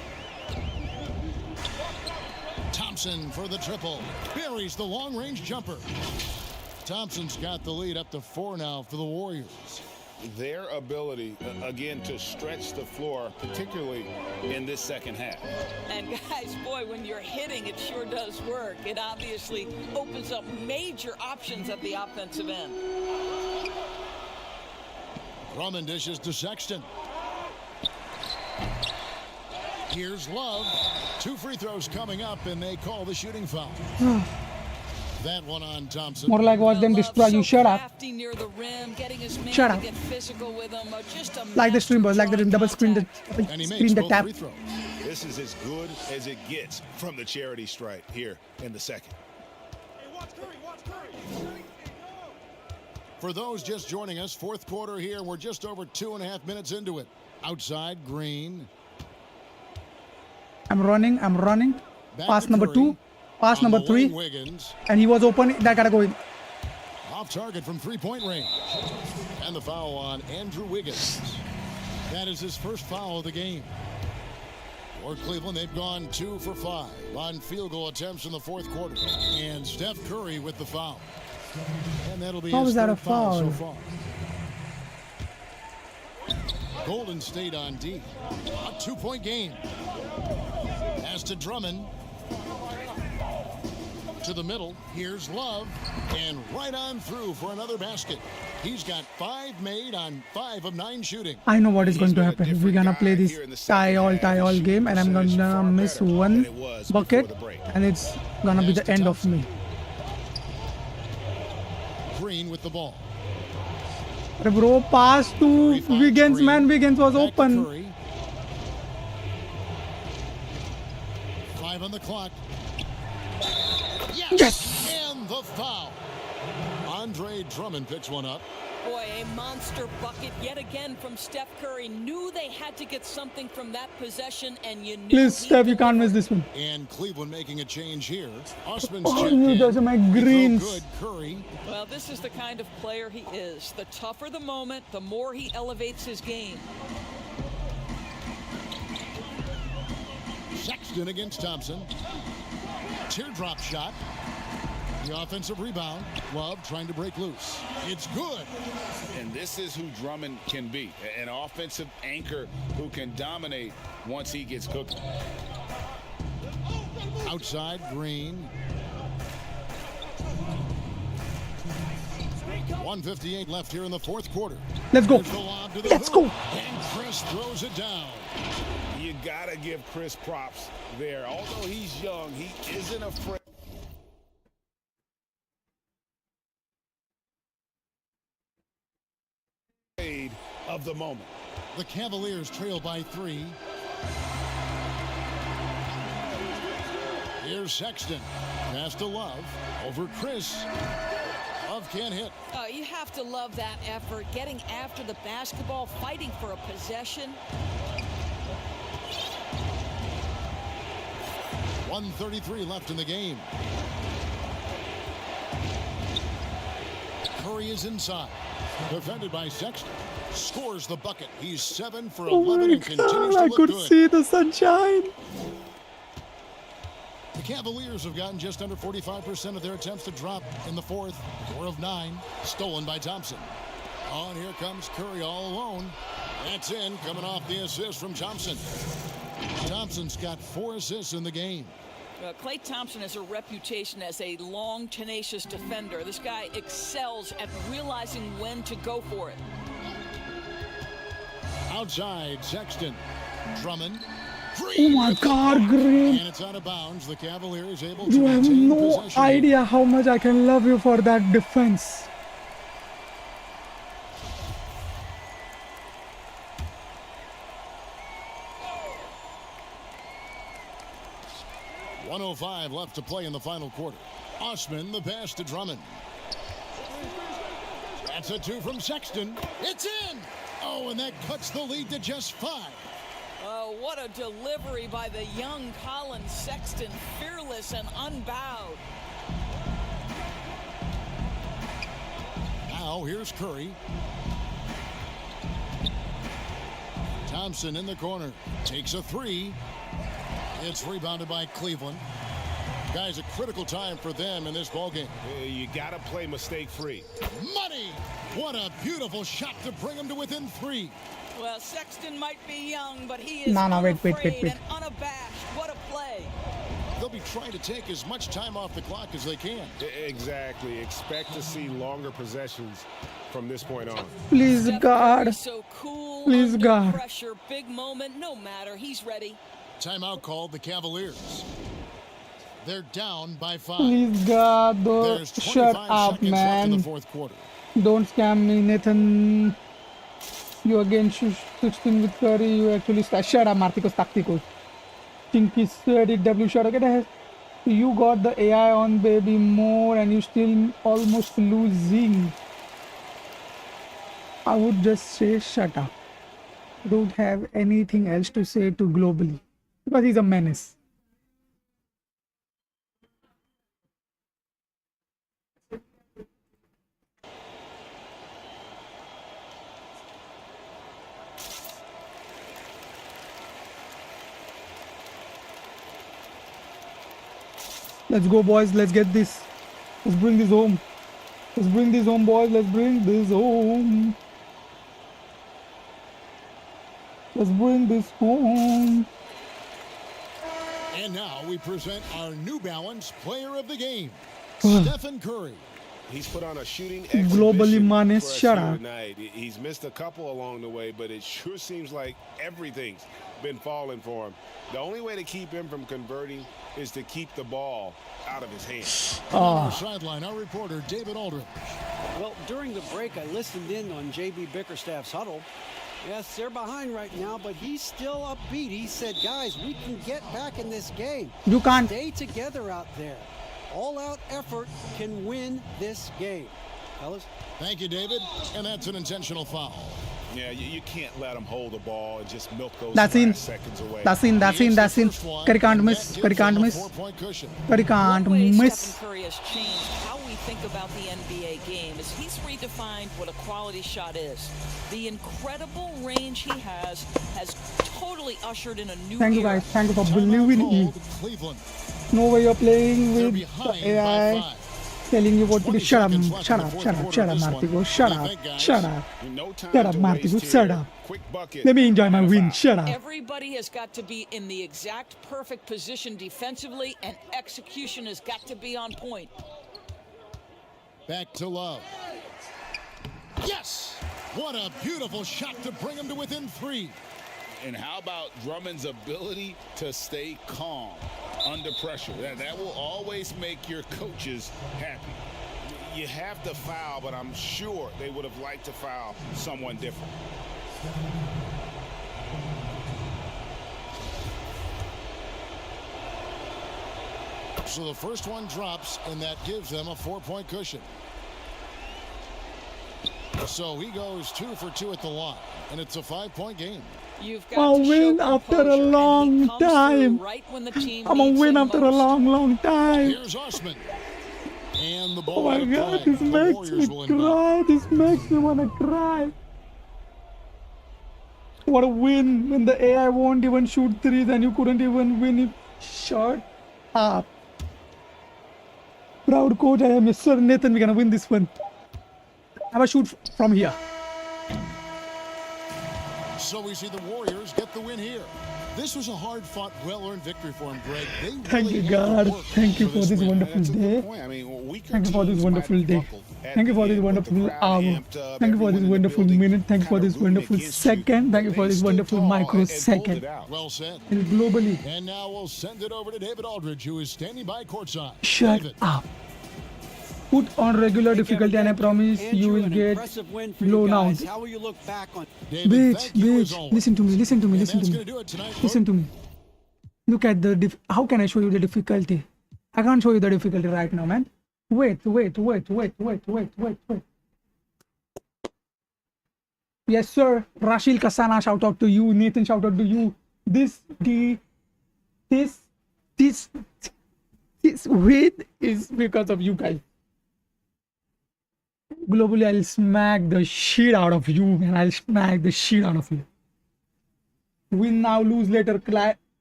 Thompson for the triple. Buries the long-range jumper. Thompson's got the lead up to 4 now for the Warriors. Their ability, again, to stretch the floor, particularly in this second half. And guys, boy, when you're hitting, it sure does work. It obviously opens up major options at the offensive end. Drummond dishes to Sexton. Here's Love. 2 free throws coming up, and they call the shooting foul. That one on Thompson. More like watch them destroy you. Shut up. Near the rim, getting his man Shut to up. get physical with him. Just a Like the stream, boys. Like the double screen the And he makes screen the both tap. free throws. This is as good as it gets from the charity stripe here in the second. For those just joining us, fourth quarter here. We're just over 2.5 minutes into it. Outside, Green. I'm running. Back Pass to number Curry. 2. Pass On number the 3. lane, Wiggins. And he was open. That gotta go in. Off target from three-point range. And the foul on Andrew Wiggins. That is his first foul of the game. For Cleveland, they've gone 2 for 5 on field goal attempts in the fourth quarter. And Steph Curry with the foul. And that'll be How his was that third a foul so foul? far. Golden State on D. A 2-point game. As to Drummond. To the middle. Here's Love. And right on through for another basket. He's got 5 made on 5 of 9 shooting. I know what is going to happen. We're gonna play this tie all game, and I'm gonna miss one bucket, and it's gonna be the end of me. Green with the ball. But bro, pass to Wiggins, man. Wiggins was Back to open. Curry. 5 on the clock. Yes! And the foul. Andre Drummond picks one up. Boy, a monster bucket yet again from Steph Curry. Knew they had to get something from that possession, and you knew. Please, Steph, you can't miss this one. And Cleveland making a change here. Osman's Oh, checked in. those are my He threw greens. Good. Curry. Well, this is the kind of player he is. The tougher the moment, the more he elevates his game. Sexton against Thompson. Teardrop shot. The offensive rebound. Love trying to break loose. It's good. And this is who Drummond can be. An offensive anchor who can dominate once he gets cooking. Outside, Green. 1:58 left here in the fourth quarter. Let's go. There's the lob to the Let's hoop, go. And Chris throws it down. You got to give Chris props there. Although he's young, he isn't afraid. Of the moment. The Cavaliers trail by 3. Here's Sexton. Pass to Love. Over Chris. Love can't hit. You have to love that effort, getting after the basketball, fighting for a possession. 1:33 left in the game. Curry is inside. Defended by Sexton. Scores the bucket. He's 7 for 11 Oh and my continues God, to I look could good. see the sunshine. The Cavaliers have gotten just under 45% of their attempts to drop in the fourth. 4 of 9. Stolen by Thompson. Oh, and here comes Curry all alone. That's in, coming off the assist from Thompson. Thompson's got 4 assists in the game. Klay Thompson has a reputation as a long, tenacious defender. This guy excels at realizing when to go for it. Outside, Sexton. Drummond. Oh my God, Green. And it's out of bounds. The Cavaliers able to You have retain no possession. idea how much I can love you for that defense. .105 left to play in the final quarter. Osman, the pass to Drummond. That's a 2 from Sexton. It's in! Oh, and that cuts the lead to just 5. Oh, what a delivery by the young Colin Sexton, fearless and unbowed. Now here's Curry. Thompson in the corner. Takes a 3. It's rebounded by Cleveland. Guys, a critical time for them in this ballgame. You got to play mistake-free. Money! What a beautiful shot to bring them to within 3. Well, Sexton might be young, but he is Wait. unafraid and unabashed. What a play. They'll be trying to take as much time off the clock as they can. Exactly. Expect to see longer possessions from this point on. Please, God. So cool, Please, under God. pressure, big moment, no matter. He's ready. Timeout called the Cavaliers. They're down by 5. Please, God. There's 25 Shut up, seconds left in the man. fourth quarter. Don't scam me, Nathan. You again switched in with Curry. You actually shut up, Marticos Tacticos. Chinky said it. W shot. Okay, you got the AI on, baby, more, and you still almost losing. I would just say shut up. Don't have anything else to say to globally because he's a menace. Let's go, boys. Let's get this. Let's bring this home. Let's bring this home, boys. Let's bring this home. Let's bring this home. And now we present our New Balance Player of the Game, Stephen Curry. He's put on a shooting Globally exhibition Manis, shut up. tonight. He's missed a couple along the way, but it sure seems like everything's been falling for him. The only way to keep him from converting is to keep the ball out of his hands. On our sideline, our reporter, David Aldridge. Well, during the break, I listened in on J.B. Bickerstaff's huddle. Yes, they're behind right now, but he's still upbeat. He said, guys, we can get back in this game. You can't. Stay together out there. All-out effort can win this game. Fellas? Thank you, David. And that's an intentional foul. Yeah, you can't let him hold the ball and just milk those That's in. seconds away. That's in. Curry can't miss. Curry can't miss. Curry can't miss. Stephen Curry has changed how we think about the NBA game as he's redefined what a quality shot is. The incredible range he has totally ushered in a new Thank you, era. guys. Thank you for believing in me. No way you're playing with the AI. Telling you what to do. Shut up, Martigo. Shut up, Martigo. Shut up. Let me enjoy my win. Shut up. Everybody has got to be in the exact perfect position defensively, and execution has got to be on point. Back to Love. Yes! What a beautiful shot to bring him to within 3. And how about Drummond's ability to stay calm under pressure? That will always make your coaches happy. You have to foul, but I'm sure they would have liked to foul someone different. So the first one drops, and that gives them a 4-point cushion. So he goes 2 for 2 at the line, and it's a 5-point game. You've got to win after a long time. Right when the team I'm gonna win after a long time. Here's Osman. And the ball. Oh my God, this makes me cry. This makes me want to cry. What a win when the AI won't even shoot threes and you couldn't even win it. Shut up. Proud coach I am. Yes, sir, Nathan, we're gonna win this one. Have a shoot from here. So we see the Warriors get the win here. This was a hard-fought, well-earned victory for him, Greg. They Thank really you, had to God. work Thank you for this win. wonderful day. I mean, weaker Thank you for this teams wonderful might day. buckle at Thank you the for this end, but the wonderful crowd hour. amped up, Thank you for everyone this in the wonderful building minute. Thank you for kinda this rooting wonderful against you, second. Thank you but for they this stood wonderful tall microsecond. and pulled it out. Well said. And globally. And now we'll send it over to David Aldridge, who is standing by courtside. Shut David. up. Put on regular difficulty and I promise you will get blown out. How will you look back on? David, Bitch, thank you as bitch. always. Listen to me, listen to me, And listen that's to me. gonna do it tonight, Listen to me. Look at the how can I show you the difficulty? I can't show you the difficulty right now, man. Wait. Yes, sir. Rashil Kasana, shout out to you. Nathan, shout out to you. This weight is because of you guys. Globally, I'll smack the shit out of you, man. I'll smack the shit out of you. Win now, lose later.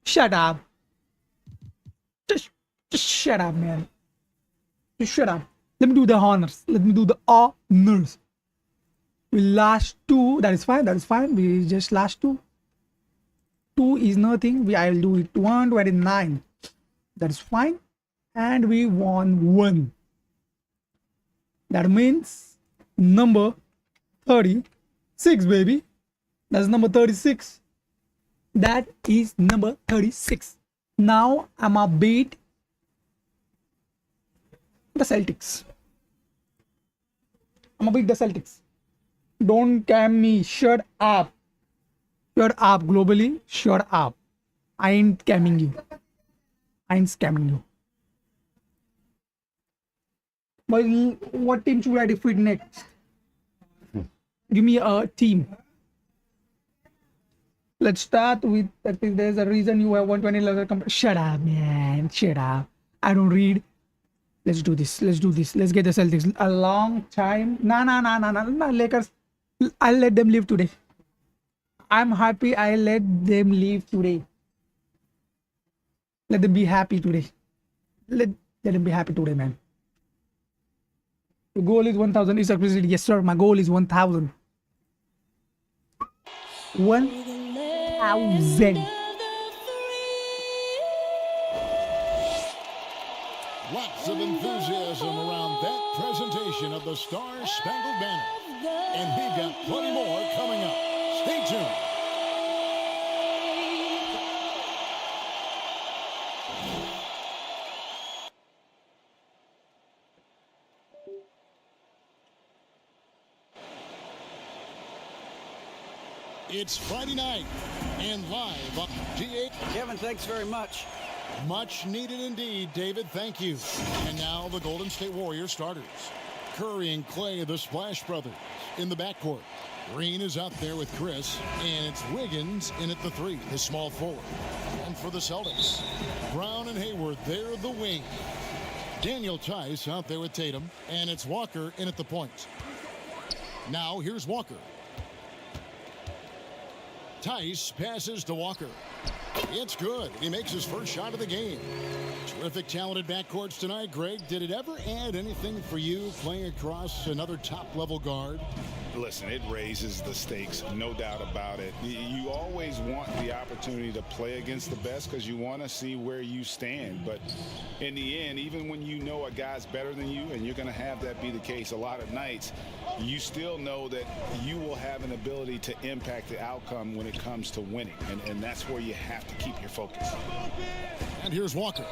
Shut up. Just shut up, man. Just shut up. Let me do the honors. Let me do the honors. We last two. That is fine. That is fine. We just last two. 2 is nothing. I'll do it 129. That is fine. And we won 1. That means number 36, baby. That's number 36. That is number 36. Now I'm a beat the Celtics. I'm a beat the Celtics. Don't cam me. Shut up. Shut up, globally. Shut up. I ain't camming you. I ain't scamming you. But what team should I defeat next? Give me a team. Let's start with that. There's a reason you have 120 level. Shut up, man. Shut up. I don't read. Let's do this. Let's do this. Let's get the Celtics. A long time. Nah. Lakers. I'll let them live today. I'm happy I let them leave today. Let them be happy today. Let them be happy today, man. The goal is 1,000. Is explicit. Yes, sir. My goal is 1,000. 1,000. Lots of enthusiasm around that presentation of the Star-Spangled Banner. And we've got plenty more coming up. Stay tuned. It's Friday night and live on G8. Kevin, thanks very much. Much needed indeed, David. Thank you. And now the Golden State Warriors starters. Curry and Clay, the Splash Brothers, in the backcourt. Green is out there with Chris, and it's Wiggins in at the 3, the small forward. And for the Celtics, Brown and Hayward, they're the wing. Daniel Tice out there with Tatum, and it's Walker in at the point. Now here's Walker. Tice passes to Walker. It's good. He makes his first shot of the game. Terrific, talented backcourts tonight. Greg, did it ever add anything for you playing across another top-level guard? Listen, it raises the stakes, no doubt about it. You always want the opportunity to play against the best because you want to see where you stand. But in the end, even when you know a guy's better than you, and you're going to have that be the case a lot of nights, you still know that you will have an ability to impact the outcome when it comes to winning. And that's where you have to keep your focus. And here's Walker.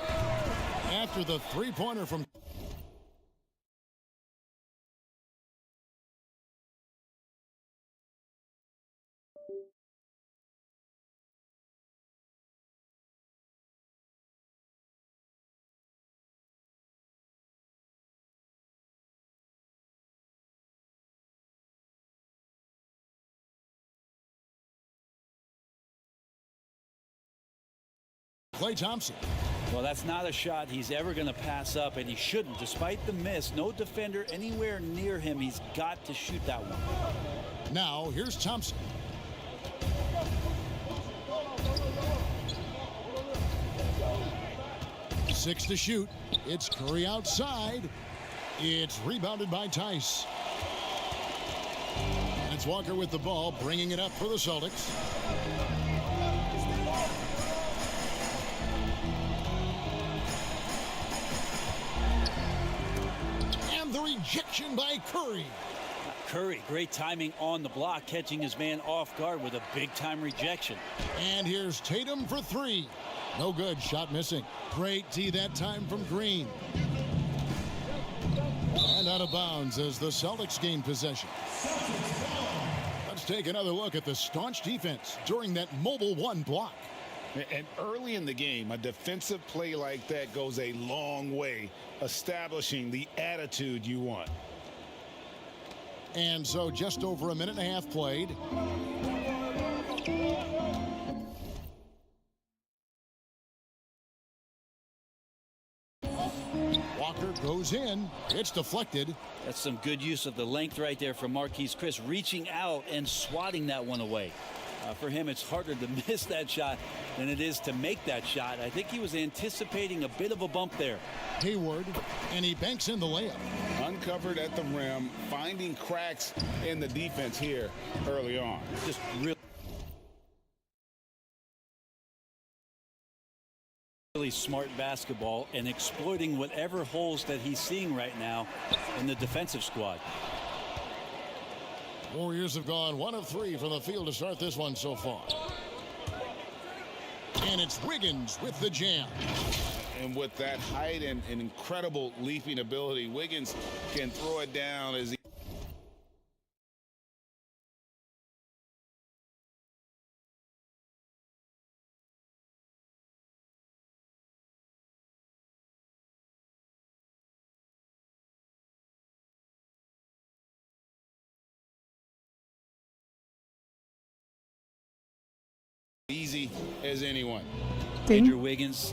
After the three-pointer from... Klay Thompson. Well, that's not a shot he's ever going to pass up, and he shouldn't. Despite the miss, no defender anywhere near him. He's got to shoot that one. Now, here's Thompson. Six to shoot. It's Curry outside. It's rebounded by Tice. It's Walker with the ball, bringing it up for the Celtics. the rejection by Curry. Curry, great timing on the block, catching his man off guard with a big-time rejection. And here's Tatum for three. No good, shot missing. Great D that time from Green. And out of bounds as the Celtics gain possession. Let's take another look at the staunch defense during that mobile one block. And early in the game, a defensive play like that goes a long way, establishing the attitude you want. And so just over a minute and a half played. Walker goes in. It's deflected. That's some good use of the length right there from Marquise Chris, reaching out and swatting that one away. For him, it's harder to miss that shot than it is to make that shot. I think he was anticipating a bit of a bump there. Hayward, and he banks in the layup. Uncovered at the rim, finding cracks in the defense here early on. Just really smart basketball and exploiting whatever holes that he's seeing right now in the defensive squad. Warriors have gone 1 of 3 from the field to start this one so far. And it's Wiggins with the jam. And with that height and incredible leaping ability, Wiggins can throw it down as he easy as anyone. Andrew Wiggins,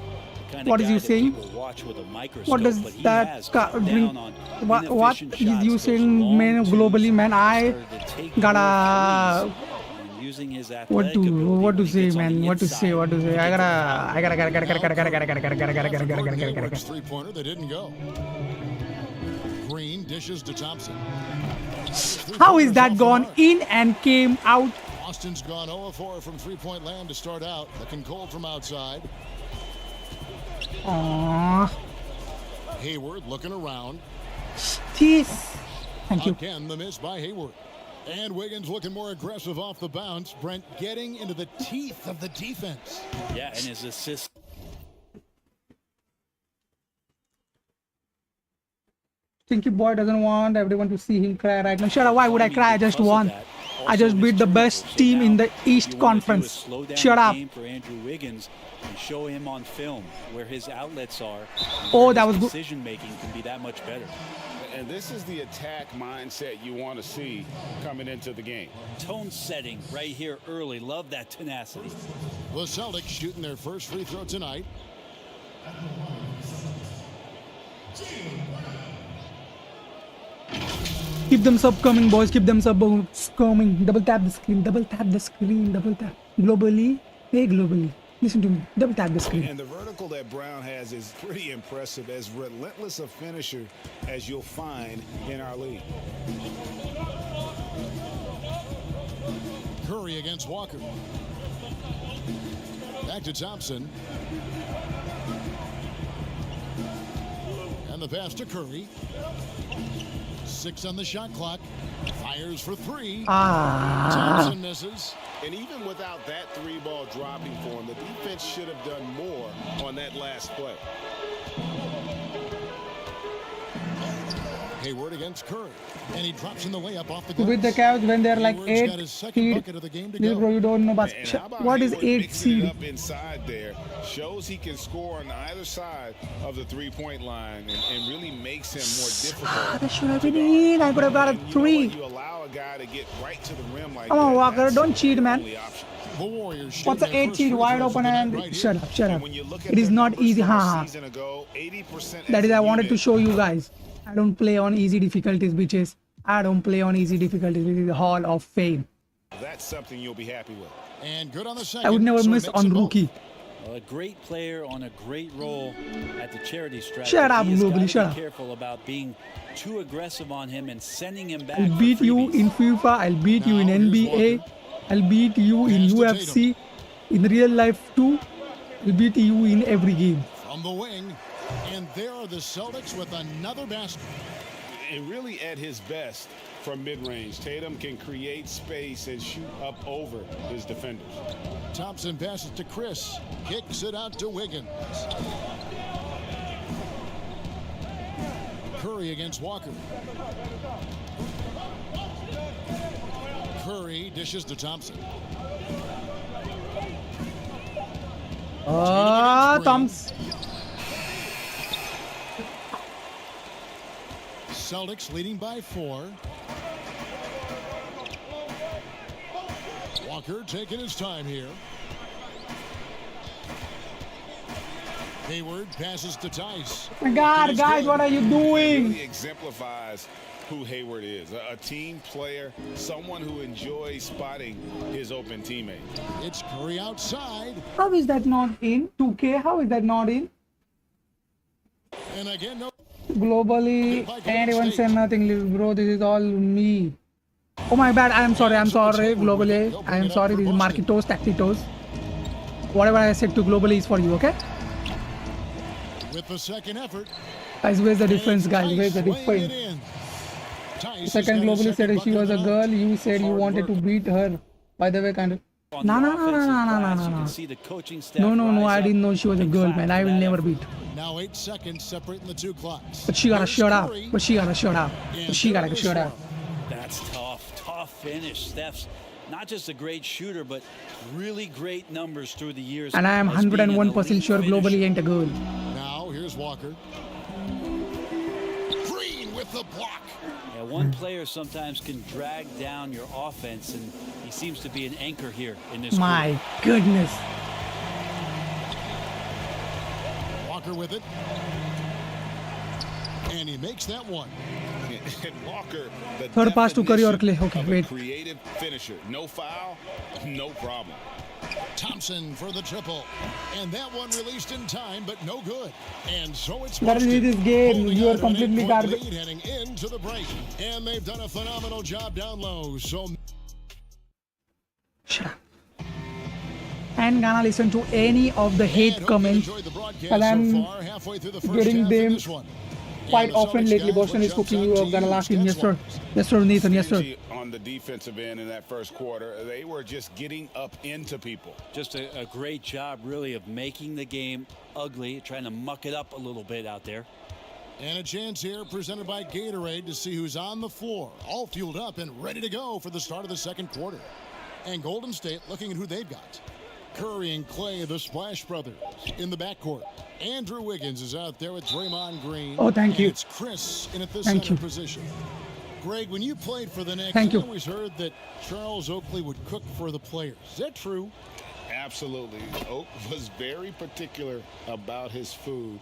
the kind What of is guy you that saying? people watch with a microscope, What does but he that has cut bring? down on What inefficient is shots, you those saying, long man? twos, Globally, man, I started to take gotta. more threes, and using his What athletic to ability what when to he say, gets on man? the What to say? inside What to say? to I get gotta. Gordon Hayward's three-pointer that didn't go. Green dishes to Thompson. How is that gone in and came out? Austin's gone 0 of 4 from three-point land to start out. Looking cold from outside. Aww. Hayward looking around. Jeez. Thank you. Again, the miss by Hayward. And Wiggins looking more aggressive off the bounce. Brent getting into the teeth of the defense. Yeah, and his assist. Stinky boy doesn't want everyone to see him cry right now. Shut up. Why would I cry? I just won. I just beat the best team in the East Conference. Shut up. For Andrew Wiggins and show him on film where his outlets are. Oh, that was good. Decision making can be that much better. And this is the attack mindset you want to see coming into the game. Tone setting right here early. Love that tenacity. The Celtics shooting their first free throw tonight. Keep them sub coming, boys. Keep them sub coming. Double tap the screen. Double tap the screen. Double tap. Globally. Hey, globally. Listen to me. Double tap the screen. And the vertical that Brown has is pretty impressive, as relentless a finisher as you'll find in our league. Curry against Walker. Back to Thompson. And the pass to Curry. 6 on the shot clock. Fires for 3. Thompson misses. And even without that 3-ball dropping for him, the defense should have done more on that last play. Hayward against Curry. And he drops in the layup off the glass. With the Cavs when they're like Hayward's got 8 his second seed. bucket of the game to Little go. bro, you don't know And how about about what is Hayward 8 mixing it seed? up inside there? Shows he can score on either side of the three-point line and really makes him more difficult. That should have been in. I could have got a 3. You allow a guy to get right to the rim like Come on, that, Walker. that's Don't cheat, the man. only option. The Warriors What's the shooting their 8 first seed free wide throws of open the night and right shut here. up, shut up. And when you look at It is their not numbers easy, from a haha. season ago, 80% That is as I a wanted to unit. show you guys. I don't play on easy difficulties, bitches. I don't play on easy difficulties. This is the Hall of Fame. That's something you'll be happy with. And good on the second. I would never so it miss makes on them both. rookie. A great player on a great role at the charity stripe. Shut but up, he has Globally, gotta shut be up. careful about being too aggressive on him and sending him back. I'll for beat you freebies. in FIFA. I'll beat you in Now, here's NBA. Walker. I'll beat you in Pass to UFC. In real life too. I'll beat you in every game. From the wing. And there are the Celtics with another basket. and really at his best from mid-range. Tatum can create space and shoot up over his defenders. Thompson passes to Chris. Kicks it out to Wiggins. Curry against Walker. Curry dishes to Thompson. Thompson. Celtics leading by 4. Walker taking his time here. Hayward passes to Tice. Oh my God, guys, what are you doing? It really exemplifies who Hayward is. A team player, someone who enjoys spotting his open teammate. It's Curry outside. How is that not in? 2K, how is that not in? And again, no. Globally, anyone say nothing, bro. This is all me. Oh my bad. I am sorry. Globally, I am sorry. This is Marquitos, Tactitos. Whatever I said to globally is for you, okay? With the second effort. Guys, where's the difference, guys? Where's the difference? The second globally said she was a girl. You said you wanted to beat her. By the way, kind of. No. No. I didn't know she was a girl, man. I will never beat. Now 8 seconds separating the two clocks. But she gotta shut up. She gotta shut up. That's tough finish. Steph's not just a great shooter, but really great numbers through the years. And I am 101% sure globally ain't a girl. Now here's Walker. Green with the block. Yeah, one player sometimes can drag down your offense, and he seems to be an anchor here in this. My goodness. Walker with it. And he makes that one. And Walker, the third pass to Curry or Clay. Okay, wait. Creative finisher. No foul, no problem. Thompson for the triple. And that one released in time, but no good. And so it's that is this game. You are completely garbage. Heading into the break. And they've done a phenomenal job down low. So shut up. And gonna listen to any of the hate comments. Because I'm getting them quite often lately. Boston is cooking you up. Gonna laugh in. Yes, sir. Yes, sir, Nathan. Yes, sir. On the defensive end in that first quarter, they were just getting up into people. Just a great job, really, of making the game ugly, trying to muck it up a little bit out there. And a chance here presented by Gatorade to see who's on the floor, all fueled up and ready to go for the start of the second quarter. And Golden State looking at who they've got. Curry and Clay, the Splash Brothers, in the backcourt. Andrew Wiggins is out there with Draymond Green. Oh, thank you. It's Chris in at the center position. Greg, when you played for the Knicks, I always heard that Charles Oakley would cook for the players. Is that true? Absolutely. Oak was very particular about his food.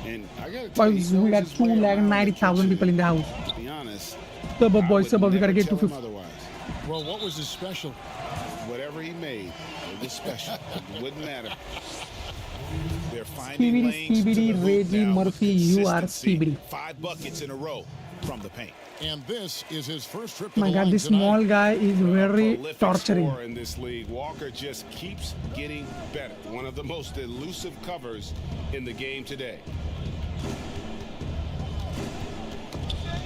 And I got to tell you, we got 290,000 people in the house. To be honest, suburb boys, suburb, we got to get to 50. Well, what was his special? Whatever he made, it was special. It wouldn't matter. They're finding lanes to the hoop now with Murphy, you are CBD. 5 buckets in a row from the paint. And this is his first trip to my the God, line this tonight. small guy is very torturing. In this league, Walker just keeps getting better. One of the most elusive covers in the game today.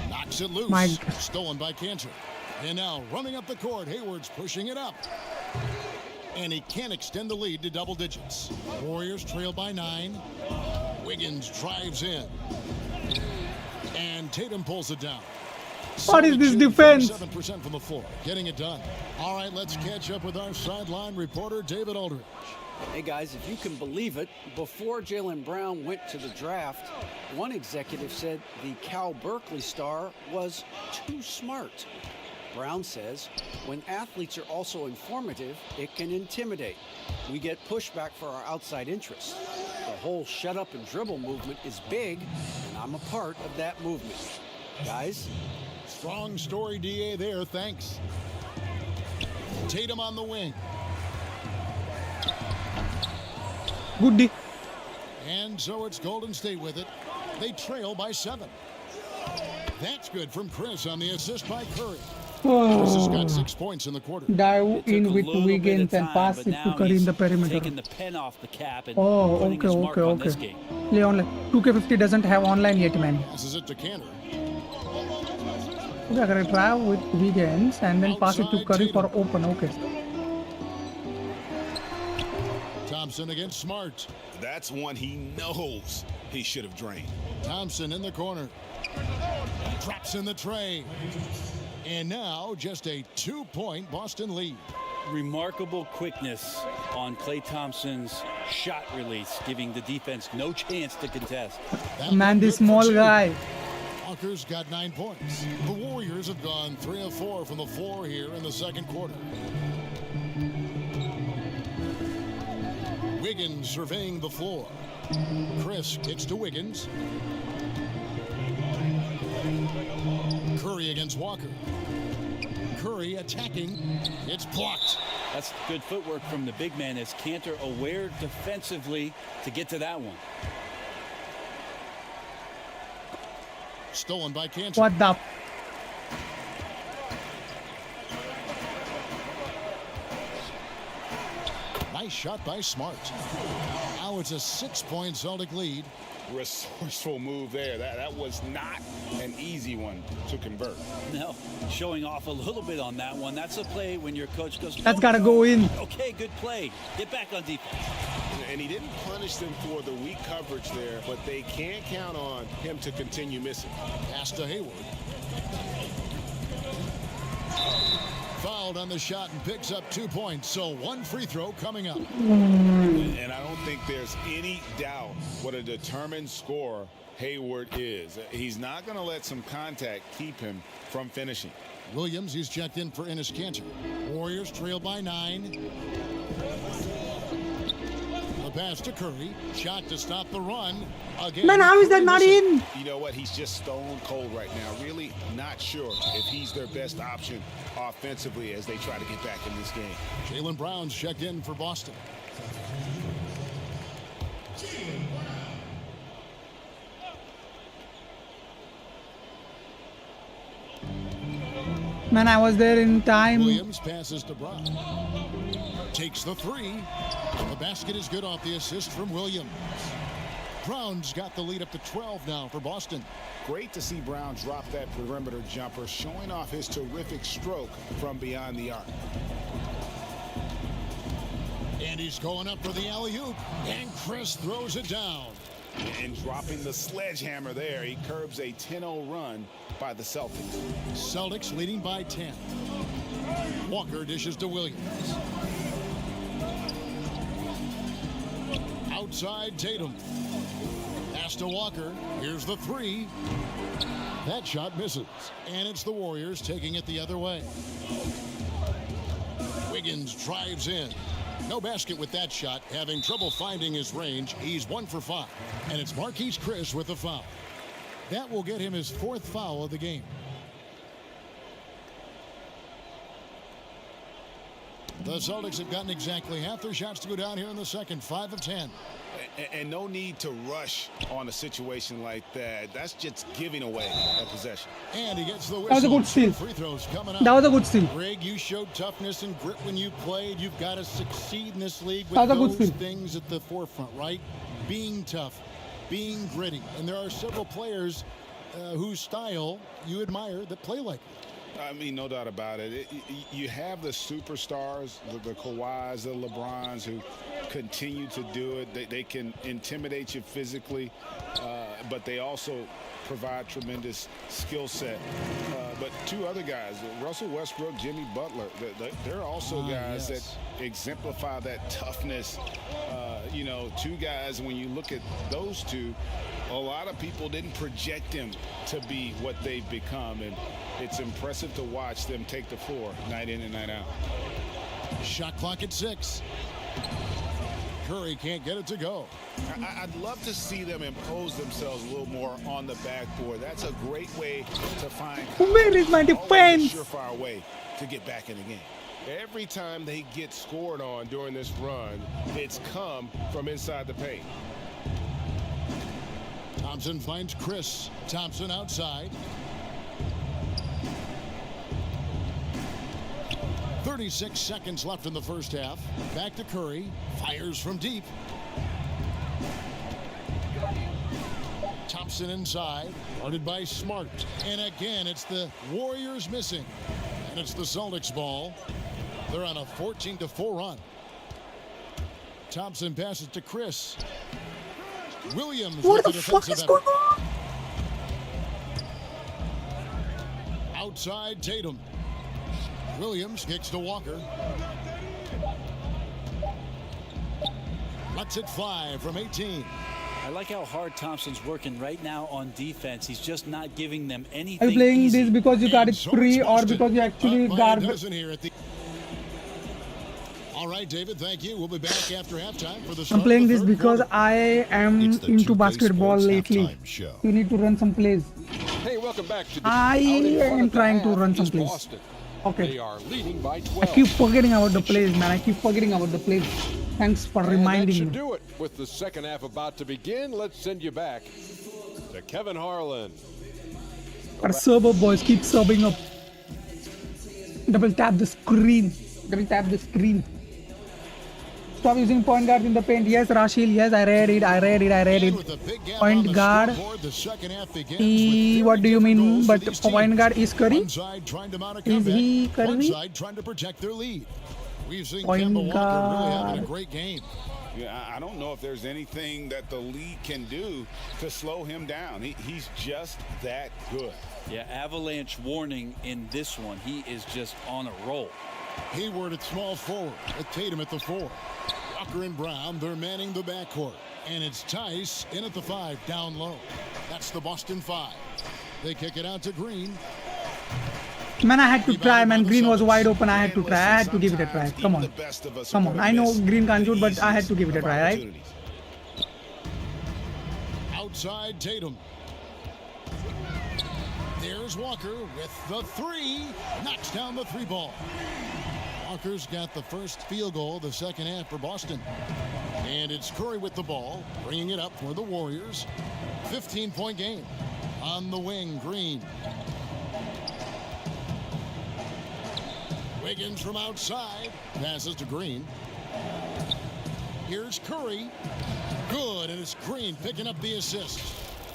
Knocks it loose. Stolen by Cantor. And now running up the court, Hayward's pushing it up. And he can't extend the lead to double digits. Warriors trail by 9. Wiggins drives in. And Tatum pulls it down. What is this defense? 7% from the floor, getting it done. All right, let's catch up with our sideline reporter, David Aldridge. Hey guys, if you can believe it, before Jaylen Brown went to the draft, one executive said the Cal Berkeley star was too smart. Brown says, when athletes are also informative, it can intimidate. We get pushback for our outside interests. The whole shut up and dribble movement is big, and I'm a part of that movement. Guys? Strong story, DA, there. Thanks. Tatum on the wing. Good D. And so it's Golden State with it. They trail by 7. That's good from Chris on the assist by Curry. Chris has got 6 points in the quarter. Dive in with Wiggins and pass it to Curry in the perimeter. Taking the pen off the cap and okay. Leon, 2K50 doesn't have online yet, man. Passes it to Cantor. We are gonna try with Wiggins and then pass it to Curry for open. Okay. Thompson against Smart. That's one he knows he should have drained. Thompson in the corner. Drops in the tray. And now just a 2-point Boston lead. Remarkable quickness on Klay Thompson's shot release, giving the defense no chance to contest. Man, this small guy. Walker's got 9 points. The Warriors have gone 3 of 4 from the floor here in the second quarter. Wiggins surveying the floor. Chris kicks to Wiggins. Curry against Walker. Curry attacking. It's blocked. That's good footwork from the big man as Cantor aware defensively to get to that one. Stolen by Cantor. What the? Nice shot by Smart. Now it's a 6-point Celtic lead. Resourceful move there. That was not an easy one to convert. No, showing off a little bit on that one. That's a play when your coach goes, That's gotta go in. Okay, good play. Get back on defense. And he didn't punish them for the weak coverage there, but they can't count on him to continue missing. Pass to Hayward. Fouled on the shot and picks up 2 points. So 1 free throw coming up. And I don't think there's any doubt what a determined scorer Hayward is. He's not going to let some contact keep him from finishing. Williams, he's checked in for Enes Kanter. Warriors trail by 9. The pass to Curry. Shot to stop the run. Again, Man, how is that not in? You know what? He's just stone cold right now. Really not sure if he's their best option offensively as they try to get back in this game. Jaylen Brown's checked in for Boston. Man, I was there in time. Williams passes to Brown. Takes the 3. The basket is good off the assist from Williams. Brown's got the lead up to 12 now for Boston. Great to see Brown drop that perimeter jumper, showing off his terrific stroke from beyond the arc. And he's going up for the alley-oop. And Chris throws it down. And dropping the sledgehammer there, he curbs a 10-0 run by the Celtics. Celtics leading by 10. Walker dishes to Williams. Outside Tatum. Pass to Walker. Here's the 3. That shot misses. And it's the Warriors taking it the other way. Wiggins drives in. No basket with that shot. Having trouble finding his range. He's 1 for 5. And it's Marquise Chris with the foul. That will get him his 4th foul of the game. The Celtics have gotten exactly half their shots to go down here in the second. 5 of 10. And no need to rush on a situation like that. That's just giving away a possession. And he gets the whistle. That was a good steal. Free throws coming up. That was a good steal. Greg, you showed toughness and grit when you played. You've got to succeed in this league That with was a good those steal. things at the forefront, right? Being tough, being gritty. And there are several players whose style you admire that play like that. I mean, no doubt about it. You have the superstars, the Kawhis, the LeBrons, who continue to do it. They can intimidate you physically, but they also provide tremendous skill set. But 2 other guys, Russell Westbrook, Jimmy Butler, they're also guys that exemplify that toughness. You know, 2 guys, when you look at those 2, a lot of people didn't project them to be what they've become, and it's impressive to watch them take the floor night in and night out. Shot clock at 6. Curry can't get it to go. I'd love to see them impose themselves a little more on the backboard. That's a great way to find Where is my defense? a surefire way to get back in the game. Every time they get scored on during this run, it's come from inside the paint. Thompson finds Chris. Thompson outside. 36 seconds left in the first half. Back to Curry. Fires from deep. Thompson inside, guarded by Smart. And again, it's the Warriors missing. And it's the Celtics ball. They're on a 14-4 run. Thompson passes to Chris. Williams What with the fuck is going on? Outside Tatum. Williams kicks to Walker. Lets it fly from 18. I like how hard Thompson's working right now on defense. He's just not giving them Are anything you playing easy. this because you got it So free it's or Boston. because you actually Up by a garbage? dozen here at the... All right, David, thank you. We'll be back after halftime for the I'm start of playing the this third because quarter. I am It's the into 2K basketball Sports lately. Halftime Show. You need to run some plays. Hey, welcome back to the I out in front am of the trying to half run some is plays. Boston. Okay. They are leading by I 12. keep forgetting about the plays, man. I keep forgetting about the plays. Thanks for And that reminding should me. do it. With the second half about to begin, let's send you back to Kevin Harlan. Our server boys keep serving up. Double tap the screen. Double tap the screen. Stop using point guards in the paint. Yes, Rashil. Yes, I read it. And with a big gap on Point the guard. scoreboard, the second half begins with What do you very mean? different But goals for these point teams. guard is Curry? One side trying to mount a Is comeback. he One Curry? side trying to protect their lead. We've seen Point Kemba Walker really having guard. a great game. Yeah, I don't know if there's anything that the league can do to slow him down. He's just that good. Yeah, avalanche warning in this one. He is just on a roll. Hayward at small forward with Tatum at the 4. Walker and Brown, they're manning the backcourt. And it's Tice in at the 5, down low. That's the Boston 5. They kick it out to Green. Man, I had to try, man. Green was wide open. I had to try. I had to give it a try. Come on. Come on. I know Green can't shoot, but I had to give it a try, right? Outside Tatum. There's Walker with the 3. Knocks down the 3 ball. Walker's got the first field goal of the second half for Boston. And it's Curry with the ball, bringing it up for the Warriors. 15-point game. On the wing, Green. Wiggins from outside. Passes to Green. Here's Curry. Good, and it's Green picking up the assist.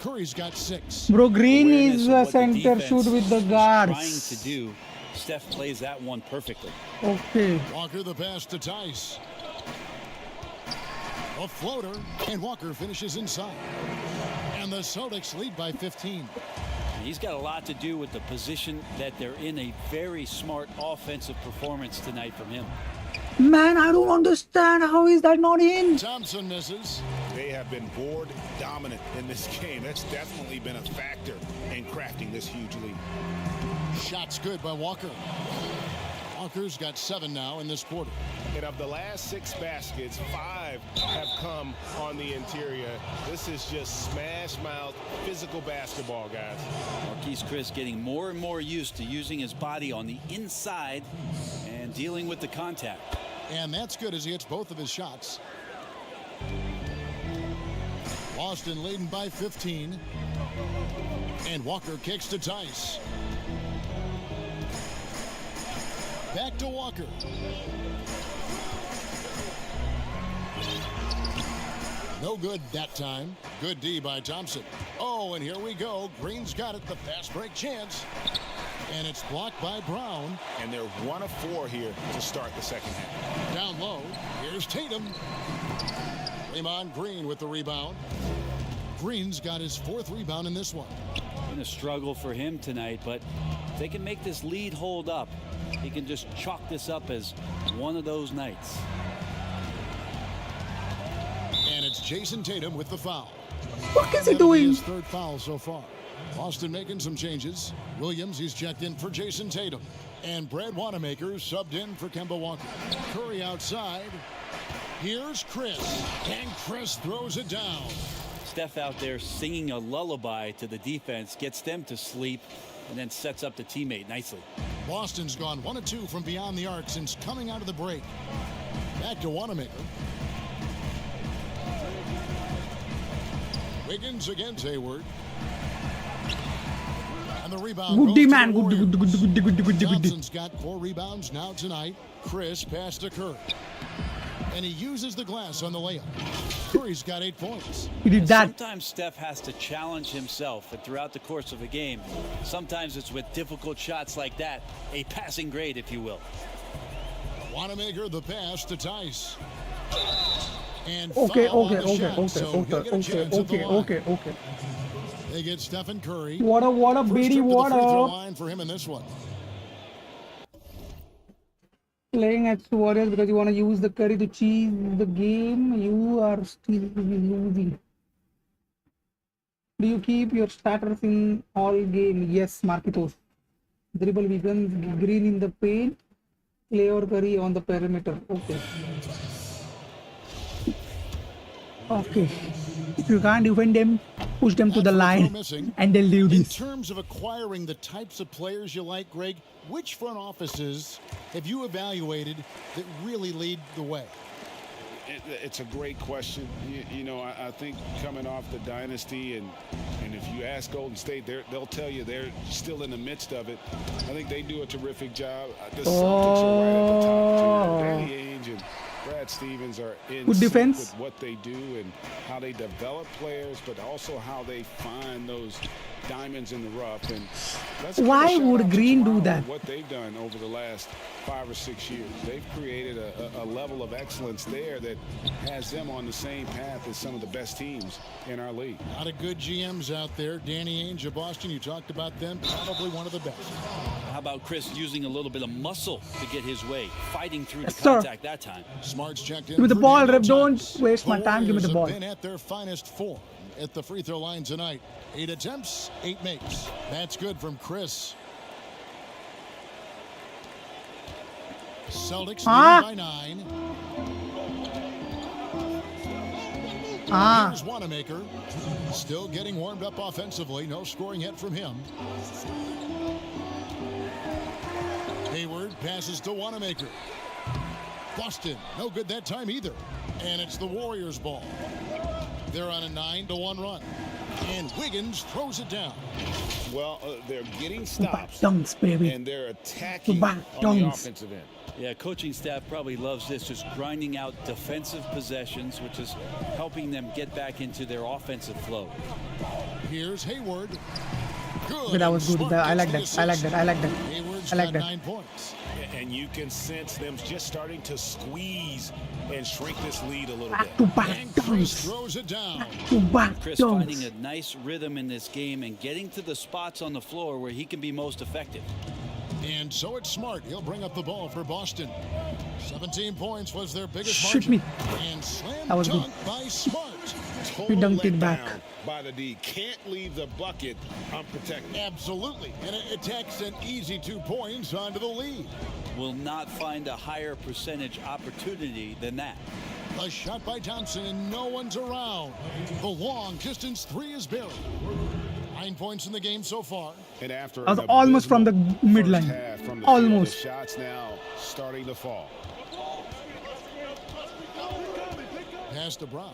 Curry's got 6. Bro, Green Awareness is of a what the center defense shoot with the is guards. trying to do. Steph plays that one perfectly. Okay. Walker the pass to Tice. A floater, and Walker finishes inside. And the Celtics lead by 15. He's got a lot to do with the position that they're in. A very smart offensive performance tonight from him. Man, I don't understand. How is that not in? Thompson misses. They have been board dominant in this game. That's definitely been a factor in crafting this huge lead. Shots good by Walker. Walker's got 7 now in this quarter. And of the last 6 baskets, 5 have come on the interior. This is just smash mouth physical basketball, guys. Marquise Chris getting more and more used to using his body on the inside and dealing with the contact. And that's good as he hits both of his shots. Boston leading by 15. And Walker kicks to Tice. Back to Walker. No good that time. Good D by Thompson. Oh, and here we go. Green's got it. The fast break chance. And it's blocked by Brown. And they're 1 of 4 here to start the second half. Down low. Here's Tatum. Draymond Green with the rebound. Green's got his 4th rebound in this one. Been a struggle for him tonight, but if they can make this lead hold up, he can just chalk this up as one of those nights. And it's Jason Tatum with the foul. What is he That'll be doing? his 3rd foul so far. Boston making some changes. Williams, he's checked in for Jason Tatum. And Brad Wanamaker subbed in for Kemba Walker. Curry outside. Here's Chris. And Chris throws it down. Steph out there singing a lullaby to the defense, gets them to sleep, and then sets up the teammate nicely. Boston's gone 1 of 2 from beyond the arc since coming out of the break. Back to Wanamaker. Wiggins against Hayward. And the rebound goes Goodie to man. the Goodie, Warriors. goodie. Thompson's got 4 rebounds now tonight. Chris passed to Curry. And he uses the glass on the layup. Curry's got 8 points. He did that. Sometimes Steph has to challenge himself, and throughout the course of a game, sometimes it's with difficult shots like that, a passing grade, if you will. Wanamaker the pass to Tice. And Okay. They get Stephen Curry. What a bitty water water. line for him in this one. Playing at Warriors because you want to use the Curry to cheese the game. You are still losing. Do you keep your starters in all game? Yes, Marquitos. Dribble Wiggins, Green in the paint, Clay or Curry on the perimeter. Okay. If you can't defend them, push them to the line and they'll do In this. terms of acquiring the types of players you like, Greg, which front offices have you evaluated that really lead the way? It's a great question. You know, I think coming off the dynasty, and if you ask Golden State, they'll tell you they're still in the midst of it. I think they do a terrific job. The Celtics are right at the top, too. Danny Ainge and Brad Stevens are in Good sync defense. with what they do and how they develop players, but also how they find those diamonds in the rough. And let's give a Why shout would out to Green do Toronto that? and what they've done over the last 5 or 6 years. They've created a level of excellence there that has them on the same path as some of the best teams in our league. A lot of good GMs out there. Danny Ainge of Boston, you talked about them, probably one of the best. How about Chris using a little bit of muscle to get his way, fighting through Yes, the sir. contact that time? Smart's checked in. Give me the for ball, Daniel Rep. Don't Tice. waste my time. Give me the Warriors ball. have been at their finest form at the free throw line tonight. 8 attempts, 8 makes. That's good from Chris. Celtics leading by 9. Here's Wanamaker. Still getting warmed up offensively. No scoring yet from him. Hayward passes to Wanamaker. Boston, no good that time either. And it's the Warriors' ball. They're on a 9-1 run. And Wiggins throws it down. Well, they're getting stops. Dunks, baby. And they're attacking Back on the dunks. offensive end. Yeah, coaching staff probably loves this, just grinding out defensive possessions, which is helping them get back into their offensive flow. Here's Hayward. Good. Okay, that was good. Smart I like gets that. the I like that. I like that. Hayward's I like got that. 9 points. And you can sense them just starting to squeeze and shrink this lead a little bit. Back-to-back And Chris dunks. throws it down. Back-to-back Chris finding dunks. a nice rhythm in this game and getting to the spots on the floor where he can be most effective. And so it's Smart. He'll bring up the ball for Boston. 17 points was their biggest Shoot margin. me. And slam That was good. dunk by Smart. He dunked it back. By the D. Can't leave the bucket unprotected. Absolutely. And it takes an easy 2 points onto the lead. Will not find a higher percentage opportunity than that. A shot by Thompson and no one's around. The long distance 3 is buried. 9 points in the game so far. And after I was an almost from the abysmal midline. first half from the Almost. field, the shots now starting to fall. Pass to Brown.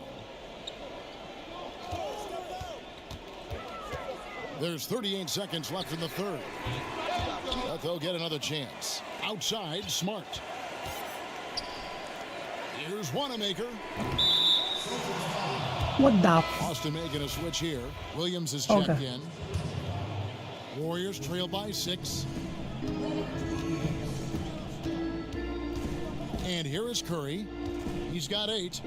There's 38 seconds left in the third. But they'll get another chance. Outside, Smart. Here's Wanamaker. What the? Austin making a switch here. Williams is Okay. checked in. Warriors trail by 6. And here is Curry. He's got 8.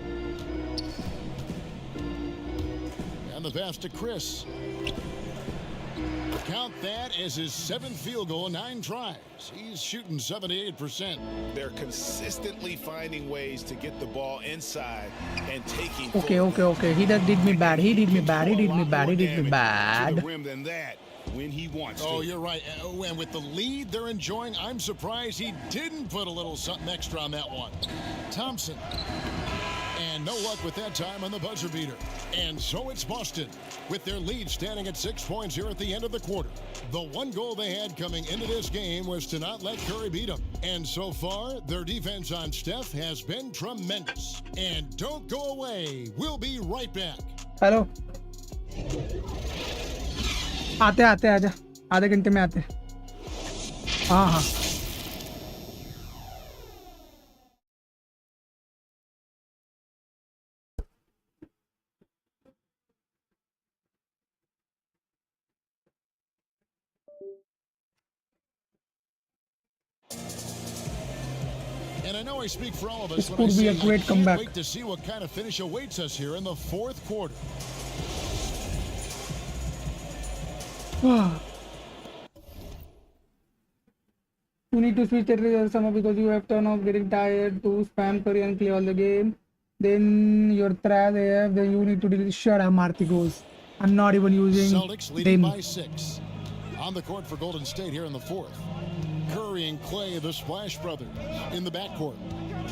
And the pass to Chris. Count that as his 7th field goal, 9 tries. He's shooting 78%. They're consistently finding ways to get the ball inside and taking Okay. He did me bad. He did me bad. He did me bad. He did me to the bad. rim than that when he wants Oh, to. you're right. And with the lead they're enjoying, I'm surprised he didn't put a little something extra on that one. Thompson. And no luck with that time on the buzzer beater. And so it's Boston, with their lead standing at 6 points here at the end of the quarter. The one goal they had coming into this game was to not let Curry beat them. And so far, their defense on Steph has been tremendous. And don't go away. We'll be right back. Hello आते आजा आधे घंटे में आते हाँ And I know I speak for all of us This when I could be say a great I can't comeback. wait to see what kind of finish awaits us here in the fourth quarter. You need to switch the summer because you have turn off getting tired to spam Curry and play all the game. Then you're trash AF, then you need to delete. Shut up, Marty goes. I'm not even using Celtics leading them. by 6. On the court for Golden State here in the fourth. Curry and Clay, the Splash Brothers, in the backcourt.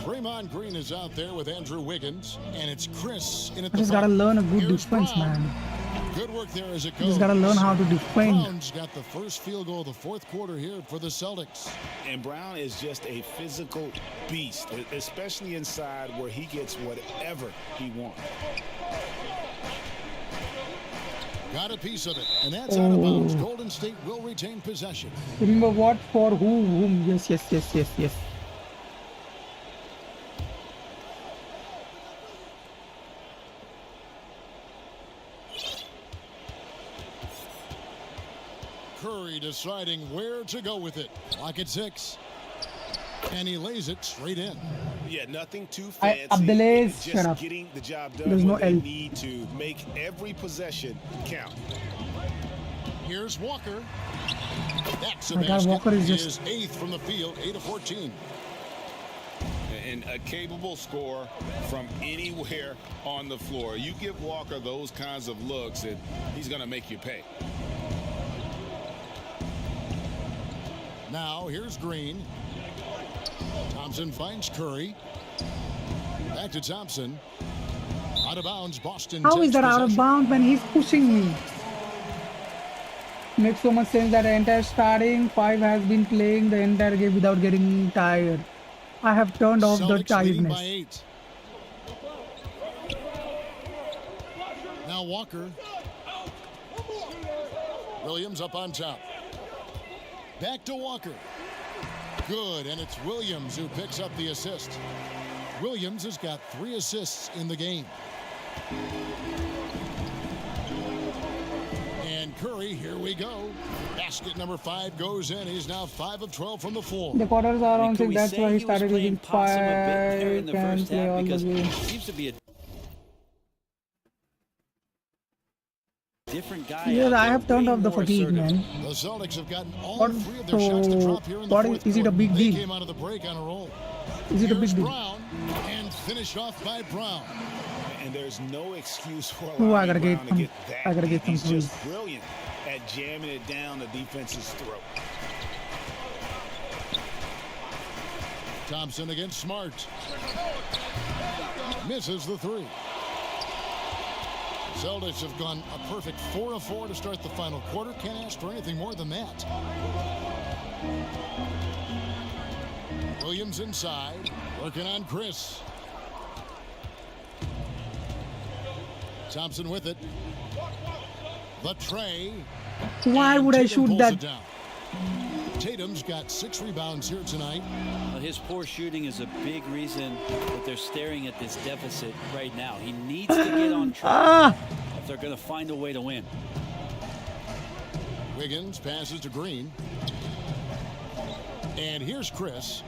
Draymond Green is out there with Andrew Wiggins, and it's Chris in at the I just gotta front. learn a good Here's defense, Brown. man. Good work there as it You goes. just gotta learn how to defend. Brown's got the first field goal of the fourth quarter here for the Celtics. And Brown is just a physical beast, especially inside where he gets whatever he wants. Got a piece of it, and that's out of bounds. Golden State will retain possession. Remember what for whom? Yes, yes, yes, yes, yes. Curry deciding where to go with it. Clock at 6. And he lays it straight in. Yeah, nothing too fancy. Abdelaziz, just shut up. getting the job done There's no where they L. need to make every possession count. Here's Walker. That's a My God, basket. Walker is He just- 8th from the field, 8 of 14. And a capable scorer from anywhere on the floor. You give Walker those kinds of looks, and he's going to make you pay. Now, here's Green. Thompson finds Curry. Back to Thompson. Out of bounds, Boston. How is takes that out of possession. bounds when he's pushing me? Makes so much sense that the entire starting 5 has been playing the entire game without getting tired. I have turned off the Celtics leading by tiredness. 8. Now Walker. Williams up on top. Back to Walker. Good, and it's Williams who picks up the assist. Williams has got 3 assists in the game. And Curry, here we go. Basket number 5 goes in. He's now 5 of 12 from the floor. The quarters are on Could 6. we That's say why he was started playing using possum a bit there 5 in the and first play half all the because game. it seems to be a different guy. Yes, out I there, have turned way off the more fatigue, assertive. man. The Celtics have gotten all What- 3 of their shots to drop here in the what fourth is it a quarter. big They deal? came out of the break on a roll. Is it a big Here's deal? Brown, and finished off by Brown. And there's no excuse for Ooh, I allowing gotta Brown get to some- get that. I gotta get some He's just threes. brilliant at jamming it down the defense's throat. Thompson against Smart. Misses the 3. Celtics have gone a perfect 4 of 4 to start the final quarter. Can't ask for anything more than that. Williams inside, working on Chris. Thompson with it. The tray. Why And would I Tatum shoot pulls that? it down. Tatum's got 6 rebounds here tonight. Well, his poor shooting is a big reason that they're staring at this deficit right now. He needs to get on track if they're going to find a way to win. Wiggins passes to Green. And here's Chris.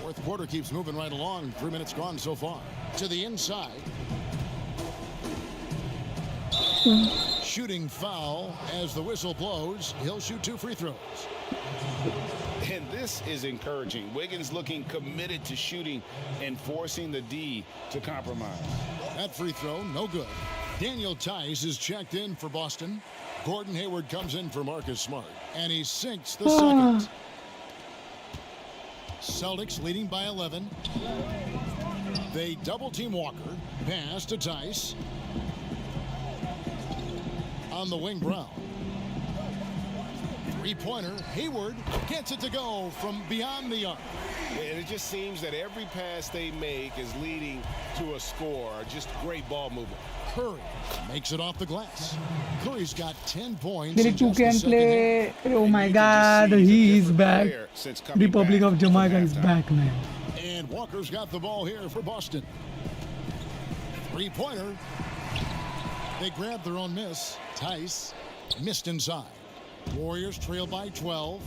Fourth quarter keeps moving right along. 3 minutes gone so far. To the inside. Shooting foul as the whistle blows. He'll shoot 2 free throws. And this is encouraging. Wiggins looking committed to shooting and forcing the D to compromise. That free throw, no good. Daniel Tice is checked in for Boston. Gordon Hayward comes in for Marcus Smart. And he sinks the second. Celtics leading by 11. They double team Walker. Pass to Tice. On the wing, Brown. Three-pointer. Hayward gets it to go from beyond the arc. And it just seems that every pass they make is leading to a score. Just great ball movement. Curry makes it off the glass. Curry's got 10 points. Billy in 2 just the can second play. half. Oh my you can just God, see he's a he is different back. player since coming Republic back of from Jamaica is halftime. back, man. And Walker's got the ball here for Boston. Three-pointer. They grabbed their own miss. Tice missed inside. Warriors trail by 12.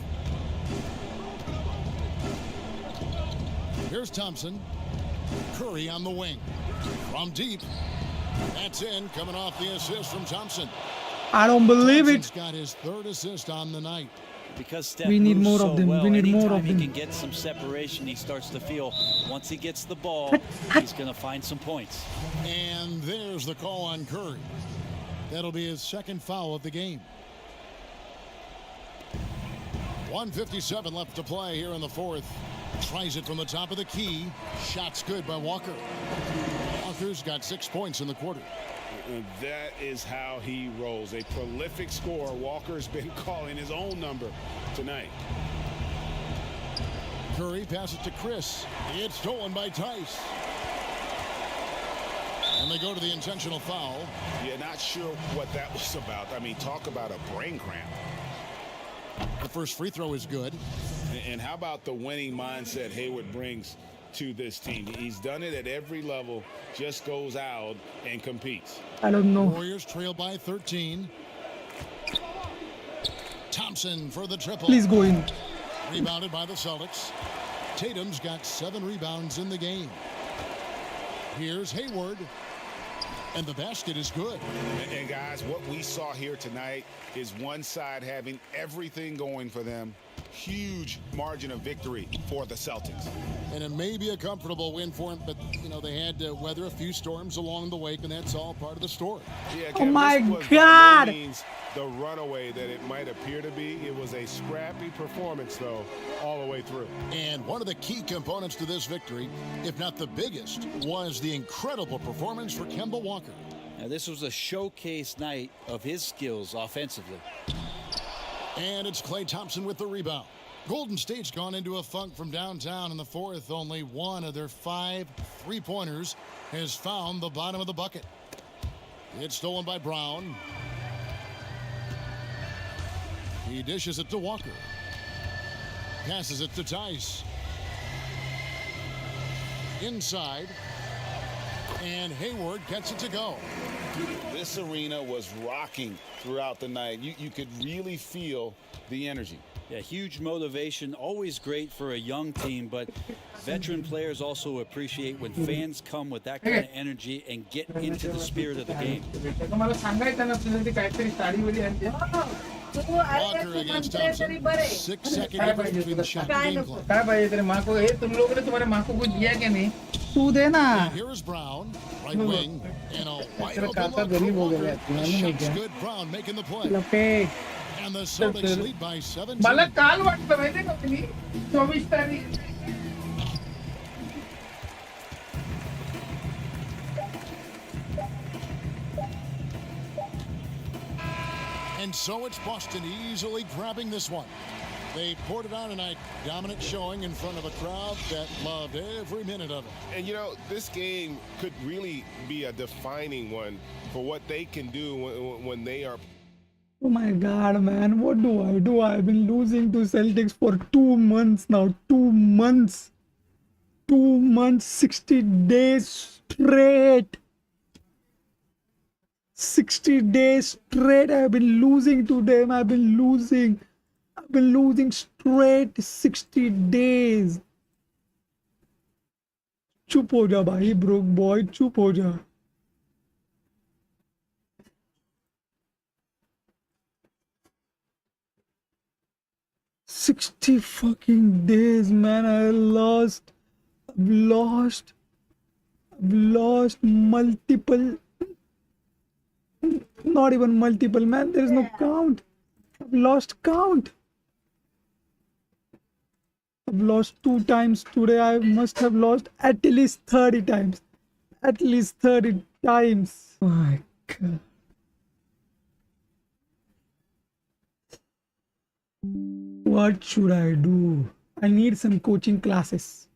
Here's Thompson. Curry on the wing. From deep. That's in, coming off the assist from Thompson. I don't believe Thompson's it. got his third assist on the night. Because Steph We need moves more so of them. well, We need more anytime of he them. can get some separation, he starts to feel once he gets the ball, he's going to find some points. And there's the call on Curry. That'll be his second foul of the game. 1:57 left to play here in the fourth. Tries it from the top of the key. Shot's good by Walker. Walker's got 6 points in the quarter. And that is how he rolls. A prolific scorer. Walker's been calling his own number tonight. Curry passes to Chris. It's stolen by Tice. And they go to the intentional foul. Yeah, not sure what that was about. I mean, talk about a brain cramp. The first free throw is good. And how about the winning mindset Hayward brings to this team? He's done it at every level, just goes out and competes. I don't know. Warriors trail by 13. Thompson for the triple. Please go in. Rebounded by the Celtics. Tatum's got 7 rebounds in the game. Here's Hayward. And the basket is good. And guys, what we saw here tonight is one side having everything going for them. Huge margin of victory for the Celtics. And it may be a comfortable win for them, but, you know, they had to weather a few storms along the way, and that's all part of the story. Yeah, Oh Kevin, my this was God. by no means the runaway that it might appear to be. It was a scrappy performance, though, all the way through. And one of the key components to this victory, if not the biggest, was the incredible performance for Kemba Walker. Now, this was a showcase night of his skills offensively. And it's Klay Thompson with the rebound. Golden State's gone into a funk from downtown in the fourth. Only one of their 5 three-pointers has found the bottom of the bucket. It's stolen by Brown. He dishes it to Walker. Passes it to Tice. Inside. And Hayward gets it to go. This arena was rocking throughout the night. You could really feel the energy. Yeah, huge motivation, always great for a young team, but veteran players also appreciate when fans come with that kind of energy and get into the spirit of the game. Walker against Thompson. 6-second difference between the shot and game clock. तू देना. Here is Brown, right wing, and a wide open look for Walker. The shot's good. Brown making the play. लपेट. And the Celtics lead by 17. मला काल वाटतं माहितीये का तुम्ही 24 तारीख. And so it's Boston easily grabbing this one. They poured it on tonight. Dominant showing in front of a crowd that loved every minute of it. And, you know, this game could really be a defining one for what they can do when they are. Oh my God, man. What do I do? I've been losing to Celtics for 2 months now. 2 months. 2 months, 60 days straight. 60 days straight. I've been losing to them. I've been losing straight 60 days. चुप हो जा भाई broke boy, चुप हो जा. $60 fucking days, man. I've lost multiple, not even multiple, man. There is no count. I've lost count. I've lost 2 times today. I must have lost at least 30 times. At least 30 times. My God. What should I do? I need some coaching classes.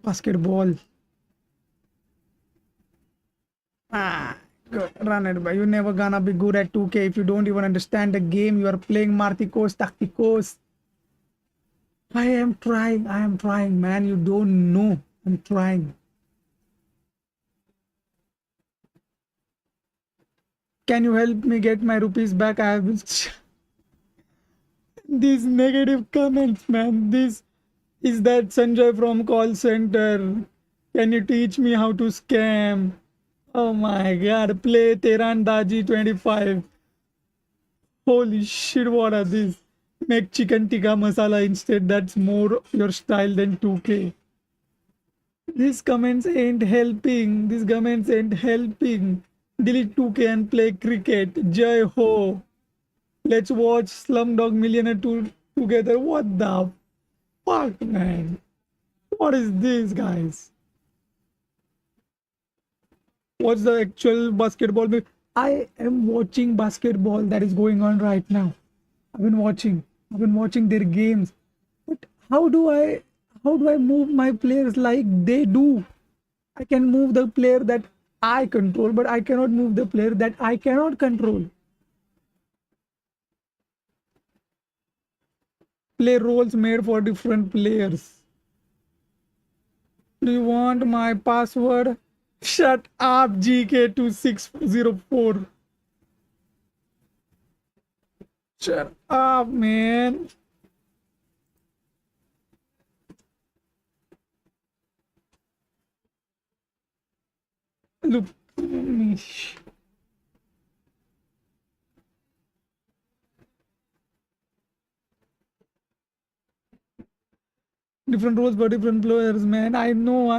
Basketball. Good. Run it, but you're never gonna be good at 2K if you don't even understand the game. You are playing Marticos, Tacticos. I am trying, man. You don't know. I'm trying. Can you help me get my rupees back? I have been these negative comments, man. This is that Sanjay from call center. Can you teach me how to scam? Oh my god, play Terandaji 25. Holy shit, what are these? Make chicken tikka masala instead. That's more your style than 2K. These comments ain't helping. These comments ain't helping. Delete 2K and play cricket. Jai ho. Let's watch Slumdog Millionaire 2 together. What the fuck, man? What is this, guys? What's the actual basketball? I am watching basketball that is going on right now. I've been watching their games. But how do I move my players like they do? I can move the player that I control, but I cannot move the player that I cannot control. Play roles made for different players. Do you want my password? Shut up, GK2604. Shut up, man. Look. Different roles for different players, man. I know.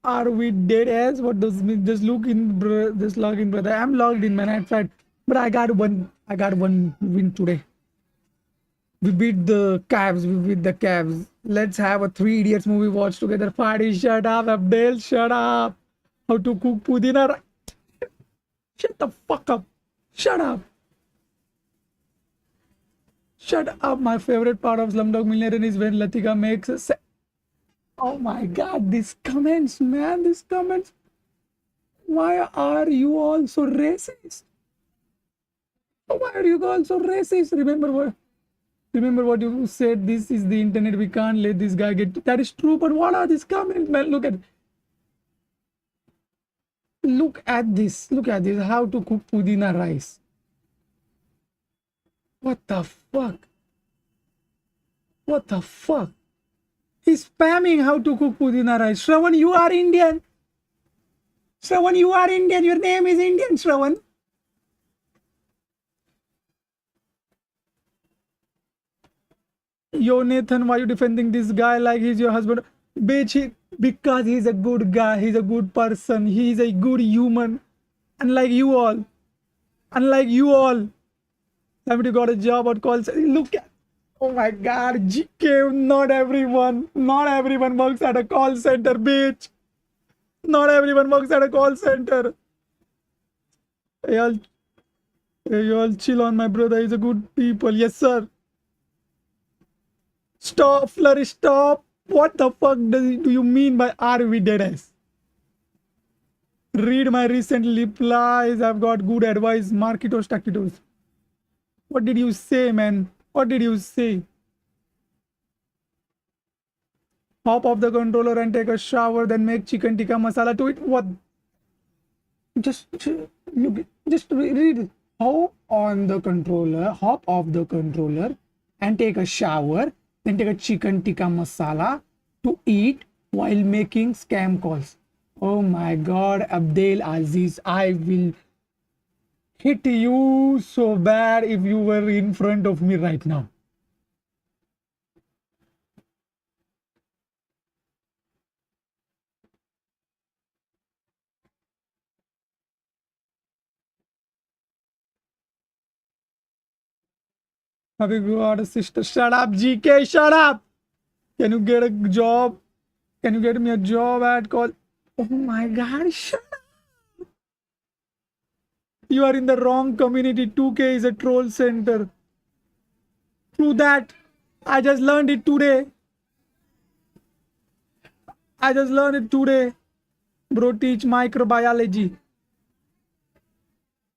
Are we dead as? What does mean? Just look in, just log in, brother. I'm logged in, man. I tried, but I got one win today. We beat the Cavs. Let's have a Three Idiots movie watch together. Party, shut up, Abdel. Shut up. How to cook pudina? Shut the fuck up. Shut up. Shut up. My favorite part of Slumdog Millionaire is when Latika makes a oh my god, these comments, man, these comments. Why are you all so racist? Why are you all so racist? Remember what you said. This is the internet. We can't let this guy get. That is true. But what are these comments, man? Look at this. Look at this. How to cook pudina rice. What the fuck? What the fuck? He's spamming how to cook pudina rice. Shravan, you are Indian. Shravan, you are Indian. Your name is Indian, Shravan. Yo, Nathan, why are you defending this guy like he's your husband? Bitch, because he's a good guy. He's a good person. He's a good human. Unlike you all. Somebody got a job at call center. Look at. Oh my god, GK, not everyone works at a call center, bitch. Not everyone works at a call center. Hey, you all chill on my brother. He's a good people. Yes, sir. Stop, Flourish, stop. What the fuck do you mean by are we dead ass? Read my recent replies. I've got good advice. Markitos, takitos. What did you say, man? What did you say? Hop off the controller and take a shower, then make chicken tikka masala to it. What? Just read. Hop on the controller, hop off the controller, and take a shower, then take a chicken tikka masala to eat while making scam calls. Oh my god, Abdel Aziz, I will hit you so bad if you were in front of me right now. Have you got a sister? Shut up, GK, shut up. Can you get a job? Can you get me a job at call? Oh my god, shut up. You are in the wrong community. 2K is a troll center. True that. I just learned it today. Bro, teach microbiology.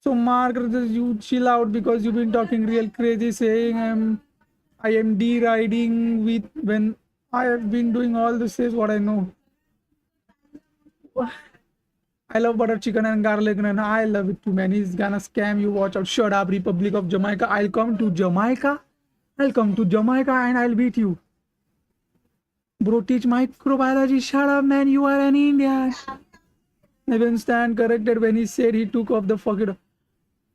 So Mark, you chill out because you've been talking real crazy, saying I am deriding with when I have been doing all this is what I know. I love butter chicken and garlic and I love it too, man. He's gonna scam you. Watch out. Shut up, Republic of Jamaica. I'll come to Jamaica. I'll come to Jamaica and I'll beat you. Bro, teach microbiology. Shut up, man. You are an Indian. Even Stan corrected when he said he took off the fucking.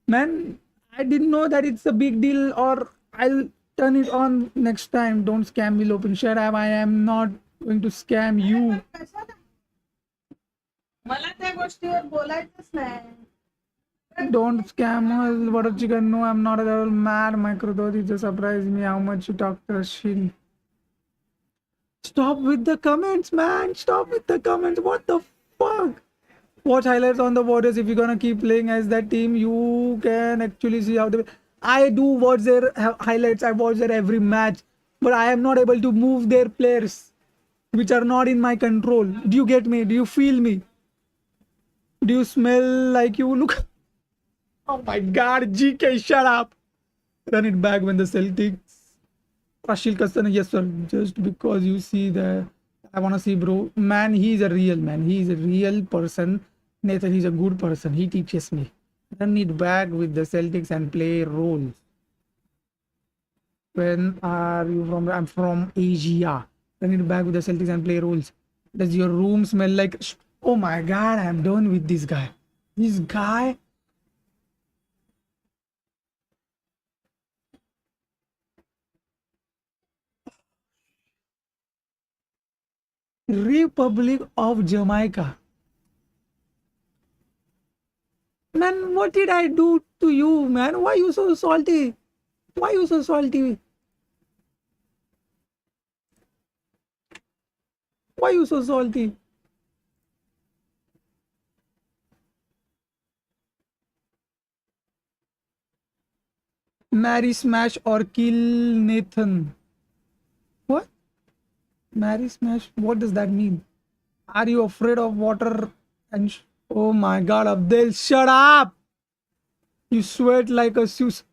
Man, I didn't know that it's a big deal, or I'll turn it on next time. Don't scam me, Lopin. Shut up. I am not going to scam you. Don't scam us, butter chicken. No, I'm not at all mad. Microdoti just surprised me how much you talk to Shin. Stop with the comments, man. Stop with the comments. What the fuck? Watch highlights on the Warriors. If you're gonna keep playing as that team, you can actually see how they. I do watch their highlights. I watch their every match, but I am not able to move their players, which are not in my control. Do you get me? Do you feel me? Do you smell like you look? Oh my God, GK, shut up! Run it back when the Celtics. Rashil Kastan, yes sir. Just because you see the, I wanna see, bro. Man, he's a real man. He's a real person. Nathan, he's a good person. He teaches me. Run it back with the Celtics and play roles. When are you from? I'm from Asia. Run it back with the Celtics and play roles. Does your room smell like? Oh my God, I'm done with this guy. This guy. Republic of Jamaica. Man, what did I do to you, man? Why you so salty? Why you so salty? Why you so salty? Marry, smash, or kill Nathan. What? Marry, smash? What does that mean? Are you afraid of water? And oh my God, Abdel, shut up! You sweat like a Zeus.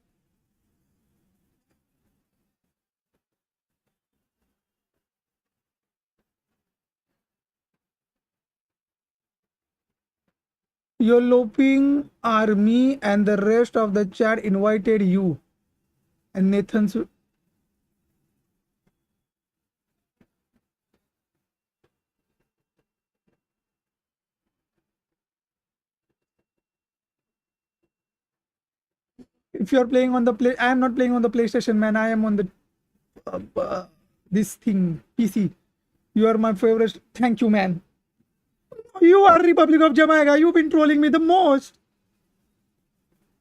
Your loping army and the rest of the chat invited you. And Nathan's. If you're playing on the play, I am not playing on the PlayStation, man. I am on the this thing, PC. You are my favorite. Thank you, man. You are Republic of Jamaica. You've been trolling me the most.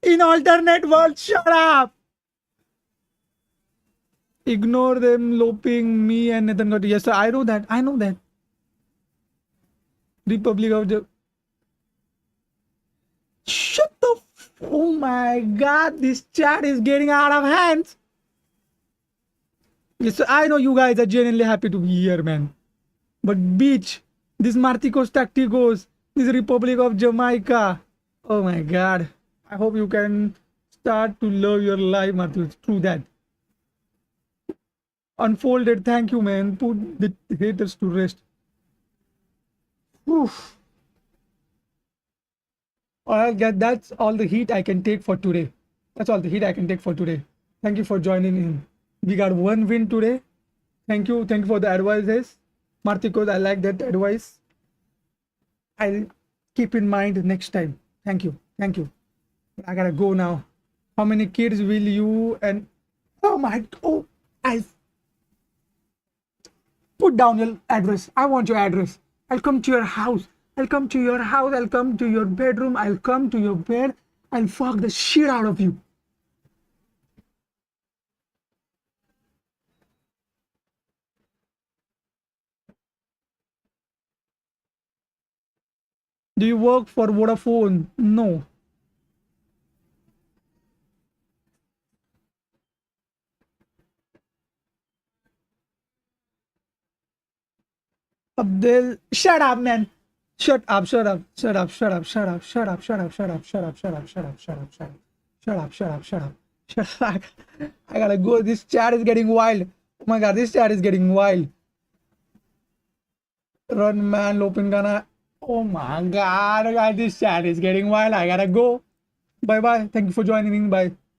In alternate world, shut up. Ignore them loping me and Nathan got. Yes, sir. I know that. I know that. Republic of Jamaica. Shut the. Oh my God, this chat is getting out of hands. Yes, I know you guys are genuinely happy to be here, man. But bitch, this Marticos Tacticos, this Republic of Jamaica. Oh my God. I hope you can start to love your life, Marticos, through that. Unfolded, thank you, man. Put the haters to rest. Oof. Alright, guys, that's all the heat I can take for today. That's all the heat I can take for today. Thank you for joining in. We got one win today. Thank you. Thank you for the advices. Marticos, I like that advice. I'll keep in mind next time. Thank you. Thank you. I gotta go now. How many kids will you and oh my I put down your address. I want your address. I'll come to your house. I'll come to your house. I'll come to your bedroom. I'll come to your bed. I'll fuck the shit out of you. Do you work for Vodafone? No. Abdel, shut up, man. Shut up, shut up, shut up, shut up, shut up, shut up, shut up, shut up, shut up, shut up, shut up, shut up, shut up, shut up, shut up, shut up, shut up. I gotta go. This chat is getting wild. Oh my God, this chat is getting wild. Run, man, Lopin gonna. Oh my god, guys, this chat is getting wild. I gotta go. Bye bye. Thank you for joining me. Bye.